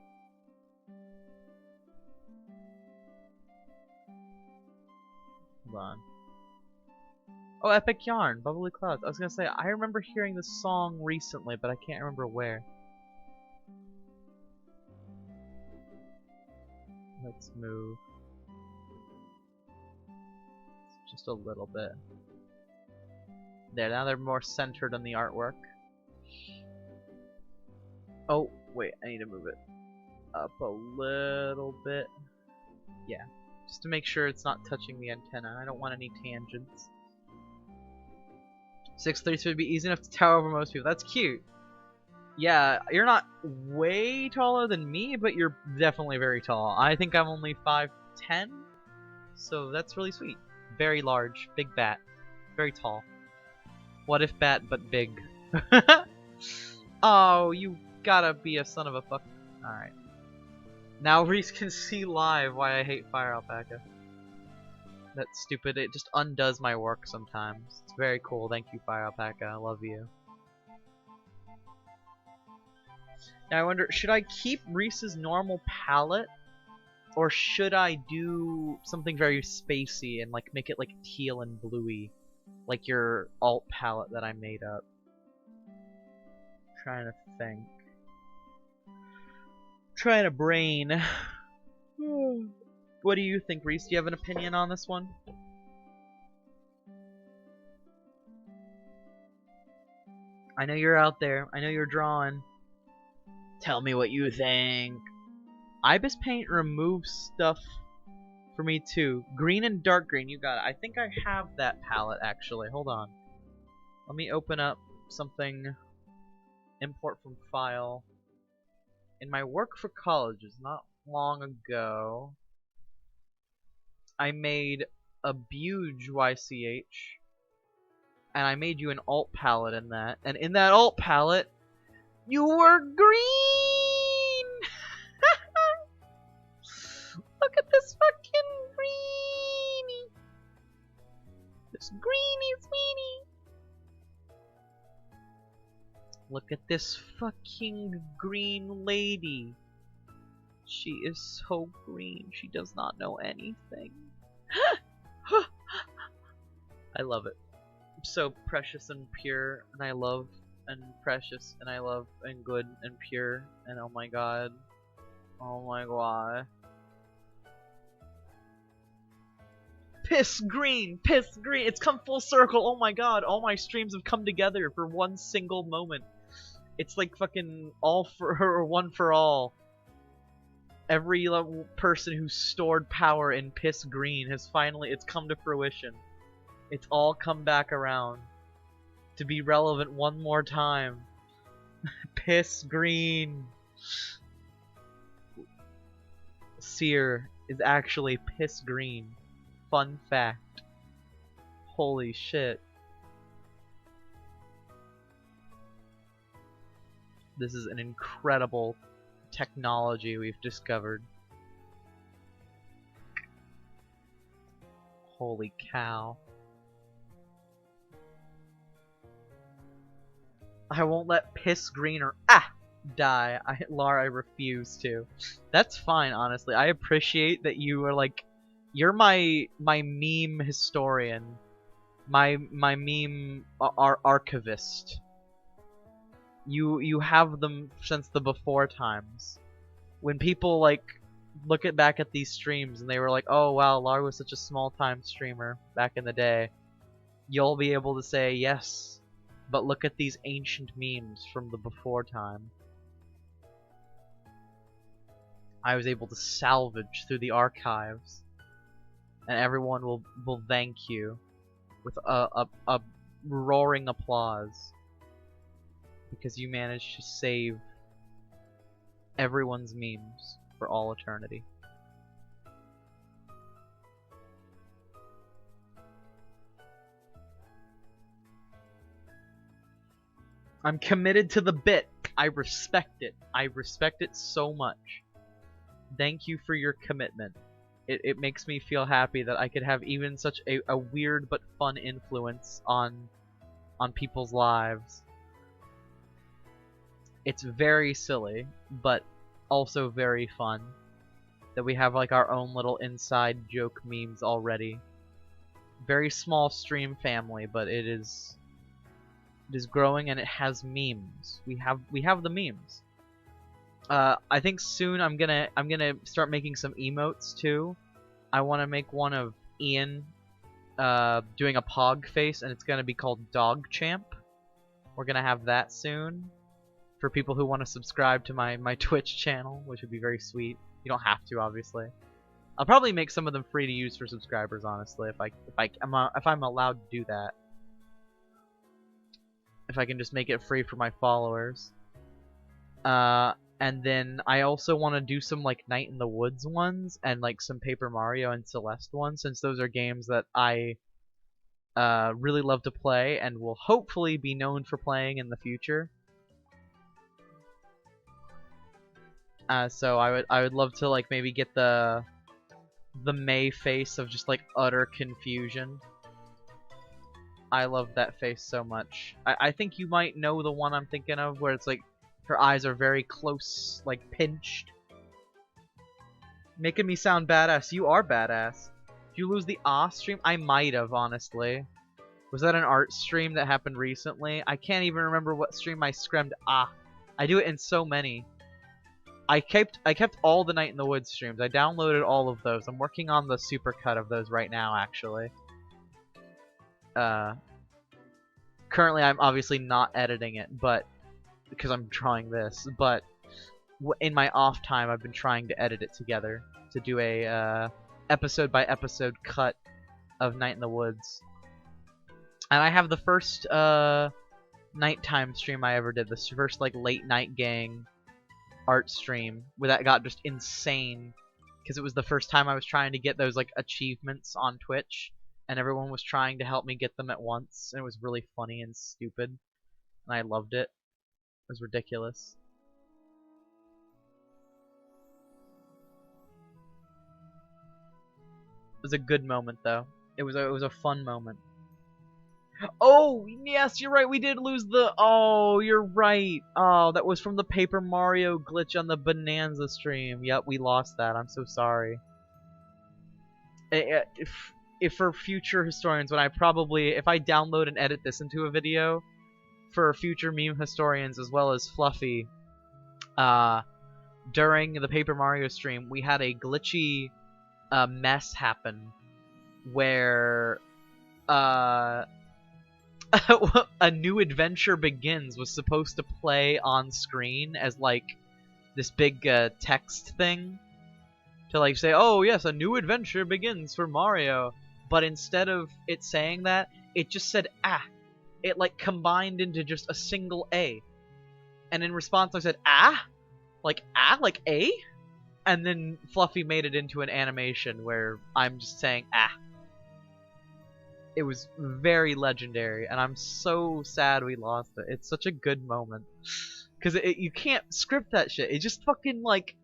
Hold on. Oh, Epic Yarn, Bubbly Clouds. I was gonna say, I remember hearing this song recently, but I can't remember where. Let's move. Just a little bit. There, now they're more centered on the artwork. Oh, wait, I need to move it up a little bit. Yeah, just to make sure it's not touching the antenna. I don't want any tangents. 6'3" would be easy enough to tower over most people. That's cute. Yeah, you're not way taller than me, but you're definitely very tall. I think I'm only 5'10", so that's really sweet. Very large, big bat, very tall. What if bat but big? Oh, you gotta be a son of a fuck. Alright. Now Reese can see live why I hate Fire Alpaca. That's stupid. It just undoes my work sometimes. It's very cool. Thank you, Fire Alpaca. I love you. Now I wonder, should I keep Reese's normal palette? Or should I do something very spacey and like make it like teal and bluey? Like your alt palette that I made up. Trying to think. Trying to brain. What do you think, Reese? Do you have an opinion on this one? I know you're out there. I know you're drawing. Tell me what you think. Ibis Paint removes stuff for me too. Green and dark green, you got it. I think I have that palette actually. Hold on. Let me open up something. Import from file. In my work for colleges, not long ago, I made a Buge YCH, and I made you an alt palette in that. And in that alt palette, you were green! Look at this fucking greenie! This greenie weenie! Look at this fucking green lady. She is so green, she does not know anything. I love it. So precious and pure, and I love and precious, and I love and good and pure, and oh my god. Oh my god. Piss green! Piss green! It's come full circle! Oh my god, all my streams have come together for one single moment. It's like fucking all for or one for all. Every person who stored power in piss green has finally, it's come to fruition. It's all come back around to be relevant one more time. Piss green. Seer is actually piss green. Fun fact. Holy shit. This is an incredible technology we've discovered. Holy cow. I won't let piss green or die. Lar, I refuse to. That's fine, honestly. I appreciate that you are like, you're my meme historian, my meme archivist. You have them since the before times, when people like look back at these streams and they were like, oh wow, Lar was such a small time streamer back in the day. You'll be able to say yes, but look at these ancient memes from the before time. I was able to salvage through the archives, and everyone will thank you with a roaring applause because you managed to save everyone's memes for all eternity. I'm committed to the bit. I respect it. I respect it so much. Thank you for your commitment. It makes me feel happy that I could have even such a weird but fun influence on people's lives. It's very silly, but also very fun that we have like our own little inside joke memes already. Very small stream family, but it is growing and it has memes. We have the memes. I think soon I'm gonna start making some emotes too. I want to make one of Ian doing a pog face, and it's gonna be called Dog Champ. We're gonna have that soon for people who want to subscribe to my Twitch channel, which would be very sweet. You don't have to, obviously. I'll probably make some of them free to use for subscribers, honestly, if I'm allowed to do that. If I can just make it free for my followers. And then I also want to do some like Night in the Woods ones and like some Paper Mario and Celeste ones, since those are games that I really love to play and will hopefully be known for playing in the future. So I would love to like maybe get the May face of just like utter confusion. I love that face so much. I think you might know the one I'm thinking of, where it's like her eyes are very close, like pinched. Making me sound badass. You are badass. Did you lose the stream? I might have, honestly. Was that an art stream that happened recently? I can't even remember what stream I scrimmed. I do it in so many. I kept all the Night in the Woods streams. I downloaded all of those. I'm working on the supercut of those right now, actually. Uh, Currently, I'm obviously not editing it, but because I'm trying this. But in my off time, I've been trying to edit it together to do a episode by episode cut of Night in the Woods. And I have the first nighttime stream I ever did. This first like late night gang art stream where that got just insane because it was the first time I was trying to get those like achievements on Twitch, and everyone was trying to help me get them at once, and it was really funny and stupid, and I loved it. It was ridiculous. It was a good moment though. It was a fun moment. Oh, yes, you're right. We did lose the... Oh, you're right. Oh, that was from the Paper Mario glitch on the Bonanza stream. Yep, we lost that. I'm so sorry. If for future historians, when if I download and edit this into a video, for future meme historians as well as Fluffy, during the Paper Mario stream, we had a glitchy mess happen where... A New Adventure Begins was supposed to play on screen as like this big text thing to like say, oh yes, a new adventure begins for Mario, but instead of it saying that, it just said ah. It like combined into just a single A, and in response I said ah, like A, and then Fluffy made it into an animation where I'm just saying ah. It was very legendary, and I'm so sad we lost it. It's such a good moment. Because you can't script that shit. It just fucking, like,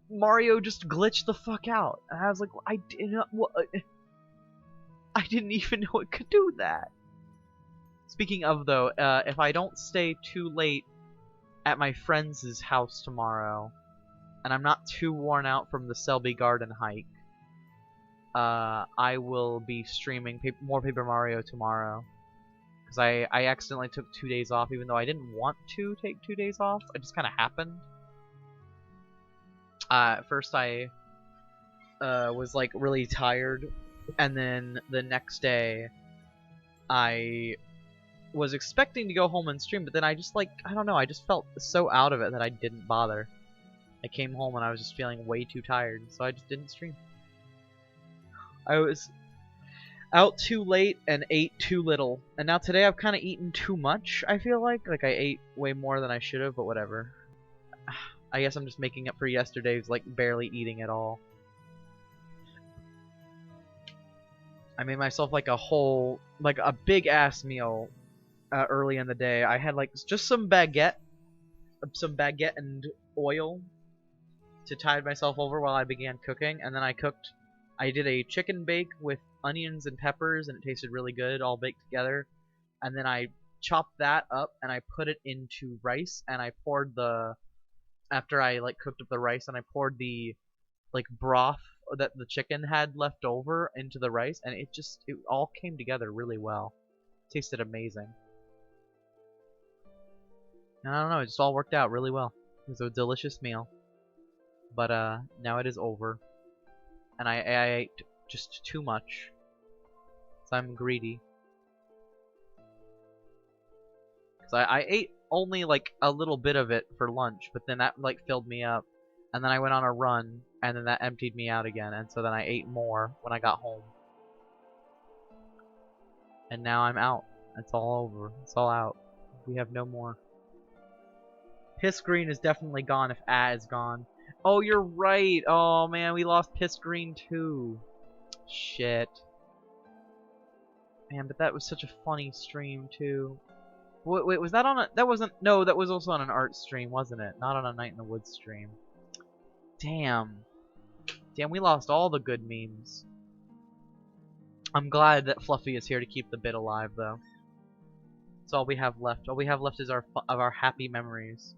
Mario just glitched the fuck out. And I was like, I didn't even know it could do that. Speaking of, though, if I don't stay too late at my friend's house tomorrow, and I'm not too worn out from the Selby Garden hike, I will be streaming more Paper Mario tomorrow. Because I accidentally took 2 days off, even though I didn't want to take 2 days off. It just kind of happened. At first I was like really tired, and then the next day I was expecting to go home and stream, but then I just like, I don't know, I just felt so out of it that I didn't bother. I came home and I was just feeling way too tired, so I just didn't stream. I was out too late and ate too little. And now today I've kind of eaten too much, I feel like. Like, I ate way more than I should have, but whatever. I guess I'm just making up for yesterday's, like, barely eating at all. I made myself, like, a whole, like, a big-ass meal early in the day. I had, like, just some baguette and oil to tide myself over while I began cooking. And then I did a chicken bake with onions and peppers, and it tasted really good, all baked together. And then I chopped that up, and I put it into rice, and I poured after I, like, cooked up the rice, and I poured the, like, broth that the chicken had left over into the rice, and it all came together really well. It tasted amazing. And I don't know, it just all worked out really well. It was a delicious meal. But, now it is over. And I ate just too much. So I'm greedy. Because I ate only, like, a little bit of it for lunch, but then that, like, filled me up. And then I went on a run, and then that emptied me out again, and so then I ate more when I got home. And now I'm out. It's all over. It's all out. We have no more. Piss Green is definitely gone if A is gone. Oh, you're right. Oh, man, we lost Piss Green, too. Shit. Man, but that was such a funny stream, too. Wait, was that on a... That wasn't... No, that was also on an art stream, wasn't it? Not on a Night in the Woods stream. Damn. Damn, we lost all the good memes. I'm glad that Fluffy is here to keep the bit alive, though. That's all we have left. All we have left is our happy memories.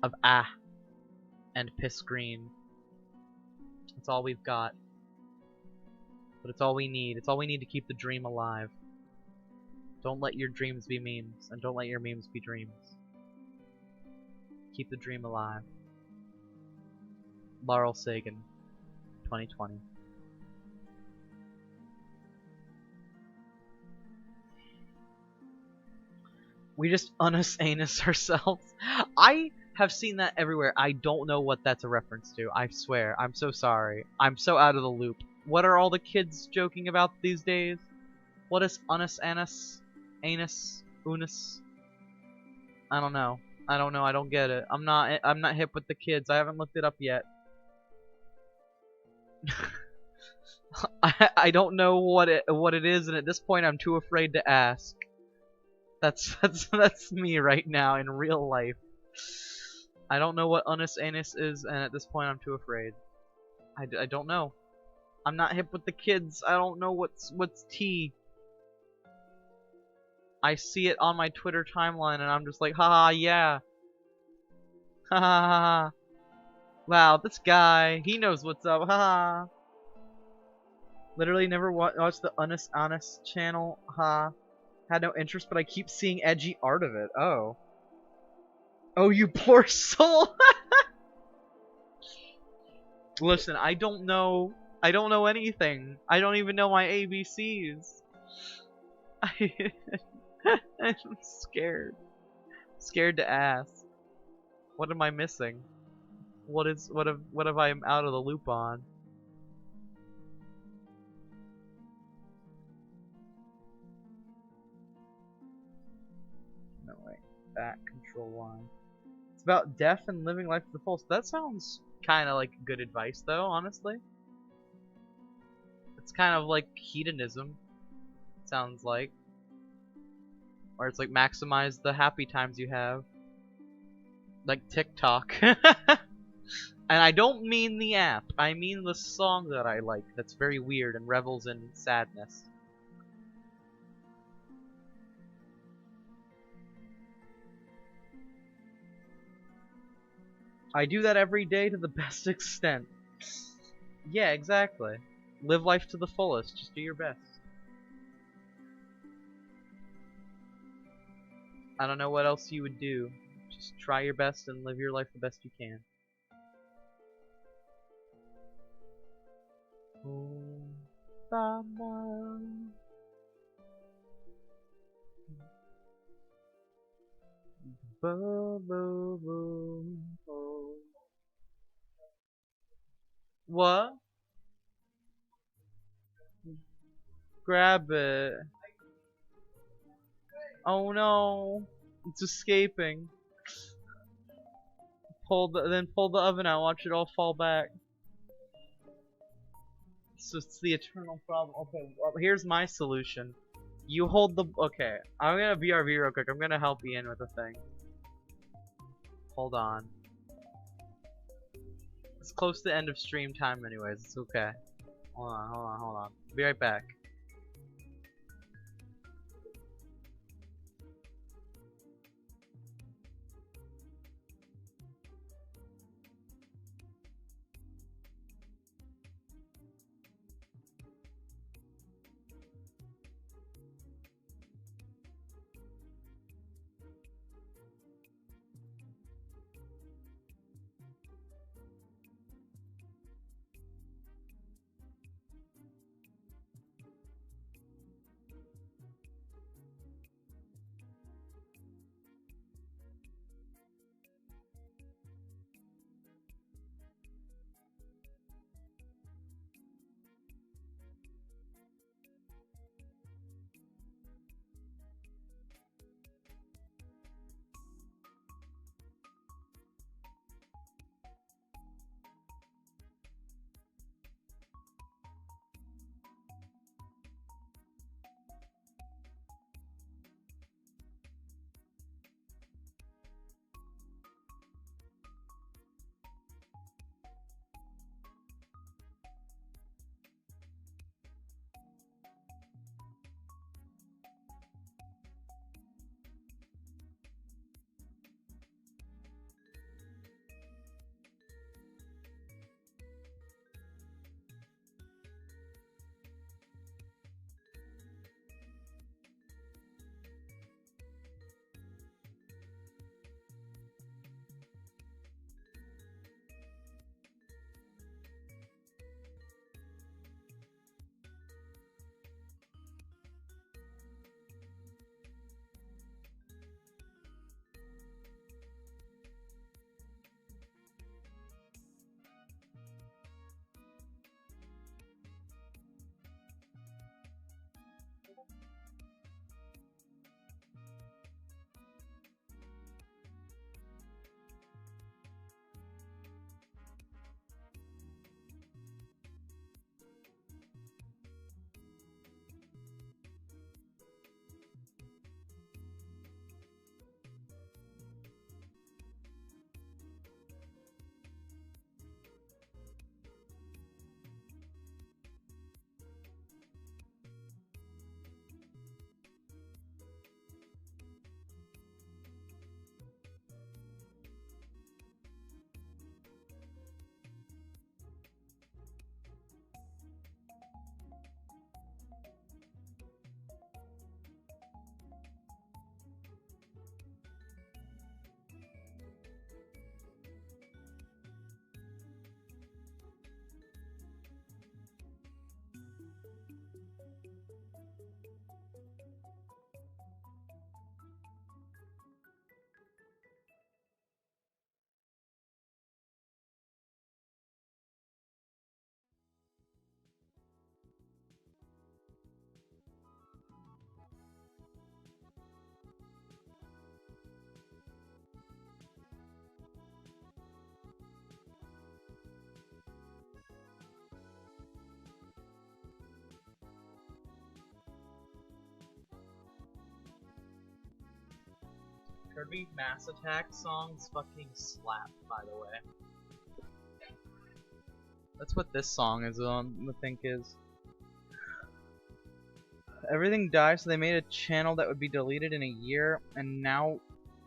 Of Ah and Piss Green. That's all we've got. But it's all we need. It's all we need to keep the dream alive. Don't let your dreams be memes, and don't let your memes be dreams. Keep the dream alive. Laurel Sagan, 2020. We just anus ourselves. I have seen that everywhere. I don't know what that's a reference to. I swear. I'm so sorry. I'm so out of the loop. What are all the kids joking about these days? What is anus? Anus? Unus? I don't know. I don't know. I don't get it. I'm not hip with the kids. I haven't looked it up yet. I don't know what it is, and at this point I'm too afraid to ask. That's me right now in real life. I don't know what anus is, and at this point I'm too afraid. I don't know. I'm not hip with the kids. I don't know what's tea. I see it on my Twitter timeline, and I'm just like, haha, yeah. Ha ha ha ha. Wow, this guy, he knows what's up. Haha. Literally never watched the Honest channel. Ha. Had no interest, but I keep seeing edgy art of it. Oh. Oh, you poor soul. Listen, I don't know anything. I don't even know my ABCs. I'm scared. Scared to ask. What am I missing? What have I am out of the loop on? No way. Back control line. It's about death and living life to the fullest. That sounds kind of like good advice, though. Honestly, it's kind of like hedonism. Sounds like, or it's like maximize the happy times you have, like TikTok. And I don't mean the app. I mean the song that I like. That's very weird and revels in sadness. I do that every day to the best extent. Yeah, exactly. Live life to the fullest. Just do your best. I don't know what else you would do. Just try your best and live your life the best you can. What? Grab it. Oh no. It's escaping. Then pull the oven out, watch it all fall back. So it's the eternal problem. Okay, well, here's my solution. You hold the... Okay, I'm gonna BRB real quick. I'm gonna help Ian with a thing. Hold on. It's close to the end of stream time anyways. It's okay. Hold on. Be right back. Kirby Mass Attack songs fucking slap, by the way. That's what this song is on, I think is. Everything died, so they made a channel that would be deleted in a year, and now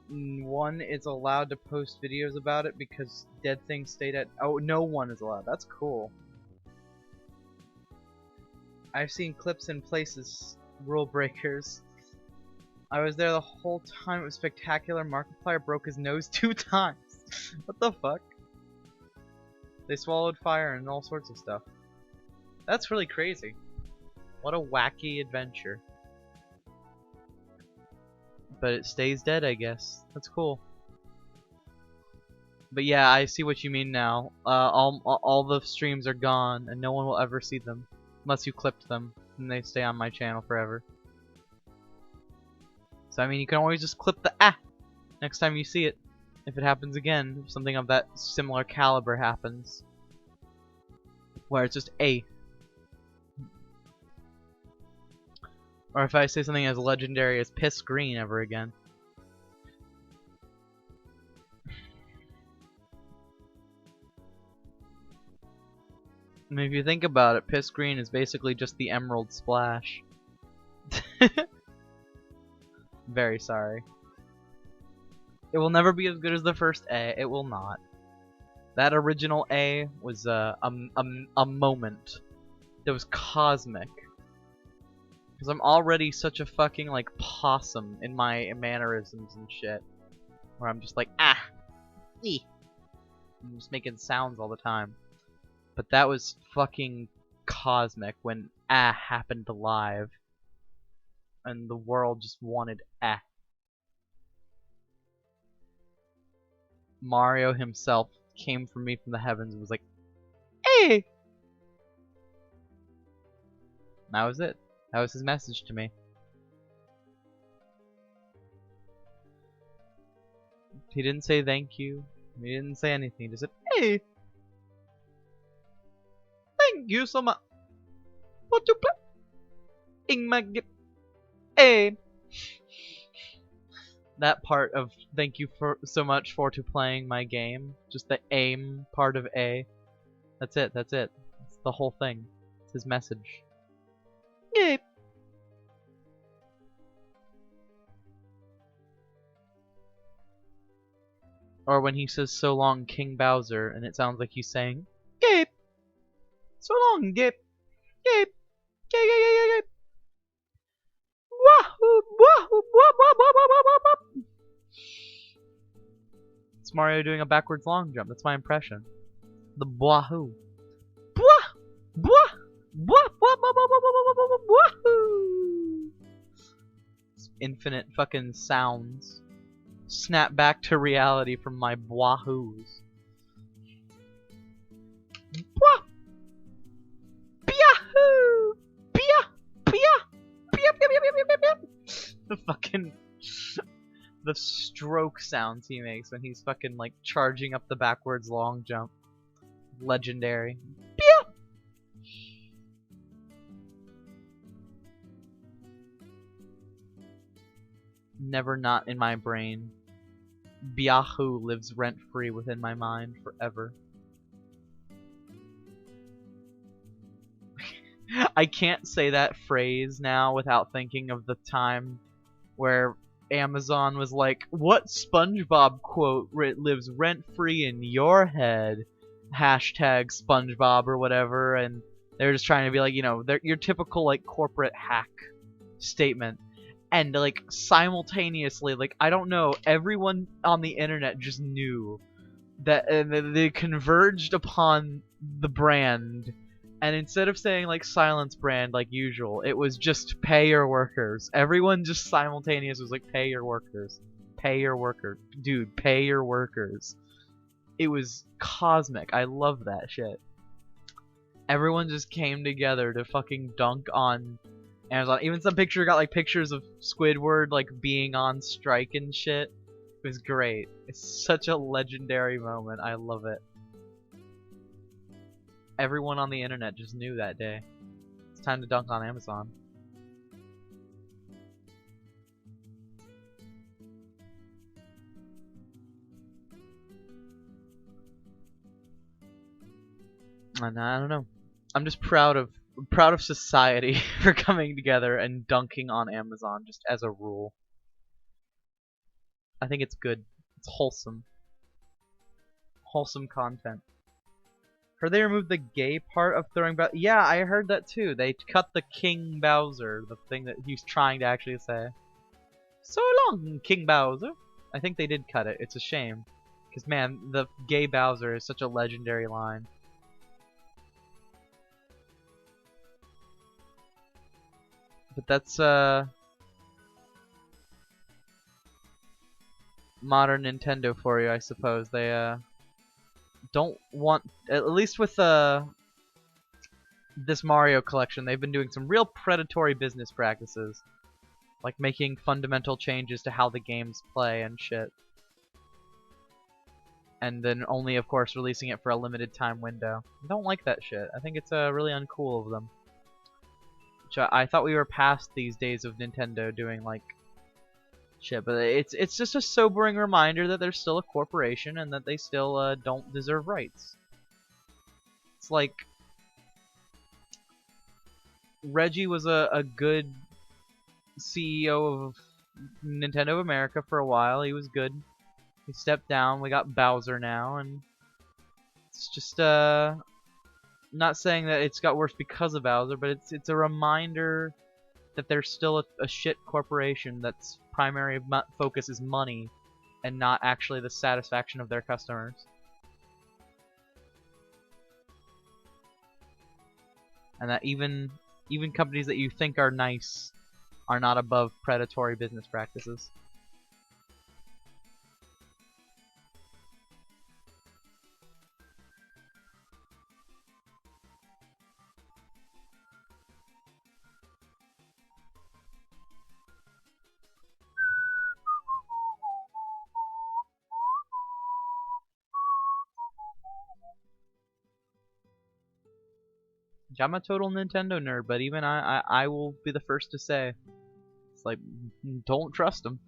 one is allowed to post videos about it because dead things stayed at. Oh, no one is allowed. That's cool. I've seen clips in places, rule breakers. I was there the whole time. It was spectacular. Markiplier broke his nose 2 times. What the fuck? They swallowed fire and all sorts of stuff. That's really crazy. What a wacky adventure. But it stays dead, I guess. That's cool. But yeah, I see what you mean now. All the streams are gone, and no one will ever see them. Unless you clipped them, and they stay on my channel forever. So I mean, you can always just clip the next time you see it. If it happens again, if something of that similar caliber happens. Where it's just A. Or if I say something as legendary as Piss Green ever again. I mean, if you think about it, Piss Green is basically just the Emerald Splash. Very sorry. It will never be as good as the first A. It will not. That original A was a moment that was cosmic. Because I'm already such a fucking, like, possum in my mannerisms and shit. Where I'm just like, I'm just making sounds all the time. But that was fucking cosmic when happened live. And the world just wanted Mario himself came for me from the heavens and was like, hey! That was it. That was his message to me. He didn't say thank you. He didn't say anything. He just said, hey! Thank you so much for playing my game. Hey! That part of thank you for so much for playing my game. Just the aim part of A. That's it. That's it. It's the whole thing. It's his message. Yay! Or when he says so long King Bowser and it sounds like he's saying Gabe! So long, Gabe! Gabe! Gabe, Gabe, Gabe, Gabe! Wahoo! Wahoo! Wahoo! It's Mario doing a backwards long jump. That's my impression. The wahoo. Infinite fucking sounds snap back to reality from my wahoos. The fucking the stroke sounds he makes when he's fucking like charging up the backwards long jump. Legendary. Never not in my brain. Biahu lives rent-free within my mind forever. I can't say that phrase now without thinking of the time where Amazon was like, what SpongeBob quote lives rent-free in your head? Hashtag SpongeBob or whatever, and they're just trying to be like, you know, your typical like corporate hack statement. And like simultaneously, like I don't know, everyone on the internet just knew that they converged upon the brand. And instead of saying like silence brand like usual, it was just pay your workers. Everyone just simultaneous was like pay your workers. Pay your workers. Dude, pay your workers. It was cosmic. I love that shit. Everyone just came together to fucking dunk on Amazon. Even some picture got like pictures of Squidward like being on strike and shit. It was great. It's such a legendary moment. I love it. Everyone on the internet just knew that day. It's time to dunk on Amazon. And I don't know. I'm just proud of society for coming together and dunking on Amazon just as a rule. I think it's good. It's wholesome. Wholesome content. Heard they removed the gay part of throwing Bowser. Yeah, I heard that too. They cut the King Bowser, the thing that he's trying to actually say. So long, King Bowser. I think they did cut it. It's a shame. Because, man, the gay Bowser is such a legendary line. But that's, modern Nintendo for you, I suppose. They, don't want... At least with, this Mario collection, they've been doing some real predatory business practices. Like making fundamental changes to how the games play and shit. And then only, of course, releasing it for a limited time window. I don't like that shit. I think it's really uncool of them. Which I thought we were past these days of Nintendo doing like shit, but it's just a sobering reminder that they're still a corporation and that they still don't deserve rights. It's like Reggie was a good CEO of Nintendo of America for a while. He was good. He stepped down. We got Bowser now, and it's just not saying that it's got worse because of Bowser, but it's a reminder that they're still a shit corporation that's primary focus is money and not actually the satisfaction of their customers. And that even companies that you think are nice are not above predatory business practices. I'm a total Nintendo nerd, but even I will be the first to say, it's like, don't trust them.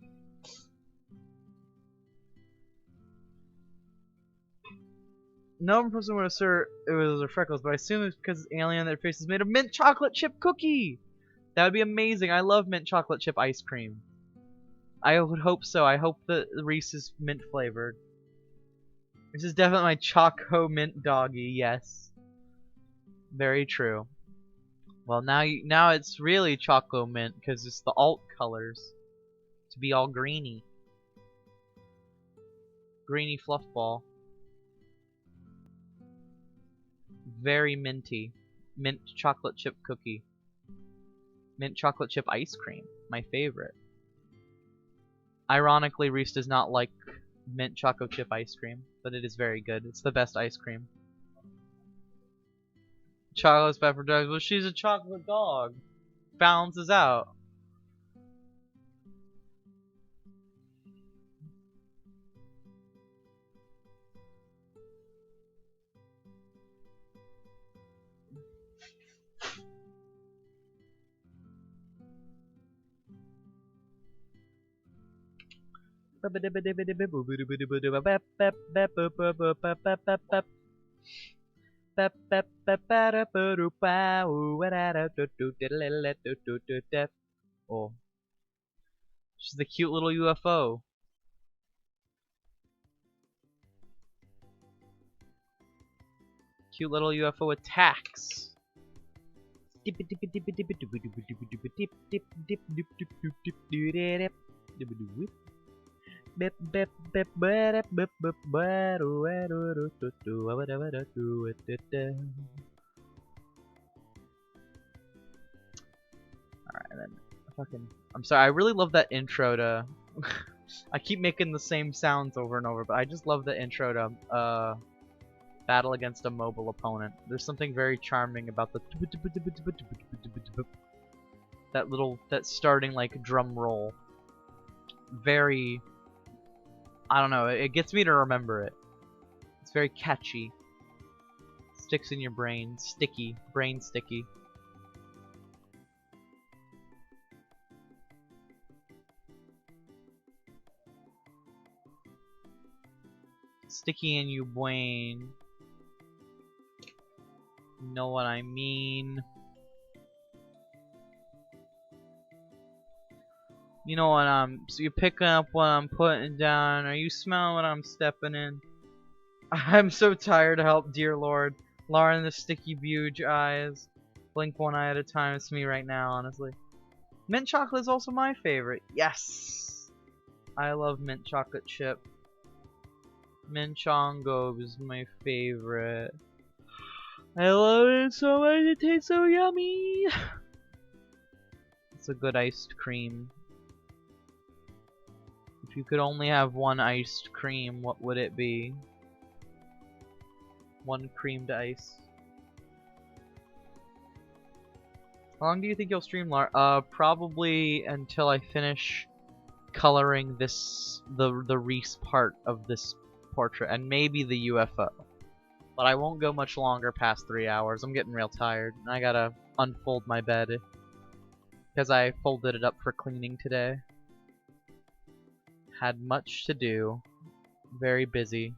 No person would assert it was their freckles, but I assume it's because the alien on their face is made of mint chocolate chip cookie. That would be amazing. I love mint chocolate chip ice cream. I would hope so. I hope that Reese is mint flavored. This is definitely my Choco Mint Doggy. Yes, very true. Well, now it's really Choco Mint because it's the alt colors to be all greeny, greeny fluff ball. Very minty, mint chocolate chip cookie, mint chocolate chip ice cream. My favorite. Ironically, Reese does not like mint choco chip ice cream, but it is very good. It's the best ice cream. Chocolate's pepper dogs. Well, she's a chocolate dog. Balances out. Oh, she's the cute little UFO. Cute little UFO attacks. Alright, then fucking I'm sorry, I really love that intro to I keep making the same sounds over and over, but I just love the intro to battle against a mobile opponent. There's something very charming about the that starting like drum roll. Very, I don't know, it gets me to remember it. It's very catchy. Sticks in your brain, sticky, brain sticky. Sticky in your brain. You know what I mean? You know what so you're picking up what I'm putting down. Are you smelling what I'm stepping in? I'm so tired of help, dear Lord. Lara and the sticky buge eyes. Blink one eye at a time. It's me right now, honestly. Mint chocolate is also my favorite. Yes! I love mint chocolate chip. Mint chongo is my favorite. I love it so much. It tastes so yummy. It's a good iced cream. If you could only have one iced cream, what would it be? One creamed ice. How long do you think you'll stream, Lart? Probably until I finish coloring the Reese part of this portrait, and maybe the UFO. But I won't go much longer past 3 hours. I'm getting real tired. I gotta unfold my bed because I folded it up for cleaning today. Had much to do. Very busy.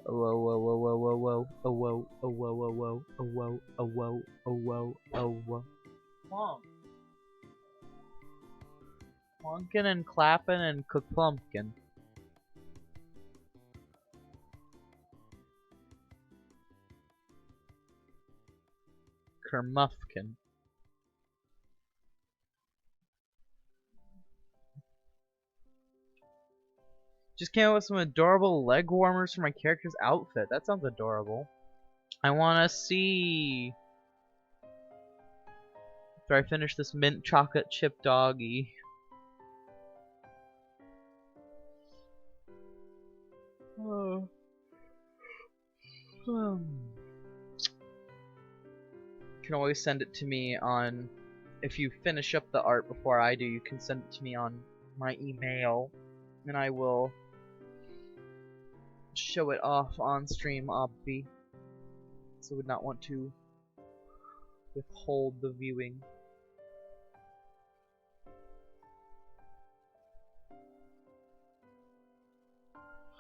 Whoa, whoa, whoa, whoa, whoa, whoa, oh, whoa, oh, whoa, whoa, whoa, oh, whoa, oh, whoa, oh, whoa, oh, whoa. Plonk. Plonkin' and clappin' and plumpkin. Kermuffkin. Just came up with some adorable leg warmers for my character's outfit. That sounds adorable. I wanna see. After I finish this mint chocolate chip doggy. Oh. You can always send it to me on. If you finish up the art before I do, you can send it to me on my email, and I will show it off on stream, obvi. So would not want to withhold the viewing.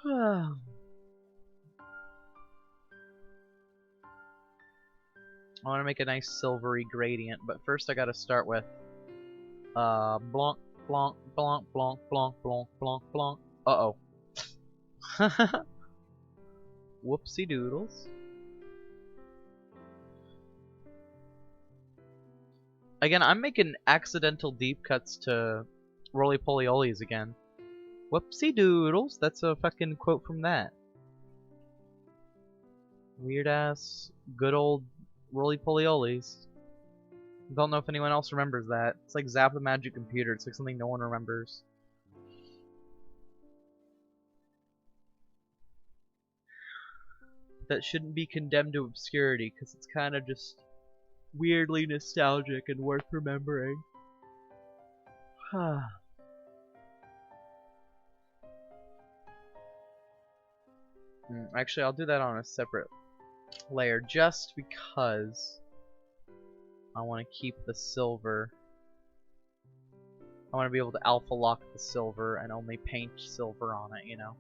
I want to make a nice silvery gradient, but first I gotta start with blanc, blanc, blanc, blanc, blanc, blanc, blanc, blanc. Uh-oh. Whoopsie doodles. Again, I'm making accidental deep cuts to roly poly olies again. Whoopsie doodles. That's a fucking quote from that. Weird ass, good old roly poly olies. Don't know if anyone else remembers that. It's like Zap the Magic Computer. It's like something no one remembers. That shouldn't be condemned to obscurity because it's kind of just weirdly nostalgic and worth remembering. Actually, I'll do that on a separate layer just because I want to keep the silver. I want to be able to alpha lock the silver and only paint silver on it, you know?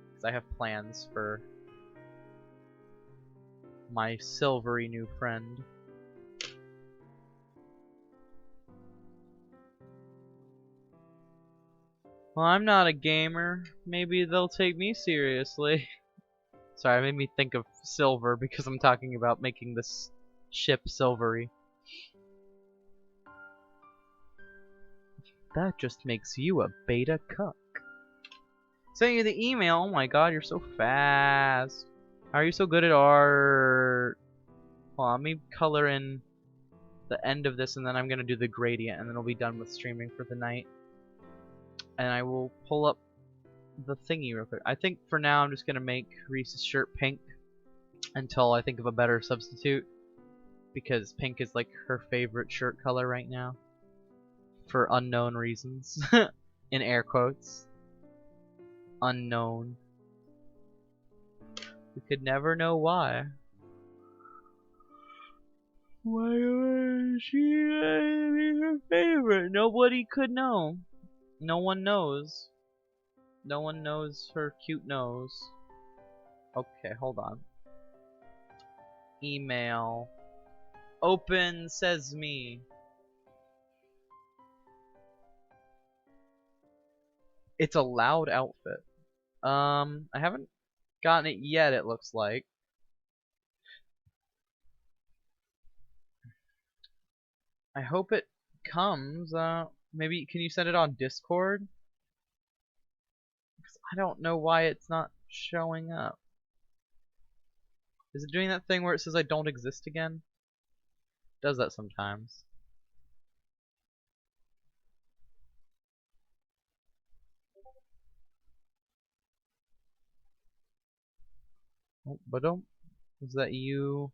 Because I have plans for my silvery new friend. Well, I'm not a gamer. Maybe they'll take me seriously. Sorry, it made me think of silver because I'm talking about making this ship silvery. That just makes you a beta cuck. Sending you the email. Oh my god, you're so fast. How are you so good at art? Well, let me color in the end of this and then I'm gonna do the gradient and then we'll be done with streaming for the night. And I will pull up the thingy real quick. I think for now I'm just gonna make Reese's shirt pink until I think of a better substitute, because pink is like her favorite shirt color right now for unknown reasons. In air quotes. Unknown. We could never know why. Why was she her favorite? Nobody could know. No one knows. No one knows her cute nose. Okay, hold on. Email. Open Sesame. It's a loud outfit. I haven't gotten it yet, it looks like. I hope it comes. Maybe can you send it on Discord? Because I don't know why it's not showing up. Is it doing that thing where it says I don't exist again? It does that sometimes. Oh, but don't. Is that you?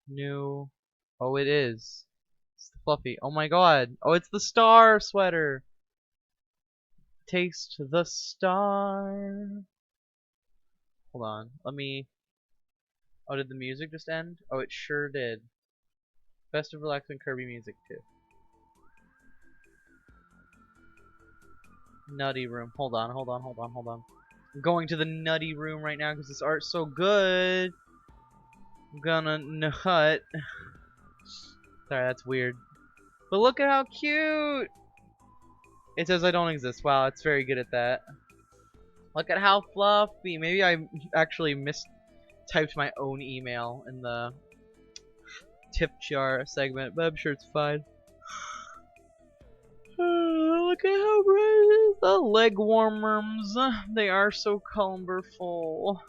New. Oh, it is. It's the Fluffy. Oh my god. Oh, it's the star sweater. Taste the star. Hold on. Let me. Oh, did the music just end? Oh, it sure did. Best of relaxing Kirby music too. Nutty room. Hold on, hold on, hold on, hold on. I'm going to the nutty room right now because this art's so good. I'm gonna nut. Sorry, that's weird. But look at how cute! It says I don't exist. Wow, it's very good at that. Look at how fluffy. Maybe I actually mistyped my own email in the tip jar segment, but I'm sure it's fine. Look at how bright it is. The leg warmers. They are so colorful.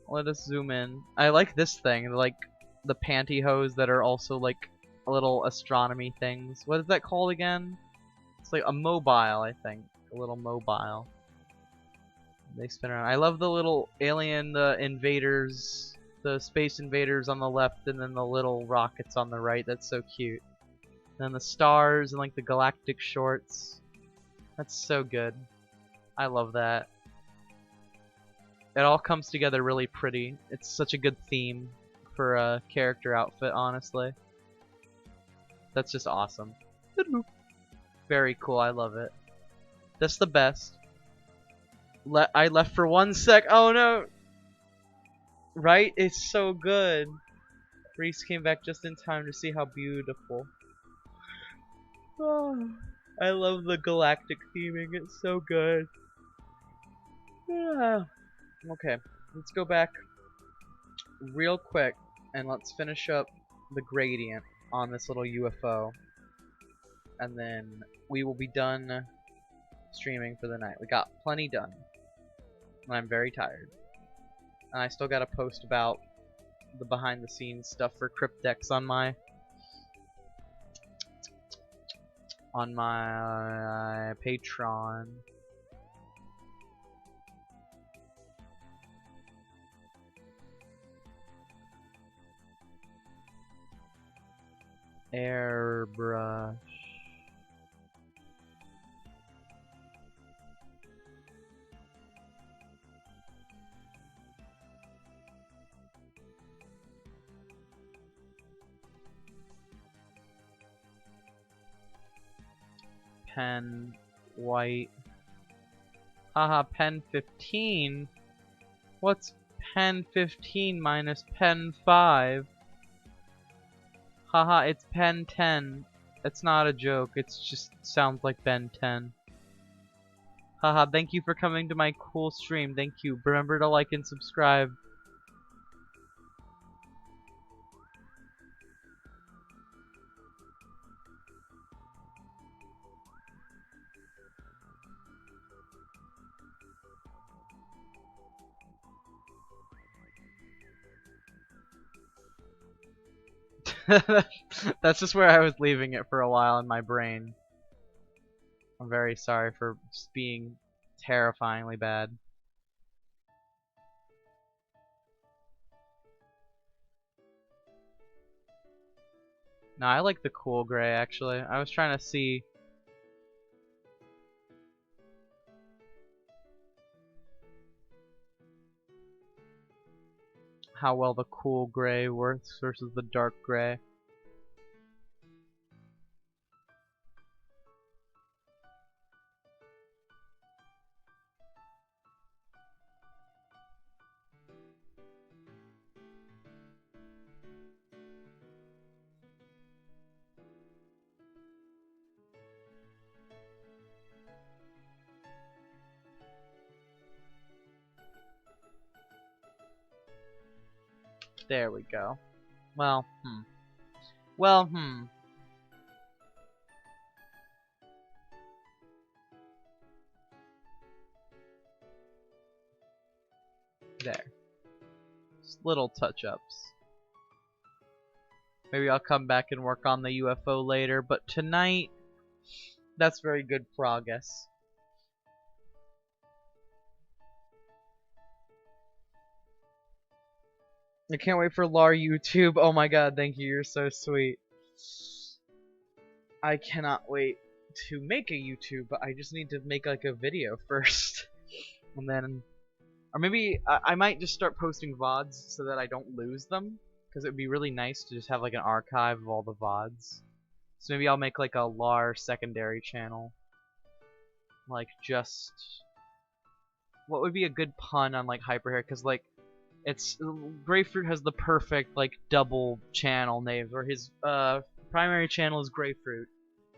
Let us zoom in. I like this thing. Like the pantyhose that are also like little astronomy things. What is that called again? It's like a mobile, I think. A little mobile. They spin around. I love the little alien, the invaders, the space invaders on the left, and then the little rockets on the right. That's so cute. And then the stars and like the galactic shorts. That's so good. I love that. It all comes together really pretty. It's such a good theme for a character outfit, honestly. That's just awesome. Very cool. I love it. That's the best. I left for 1 sec. Oh no! Right? It's so good. Reese came back just in time to see how beautiful. Oh, I love the galactic theming. It's so good. Yeah. Okay, let's go back real quick and let's finish up the gradient on this little UFO. And then we will be done streaming for the night. We got plenty done. And I'm very tired. And I still gotta post about the behind the scenes stuff for Cryptex on my Patreon. Airbrush. Pen white. Haha, pen 15? What's pen 15 minus pen 5? Haha, it's pen 10. It's not a joke, it's just sounds like Ben 10. Haha, thank you for coming to my cool stream. Thank you. Remember to like and subscribe. That's just where I was leaving it for a while in my brain. I'm very sorry for just being terrifyingly bad. No, I like the cool gray actually. I was trying to see how well the cool gray works versus the dark gray. There we go. Well, Well, There. Just little touch-ups. Maybe I'll come back and work on the UFO later, but tonight, that's very good progress. I can't wait for Lar YouTube. Oh my god, thank you, you're so sweet. I cannot wait to make a YouTube, but I just need to make like a video first. And then, or maybe I might just start posting VODs so that I don't lose them. Because it would be really nice to just have like an archive of all the VODs. So maybe I'll make like a Lar secondary channel. Like just... What would be a good pun on like Hyperhair? Because like, it's... Grapefruit has the perfect like double channel names where his primary channel is Grapefruit.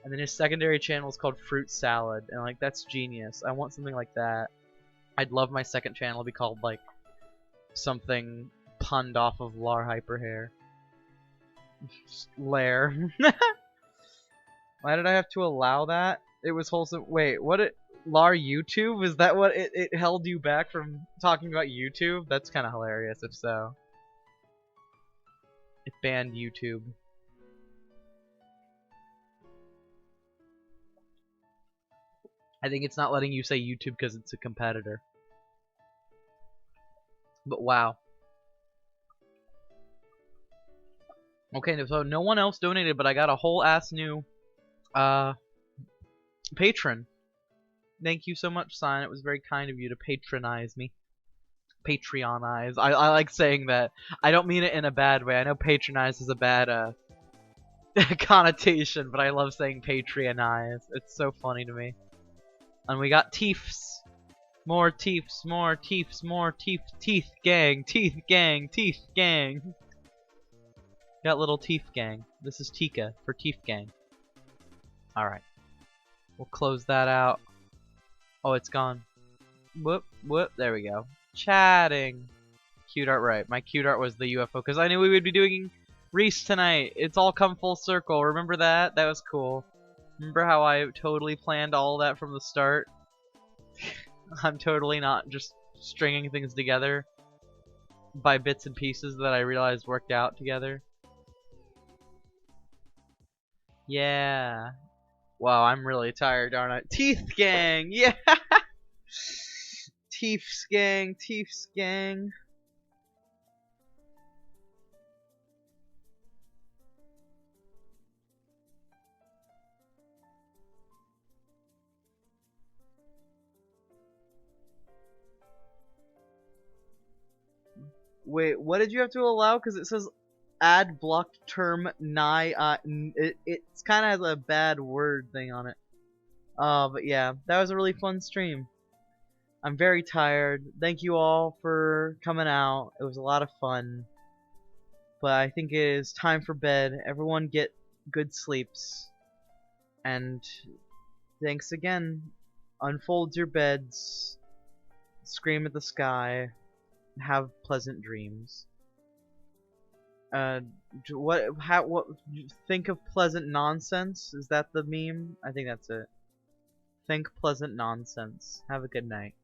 And then his secondary channel is called Fruit Salad. And like, that's genius. I want something like that. I'd love my second channel to be called like something punned off of Lar Hyperhair. Lair. Why did I have to allow that? It was wholesome. Wait, what? Lar YouTube? Is that what it held you back from talking about YouTube? That's kind of hilarious if so. It banned YouTube. I think it's not letting you say YouTube because it's a competitor. But wow. Okay, so no one else donated, but I got a whole ass new patron. Thank you so much, Sign. It was very kind of you to patronize me. Patreonize. I like saying that. I don't mean it in a bad way. I know patronize is a bad connotation, but I love saying patronize. It's so funny to me. And we got Teefs. More Teefs, more Teefs, more Teeth. Teeth gang, Teeth gang, Teeth gang. Got little Teeth gang. This is Tika for Teeth gang. Alright. We'll close that out. Oh, it's gone. Whoop, whoop. There we go. Chatting. Cute art, right. My cute art was the UFO because I knew we would be doing Reese tonight. It's all come full circle. Remember that? That was cool. Remember how I totally planned all that from the start? I'm totally not just stringing things together by bits and pieces that I realized worked out together. Yeah. Wow, I'm really tired, aren't I? Teeth gang! Yeah! Teefs gang, Teefs gang. Wait, what did you have to allow? Because it says add blocked term nigh. It's kind of has a bad word thing on it. But yeah, that was a really fun stream. I'm very tired. Thank you all for coming out. It was a lot of fun. But I think it is time for bed. Everyone get good sleeps. And thanks again. Unfold your beds. Scream at the sky. Have pleasant dreams. What? Think of pleasant nonsense? Is that the meme? I think that's it. Think pleasant nonsense. Have a good night.